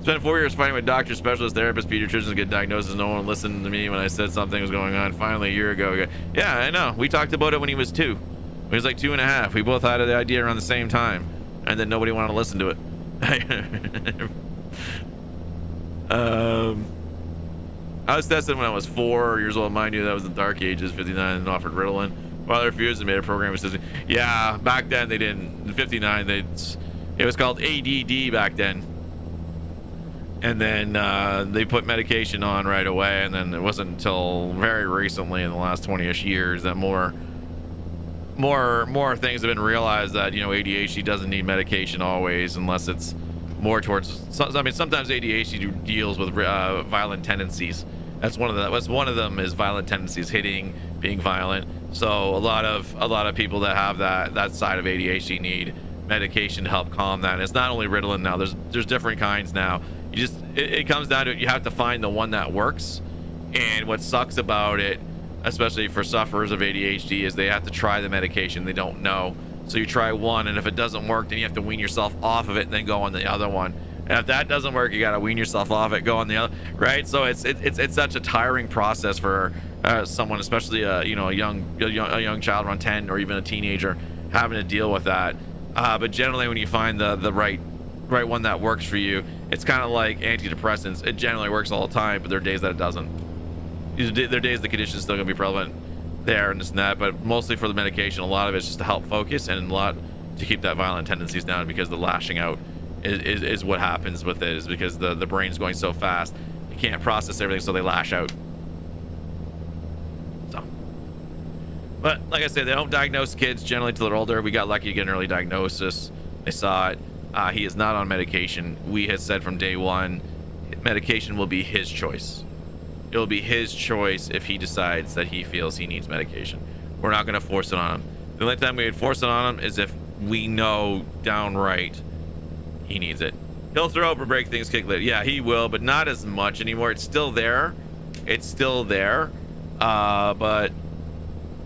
spent 4 years fighting with doctors, specialists, therapists, pediatricians to get diagnosis. No one listened to me when I said something was going on. Finally, a year ago, yeah, I know. We talked about it when he was 2. When he was like 2.5. We both had the idea around the same time, and then nobody wanted to listen to it. I was tested when I was 4 years old. Mind you, that was the dark ages. 59 and offered Ritalin. While they refused and made a program assistant. Yeah, back then they didn't. In 59, it was called ADD back then. And then they put medication on right away, and then it wasn't until very recently, in the last 20-ish years, that more things have been realized that, you know, ADHD doesn't need medication always, unless it's more towards. I mean, sometimes ADHD deals with violent tendencies. That's one of them is violent tendencies, hitting, being violent. So a lot of people that have that side of ADHD need medication to help calm that. And it's not only Ritalin now. There's different kinds now. It comes down to it. You have to find the one that works. And what sucks about it, especially for sufferers of ADHD, is they have to try the medication. They don't know. So you try one, and if it doesn't work, then you have to wean yourself off of it and then go on the other one. And if that doesn't work, you got to wean yourself off it, go on the other, right? So it's such a tiring process for someone, especially a young child around 10 or even a teenager, having to deal with that. But generally, when you find the right one that works for you, it's kind of like antidepressants. It generally works all the time, but there are days that it doesn't. There are days the condition's still gonna be prevalent there and this and that, but mostly for the medication, a lot of it's just to help focus and a lot to keep that violent tendencies down, because the lashing out is what happens with it, is because the brain's going so fast, you can't process everything, so they lash out. So, but like I said, they don't diagnose kids generally till they're older. We got lucky to get an early diagnosis. They saw it. He is not on medication. We had said from day one, medication will be his choice. It'll be his choice if he decides that he feels he needs medication. We're not going to force it on him. The only time we would force it on him is if we know downright he needs it. He'll throw up or break things, kick later. Yeah, he will, but not as much anymore. It's still there. It's still there. But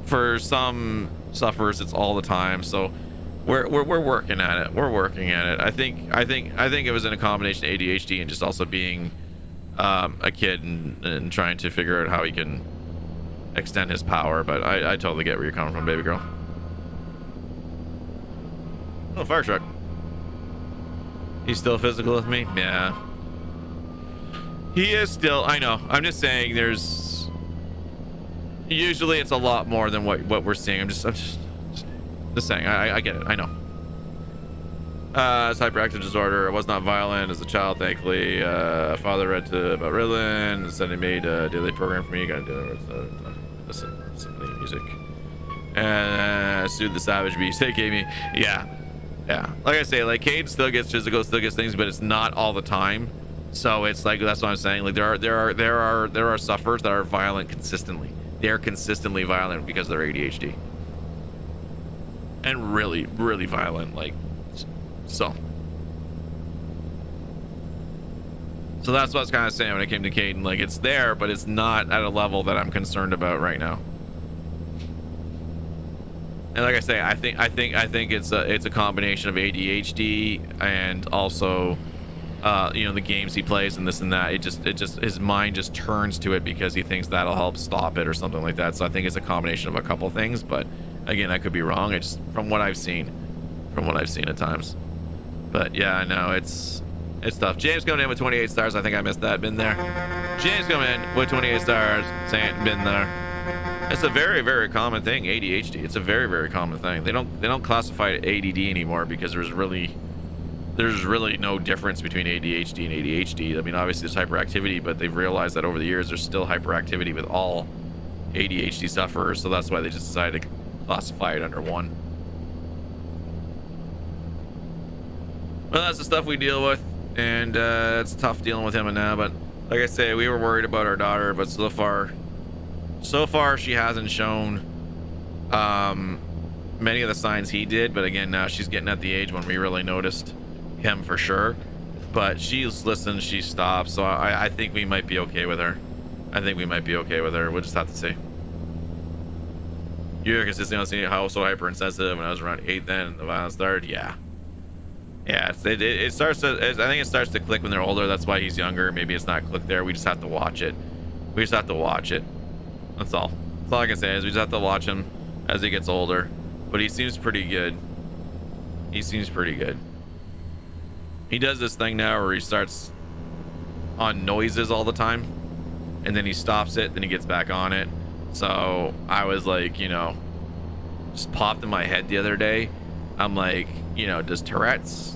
for some sufferers, it's all the time. So we're working at it. We're working at it. I think it was in a combination of ADHD and just also being a kid and trying to figure out how he can extend his power. But I totally get where you're coming from, baby girl. Oh, fire truck. He's still physical with me? Yeah. He is still. I know. I'm just saying there's. Usually it's a lot more than what we're seeing. I'm just saying. I get it. I know. It's hyperactive disorder. I was not violent as a child, thankfully. Father read about Ritalin, said he made a daily program for me. Got to do it. Listen to the music. And soothe the savage beast they gave me. Yeah. Like I say, like Cade still gets physical, still gets things, but it's not all the time. So it's like, that's what I'm saying. Like there are sufferers that are violent consistently. They're consistently violent because of their ADHD. And really, really violent. Like, so that's what I was kind of saying when it came to Caden. Like, it's there, but it's not at a level that I'm concerned about right now. And like I say, I think it's a combination of ADHD and also the games he plays and this and that. It just his mind just turns to it because he thinks that'll help stop it or something like that. So I think it's a combination of a couple things, but again, I could be wrong. It's from what I've seen at times. But yeah, I know it's tough. James coming in with 28 stars. I think I missed that. Been there. James coming in with 28 stars. Saying been there. It's a very, very common thing, ADHD. It's a very, very common thing. They don't classify it ADD anymore because there's really there's really no difference between ADHD and ADHD. I mean, obviously there's hyperactivity, but they've realized that over the years there's still hyperactivity with all ADHD sufferers, so that's why they just decided to classify it under one. Well, that's the stuff we deal with, and it's tough dealing with him and now, but like I say, we were worried about our daughter, but so far she hasn't shown many of the signs he did, but again, now she's getting at the age when we really noticed him for sure. But she's listened, she stopped, so I think we might be okay with her. We'll just have to see. You're consistently on seeing how so hyper insensitive when I was around 8 then and the violence started. Yeah, it starts to, I think it starts to click when they're older. That's why he's younger. Maybe it's not clicked there. We just have to watch it. That's all I can say is we just have to watch him as he gets older. But he seems pretty good. He does this thing now where he starts on noises all the time, and then he stops it, then he gets back on it. So I was like, you know, just popped in my head the other day. I'm like, you know, does Tourette's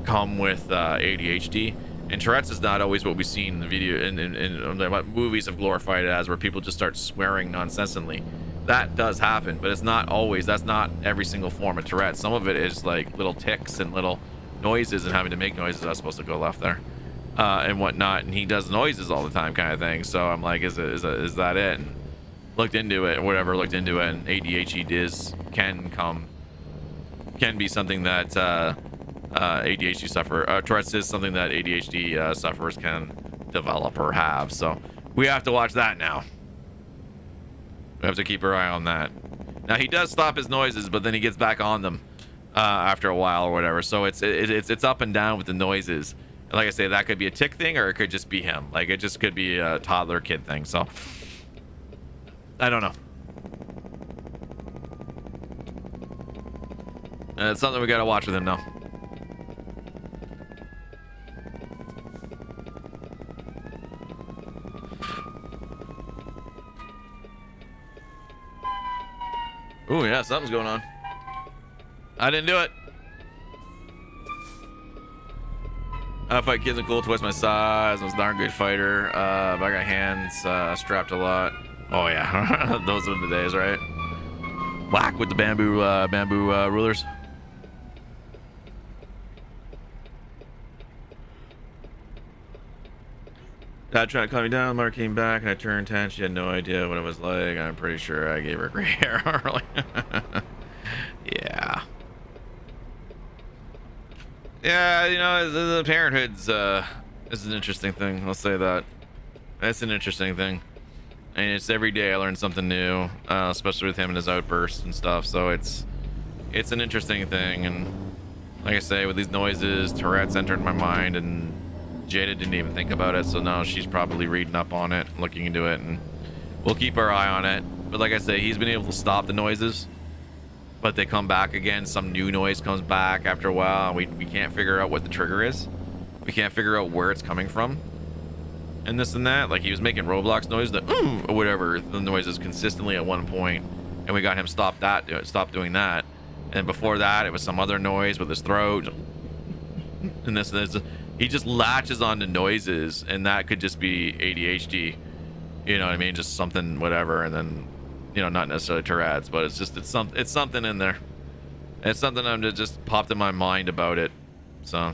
come with ADHD? And Tourette's is not always what we see in the video, in what movies have glorified it as, where people just start swearing nonsensely. That does happen, but it's not always. That's not every single form of Tourette's. Some of it is like little ticks and little noises and having to make noises. I was supposed to go left there, and whatnot. And he does noises all the time, kind of thing. So I'm like, is that it? And looked into it, and ADHD can be something that ADHD suffer. Tourette's is something that ADHD sufferers can develop or have. So we have to watch that now. We have to keep our eye on that. Now he does stop his noises, but then he gets back on them after a while or whatever. So it's up and down with the noises. And like I say, that could be a tick thing, or it could just be him. Like, it just could be a toddler kid thing. So I don't know. And it's something we gotta watch with him now. Oh yeah, something's going on. I didn't do it. I fight kids and cool, twice my size. I was a darn good fighter. But I got hands strapped a lot. Oh yeah, those are the days, right? Whack with the bamboo rulers. Dad tried to calm me down. Mother came back and I turned 10. She had no idea what it was like. I'm pretty sure I gave her gray hair early. Yeah. Yeah, you know, the parenthood's is an interesting thing. I'll say that. It's an interesting thing. And it's every day I learn something new, especially with him and his outbursts and stuff. So it's an interesting thing. And like I say, with these noises, Tourette's entered my mind, and Jada didn't even think about it, so now she's probably reading up on it, looking into it, and we'll keep our eye on it. But like I say, he's been able to stop the noises, but they come back again. Some new noise comes back after a while, and we can't figure out what the trigger is. We can't figure out where it's coming from, and this and that. Like, he was making Roblox noise, the or whatever the noise is consistently at one point, and we got him stop doing that. And before that, it was some other noise with his throat, and this. He just latches onto noises, and that could just be ADHD, you know what I mean? Just something, whatever, and then, you know, not necessarily Tourette's, but it's something in there. It's something that just popped in my mind about it. So,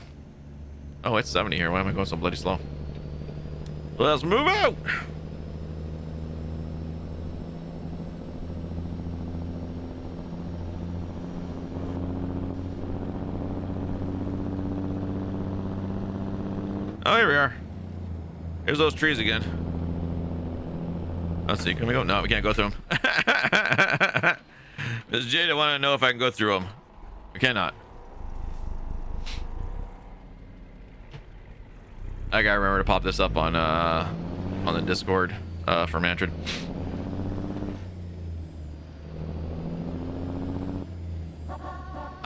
oh, it's 70 here. Why am I going so bloody slow? Let's move out. Oh, here we are. Here's those trees again. Let's see. Can we go? No, we can't go through them. Does Jada want to know if I can go through them? We cannot. I gotta remember to pop this up on the Discord for Mantrid.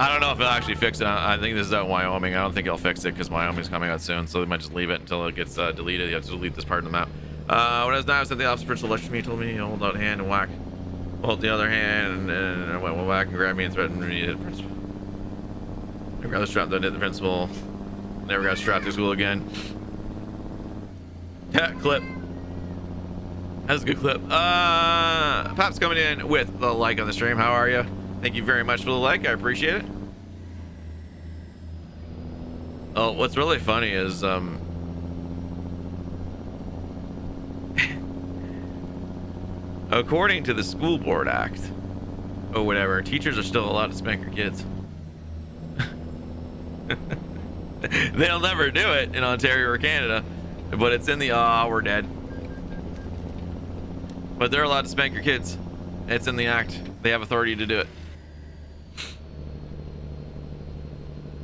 I don't know if it'll actually fix it. I think this is out in Wyoming. I don't think it'll fix it because Wyoming's coming out soon, so they might just leave it until it gets deleted. You have to delete this part of the map. When I was 9, I said the officer principal lectured me, told me, hold out hand and whack. Hold the other hand and went whack and grab me and threatened me to principal. Never got strapped to the principal. Never got strapped to school again. Yeah, clip. That's a good clip. Pop's coming in with the like on the stream. How are you? Thank you very much for the like. I appreciate it. Oh, what's really funny is according to the School Board Act or whatever, teachers are still allowed to spank their kids. They'll never do it in Ontario or Canada, but it's in the we're dead. But they're allowed to spank your kids. It's in the act. They have authority to do it.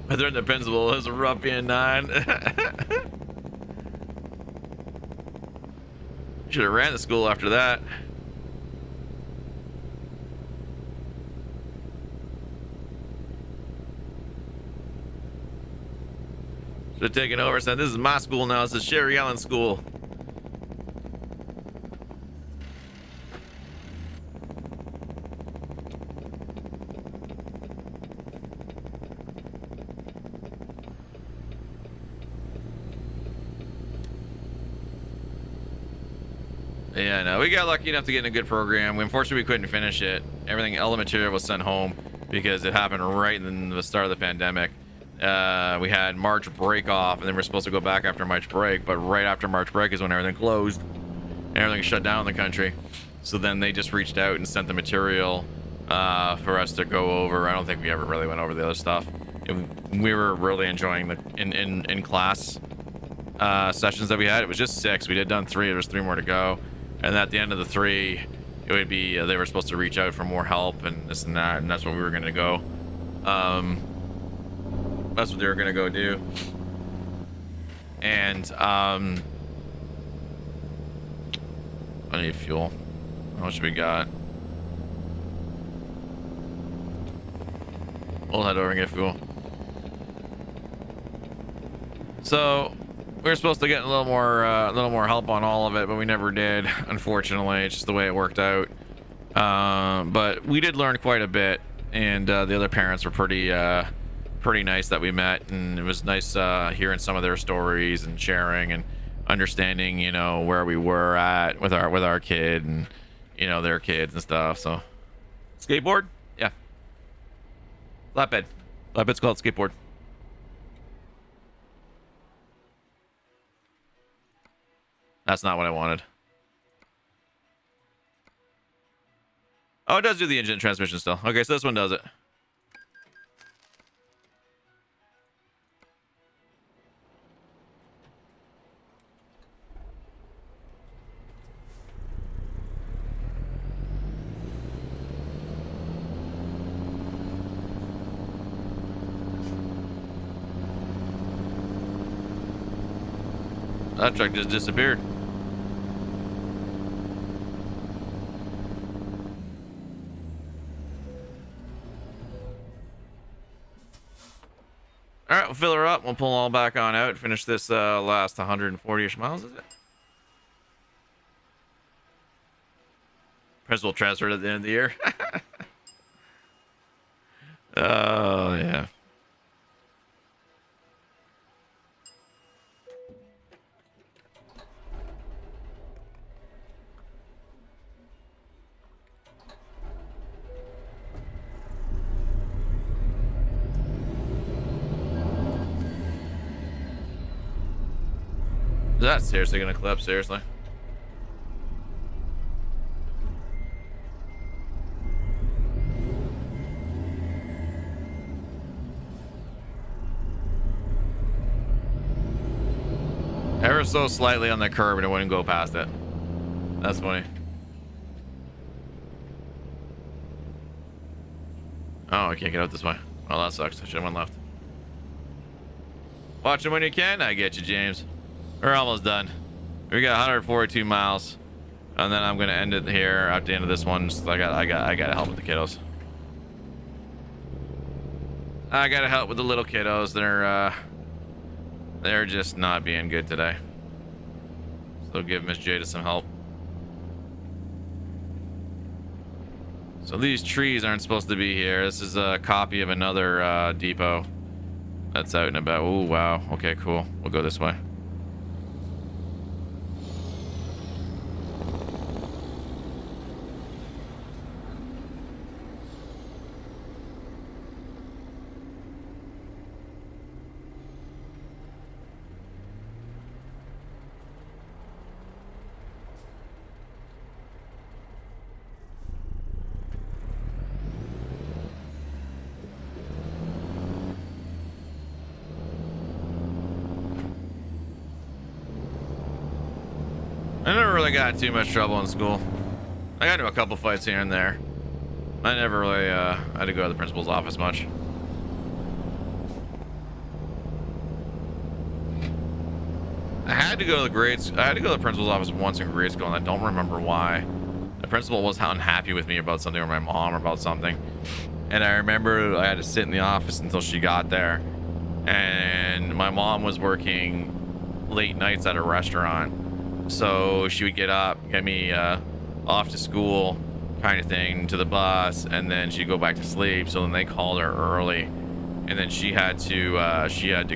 But they're in the principal is a ruffian 9. Should have ran the school after that. Should have taken over. Said, this is my school now. This is Sherry Ellen School. Yeah, no, we got lucky enough to get in a good program. Unfortunately, we couldn't finish it. Everything, all the material was sent home because it happened right in the start of the pandemic. We had March break off, and then we're supposed to go back after March break, but right after March break is when everything closed. Everything shut down in the country. So then they just reached out and sent the material for us to go over. I don't think we ever really went over the other stuff. We were really enjoying the in class sessions that we had. It was just 6. We did done 3. There's 3 more to go. And at the end of the 3, it would be they were supposed to reach out for more help and this and that, and that's what we were going to go. That's what they were going to go do. And I need fuel. How much we got? We'll head over and get fuel. So we were supposed to get a little more help on all of it, but we never did. Unfortunately, it's just the way it worked out. But we did learn quite a bit, and the other parents were pretty nice that we met, and it was nice hearing some of their stories and sharing and understanding, you know, where we were at with our kid and, you know, their kids and stuff. So, skateboard, yeah, flatbed's called skateboard. That's not what I wanted. Oh, it does do the engine and transmission still. Okay, so this one does it. That truck just disappeared. All right, we'll fill her up. We'll pull all back on out. Finish this last 140-ish miles, is it? Principal transferred at the end of the year. Oh, yeah. Is that seriously gonna clip? Seriously? Ever so slightly on the curb and it wouldn't go past it. That's funny. Oh, I can't get out this way. Oh, that sucks. I should have went left. Watch it when you can. I get you, James. We're almost done. We got 142 miles, and then I'm gonna end it here at the end of this one. So I gotta help with the kiddos. I gotta help with the little kiddos. They're just not being good today. So give Miss Jada some help. So these trees aren't supposed to be here. This is a copy of another depot. That's out and about. Oh, wow. Okay, cool. We'll go this way. I never really got too much trouble in school. I got into a couple fights here and there. I never really had to go to the principal's office much. I had to go to the principal's office once in grade school, and I don't remember why. The principal was unhappy with me about something, or my mom or about something. And I remember I had to sit in the office until she got there. And my mom was working late nights at a restaurant. So she would get up, get me off to school kind of thing, to the bus, and then she'd go back to sleep. So then they called her early, and then she had to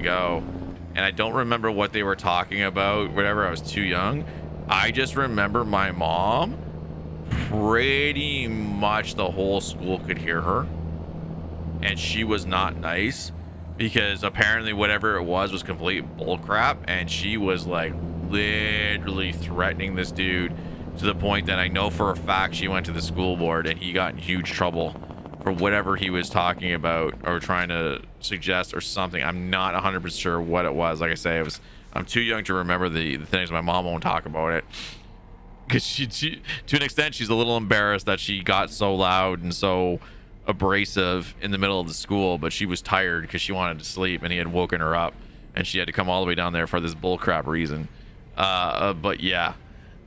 go. And I don't remember what they were talking about, whatever. I was too young. I just remember my mom, pretty much the whole school could hear her, and she was not nice, because apparently whatever it was complete bullcrap, and she was like literally threatening this dude to the point that I know for a fact she went to the school board and he got in huge trouble for whatever he was talking about or trying to suggest or something. I'm not 100% sure what it was. Like I say, I'm too young to remember the things. My mom won't talk about it because she to an extent she's a little embarrassed that she got so loud and so abrasive in the middle of the school, but she was tired because she wanted to sleep and he had woken her up and she had to come all the way down there for this bullcrap reason. But yeah,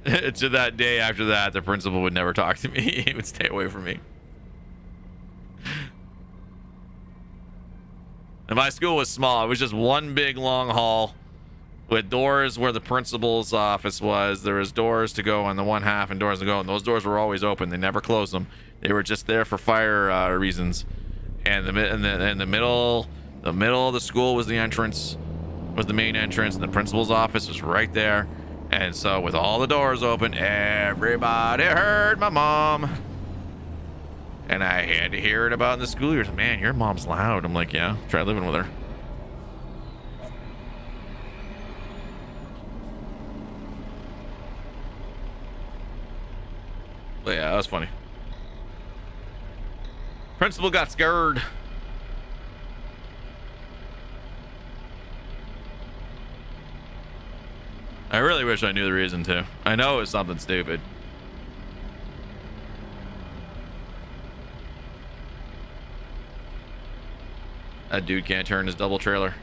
to that day after that, the principal would never talk to me. He would stay away from me. And my school was small. It was just one big long hall with doors where the principal's office was. There was doors to go on the one half and doors to go, and those doors were always open. They never closed them. They were just there for fire reasons. And the middle of the school was the entrance, was the main entrance, and the principal's office was right there. And so with all the doors open, everybody heard my mom. And I had to hear it about in the school years. Man, your mom's loud. I'm like, yeah, try living with her. But yeah, that was funny. Principal got scared. I really wish I knew the reason too. I know it was something stupid. That dude can't turn his double trailer.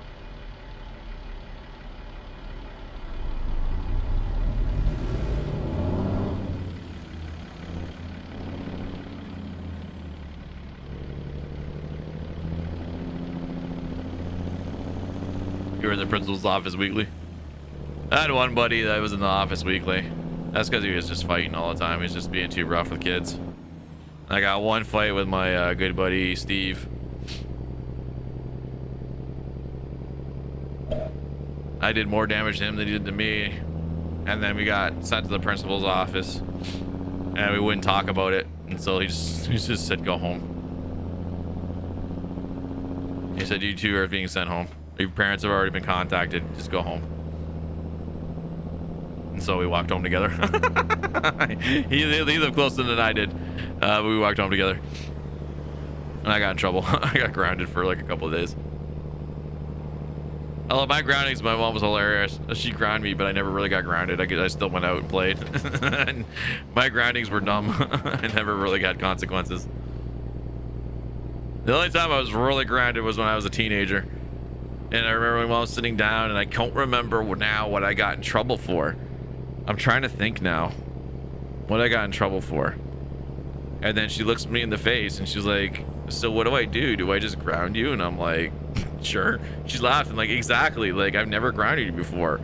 You were in the principal's office weekly? I had one buddy that was in the office weekly. That's because he was just fighting all the time. He was just being too rough with kids. I got one fight with my good buddy Steve. I did more damage to him than he did to me. And then we got sent to the principal's office. And we wouldn't talk about it. And so he just said, go home. He said, you two are being sent home. Your parents have already been contacted. Just go home. And so we walked home together. he lived closer than I did. But we walked home together. And I got in trouble. I got grounded for like a couple of days. I love my groundings. My mom was hilarious. She grounded me, but I never really got grounded. I still went out and played. And my groundings were dumb. I never really got consequences. The only time I was really grounded was when I was a teenager. And I remember my mom was sitting down, and I can't remember now what I got in trouble for. I'm trying to think now what I got in trouble for. And then she looks me in the face, and she's like, so what do I do? Do I just ground you? And I'm like, sure. She's laughing like, exactly. Like, I've never grounded you before.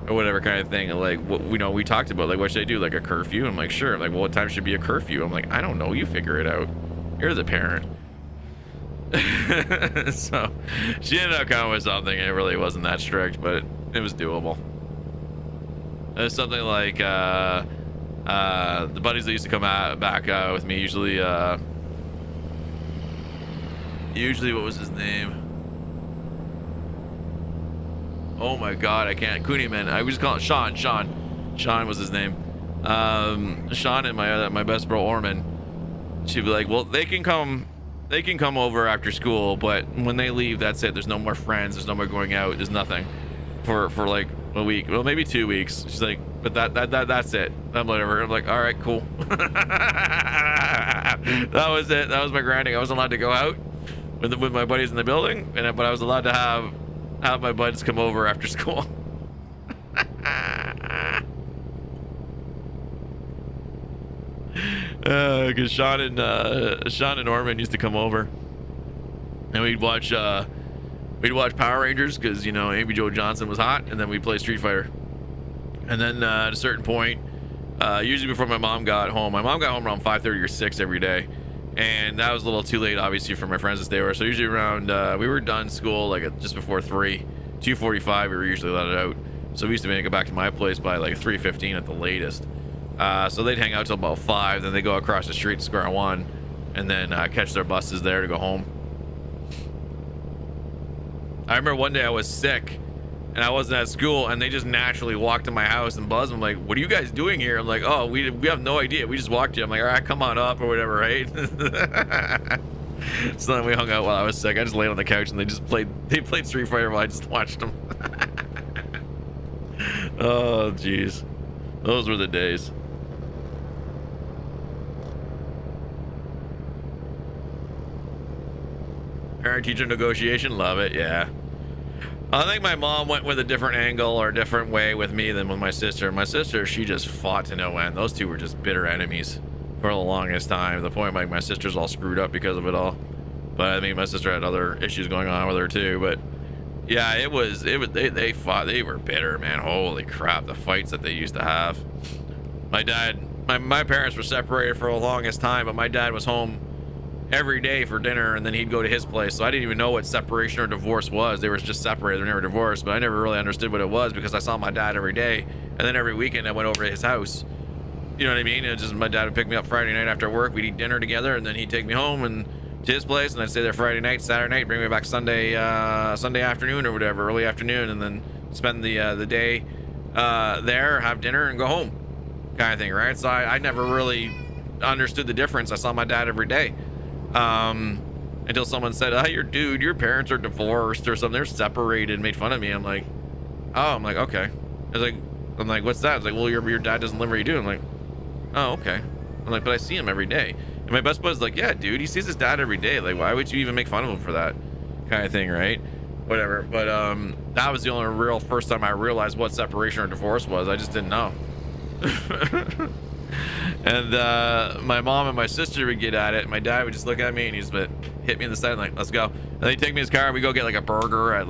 Or whatever kind of thing. And like, what, you know, we talked about, like, what should I do? Like a curfew? I'm like, sure. Like, well, what time should be a curfew? I'm like, I don't know. You figure it out. You're the parent. So she ended up coming with something. It really wasn't that strict, but it was doable. It was something like the buddies that used to come back with me usually what was his name? Oh my god, I can't. Cooneyman. I would just call it Sean. Sean was his name. Sean and my best bro Orman. She'd be like, well, they can come over after school, but when they leave, that's it. There's no more friends. There's no more going out. There's nothing for like a week. Well, maybe 2 weeks. She's like, but that's it. I'm whatever. I'm like, all right, cool. That was it. That was my grinding. I wasn't allowed to go out with my buddies in the building, but I was allowed to have my buds come over after school. Because Sean and Norman used to come over, and we'd watch Power Rangers because Amy Jo Johnson was hot, and then we'd play Street Fighter. And then at a certain point, usually before my mom got home around 5:30 or 6 every day, and that was a little too late, obviously, for my friends to stay over. So usually around we were done school like just before 2:45 we were usually let out. So we used to make it back to my place by like 3:15 at the latest. So they'd hang out till about 5, then they go across the street to Square One, and then catch their buses there to go home. I remember one day I was sick, and I wasn't at school, and they just naturally walked to my house and buzzed. I'm like, "What are you guys doing here?" I'm like, "Oh, we have no idea. We just walked here." I'm like, "All right, come on up or whatever, right?" So then we hung out while I was sick. I just laid on the couch, and they played Street Fighter while I just watched them. Oh, jeez, those were the days. Parent-teacher negotiation, love it. Yeah, I think my mom went with a different angle or a different way with me than with my sister. My sister, she just fought to no end. Those two were just bitter enemies for the longest time. To the point like my sister's all screwed up because of it all. But I mean, my sister had other issues going on with her too. But yeah, they fought. They were bitter, man. Holy crap, the fights that they used to have. My parents were separated for the longest time, but my dad was home every day for dinner, and then he'd go to his place. So I didn't even know what separation or divorce was. They were just separated, they were never divorced. But I never really understood what it was because I saw my dad every day, and then every weekend I went over to his house. You know what I mean? It was just my dad would pick me up Friday night after work. We'd eat dinner together, and then he'd take me home and to his place, and I'd stay there Friday night, Saturday night, bring me back Sunday afternoon or whatever, early afternoon, and then spend the day there, have dinner, and go home, kind of thing, right? So I never really understood the difference. I saw my dad every day. Until someone said, "Oh, your parents are divorced or something. They're separated," and made fun of me. I'm like, "Oh," I'm like, "Okay." I'm like, "What's that?" It's like, "Well, your dad doesn't live where you do." I'm like, "Oh, okay." I'm like, "But I see him every day." And my best bud's like, "Yeah, dude, he sees his dad every day. Like, why would you even make fun of him for that?" Kind of thing, right? Whatever. But that was the only real first time I realized what separation or divorce was. I just didn't know. And my mom and my sister would get at it, and my dad would just look at me and he'd just hit me in the side and like, "Let's go." And he'd take me in his car and we go get like a burger at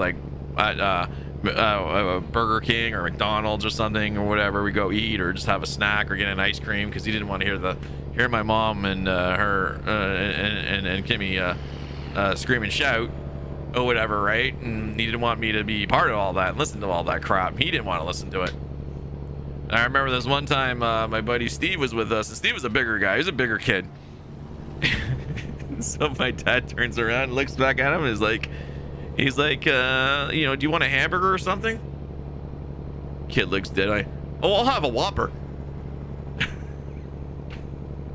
Burger King or McDonald's or something or whatever. We go eat or just have a snack or get an ice cream because he didn't want to hear my mom and her and Kimmy scream and shout or whatever, right? And he didn't want me to be part of all that and listen to all that crap. He didn't want to listen to it. I remember this one time my buddy Steve was with us, and Steve was a bigger guy. He was a bigger kid. So my dad turns around and looks back at him and he's like, do you want a hamburger or something? Kid looks dead. "Oh, I'll have a Whopper."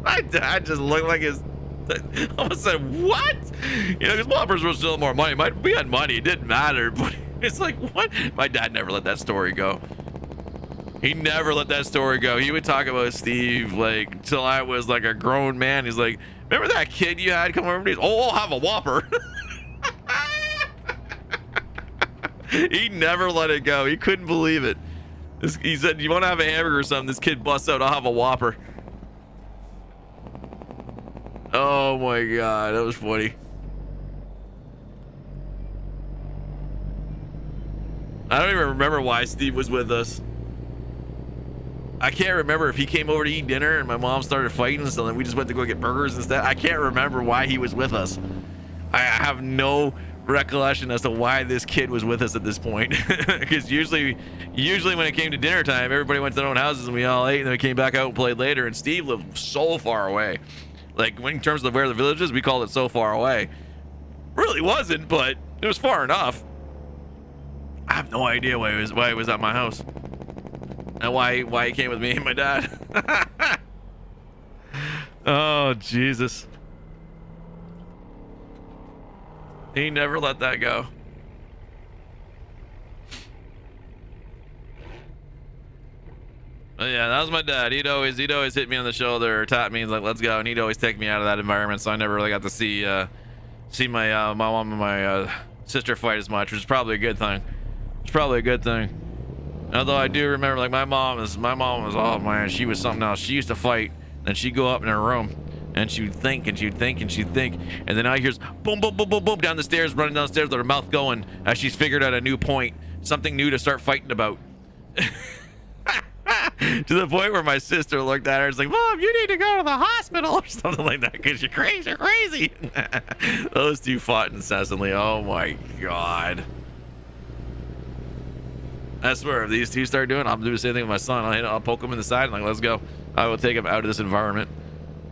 My dad just looked like his... I almost said, "What?" Because Whoppers were still more money. We had money. It didn't matter. But it's like, what? My dad never let that story go. He never let that story go. He would talk about Steve like till I was like a grown man. He's like, "Remember that kid you had come over to me? Oh, I'll have a Whopper." He never let it go. He couldn't believe it. He said, "You want to have a hamburger or something?" This kid busts out, "I'll have a Whopper." Oh my God, that was funny. I don't even remember why Steve was with us. I can't remember if he came over to eat dinner and my mom started fighting, so then we just went to go get burgers instead. I can't remember why he was with us. I have no recollection as to why this kid was with us at this point. Because usually when it came to dinner time, everybody went to their own houses and we all ate, and then we came back out and played later. And Steve lived so far away. Like, in terms of where the village is, we called it so far away. Really wasn't, but it was far enough. I have no idea why he was at my house, and why he came with me and my dad. Oh, Jesus. He never let that go. But yeah, that was my dad. He'd always hit me on the shoulder or tap me and like, let's go. And he'd always take me out of that environment. So I never really got to see my mom and my sister fight as much, which is probably a good thing. It's probably a good thing. Although I do remember, like, my mom was, oh man, she was something else. She used to fight, and she'd go up in her room, and she'd think, and she'd think, and she'd think, and then I hears boom, boom, boom, boom, boom down the stairs, running downstairs with her mouth going as she's figured out a new point, something new to start fighting about. To the point where my sister looked at her and was like, Mom, you need to go to the hospital or something like that because you're crazy, you're crazy. Those two fought incessantly. Oh my God. I swear, if these two start doing it, I'll do the same thing with my son. I'll poke him in the side and like, let's go. I will take him out of this environment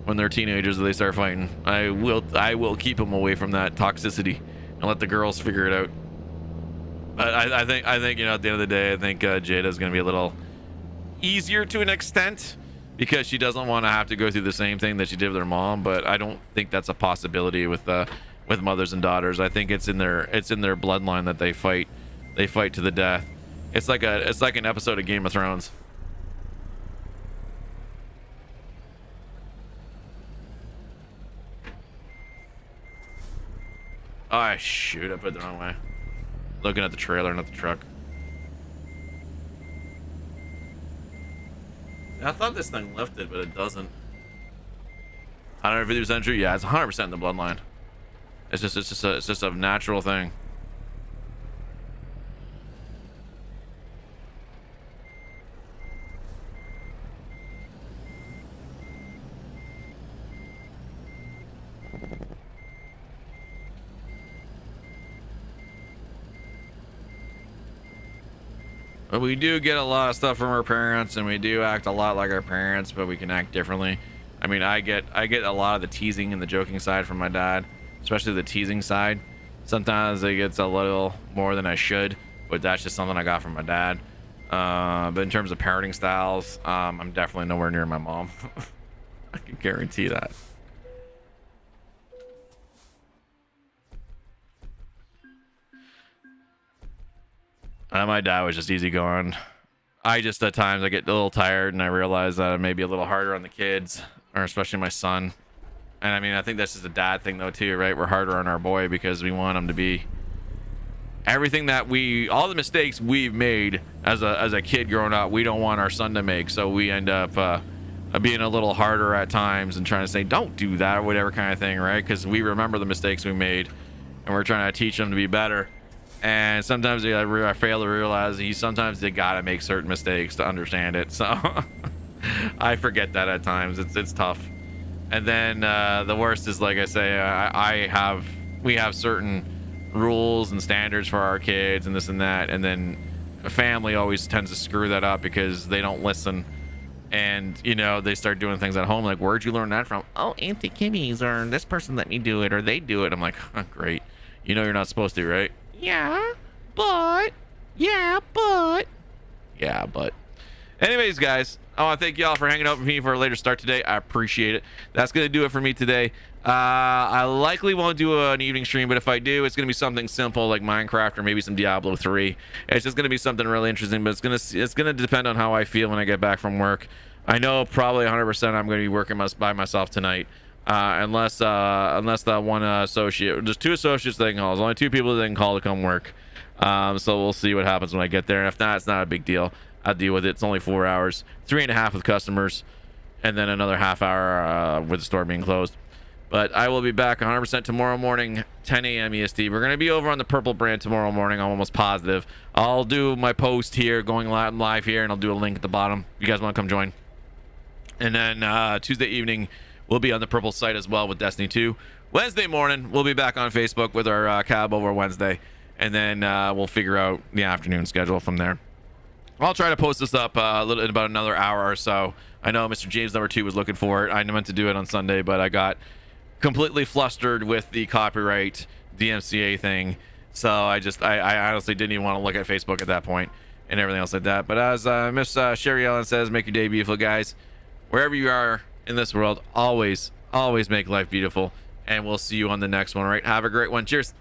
when they're teenagers and they start fighting. I will keep them away from that toxicity and let the girls figure it out. But I think you know, at the end of the day, I think Jada's gonna be a little easier to an extent because she doesn't want to have to go through the same thing that she did with her mom. But I don't think that's a possibility with mothers and daughters. I think it's in their bloodline that they fight to the death. It's like an episode of Game of Thrones. Oh shoot, I put it the wrong way. Looking at the trailer, not the truck. I thought this thing lifted, but it doesn't. 150% true. Yeah, it's 100% in the bloodline. It's just a natural thing. But we do get a lot of stuff from our parents, and we do act a lot like our parents, but we can act differently. I mean, I get a lot of the teasing and the joking side from my dad, especially the teasing side. Sometimes it gets a little more than I should, but that's just something I got from my dad. But in terms of parenting styles, I'm definitely nowhere near my mom. I can guarantee that. My dad was just easygoing. I just, at times, I get a little tired and I realize that I may be a little harder on the kids, or especially my son. And I mean, I think that's just a dad thing though too, right? We're harder on our boy because we want him to be everything that all the mistakes we've made as a kid growing up, we don't want our son to make. So we end up being a little harder at times and trying to say, don't do that or whatever kind of thing, right? Because we remember the mistakes we made and we're trying to teach him to be better. And sometimes I fail to realize sometimes they gotta make certain mistakes to understand it. So I forget that at times. It's tough. And then the worst is, like I say, we have certain rules and standards for our kids and this and that. And then a family always tends to screw that up because they don't listen. And, you know, they start doing things at home like, where'd you learn that from? Oh, Auntie Kimmy's, or this person let me do it, or they do it. I'm like, oh, great. You know you're not supposed to, right? Yeah, but. Anyways, guys, I want to thank y'all for hanging out with me for a later start today. I appreciate it. That's going to do it for me today. I likely won't do an evening stream, but if I do, it's going to be something simple like Minecraft or maybe some Diablo 3. It's just going to be something really interesting, but it's going to depend on how I feel when I get back from work. I know probably 100% I'm going to be working by myself tonight. Unless that one associate, there's 2 associates they can call. There's only 2 people they can call to come work. So we'll see what happens when I get there. And if not, it's not a big deal. I'll deal with it. It's only 4 hours, 3.5 with customers, and then another half hour with the store being closed. But I will be back 100% tomorrow morning, 10 a.m. EST. We're going to be over on the Purple brand tomorrow morning. I'm almost positive. I'll do my post here, going live here, and I'll do a link at the bottom. You guys want to come join? And then Tuesday evening, we'll be on the Purple site as well with Destiny 2. Wednesday morning, we'll be back on Facebook with our cab over Wednesday, and then we'll figure out the afternoon schedule from there. I'll try to post this up in about another hour or so. I know Mr. James number 2 was looking for it. I meant to do it on Sunday, but I got completely flustered with the copyright DMCA thing. So I honestly didn't even want to look at Facebook at that point and everything else like that. But as Miss Sherry Ellen says, make your day beautiful, guys. Wherever you are in this world, always make life beautiful. And we'll see you on the next one, all right? Have a great one. Cheers.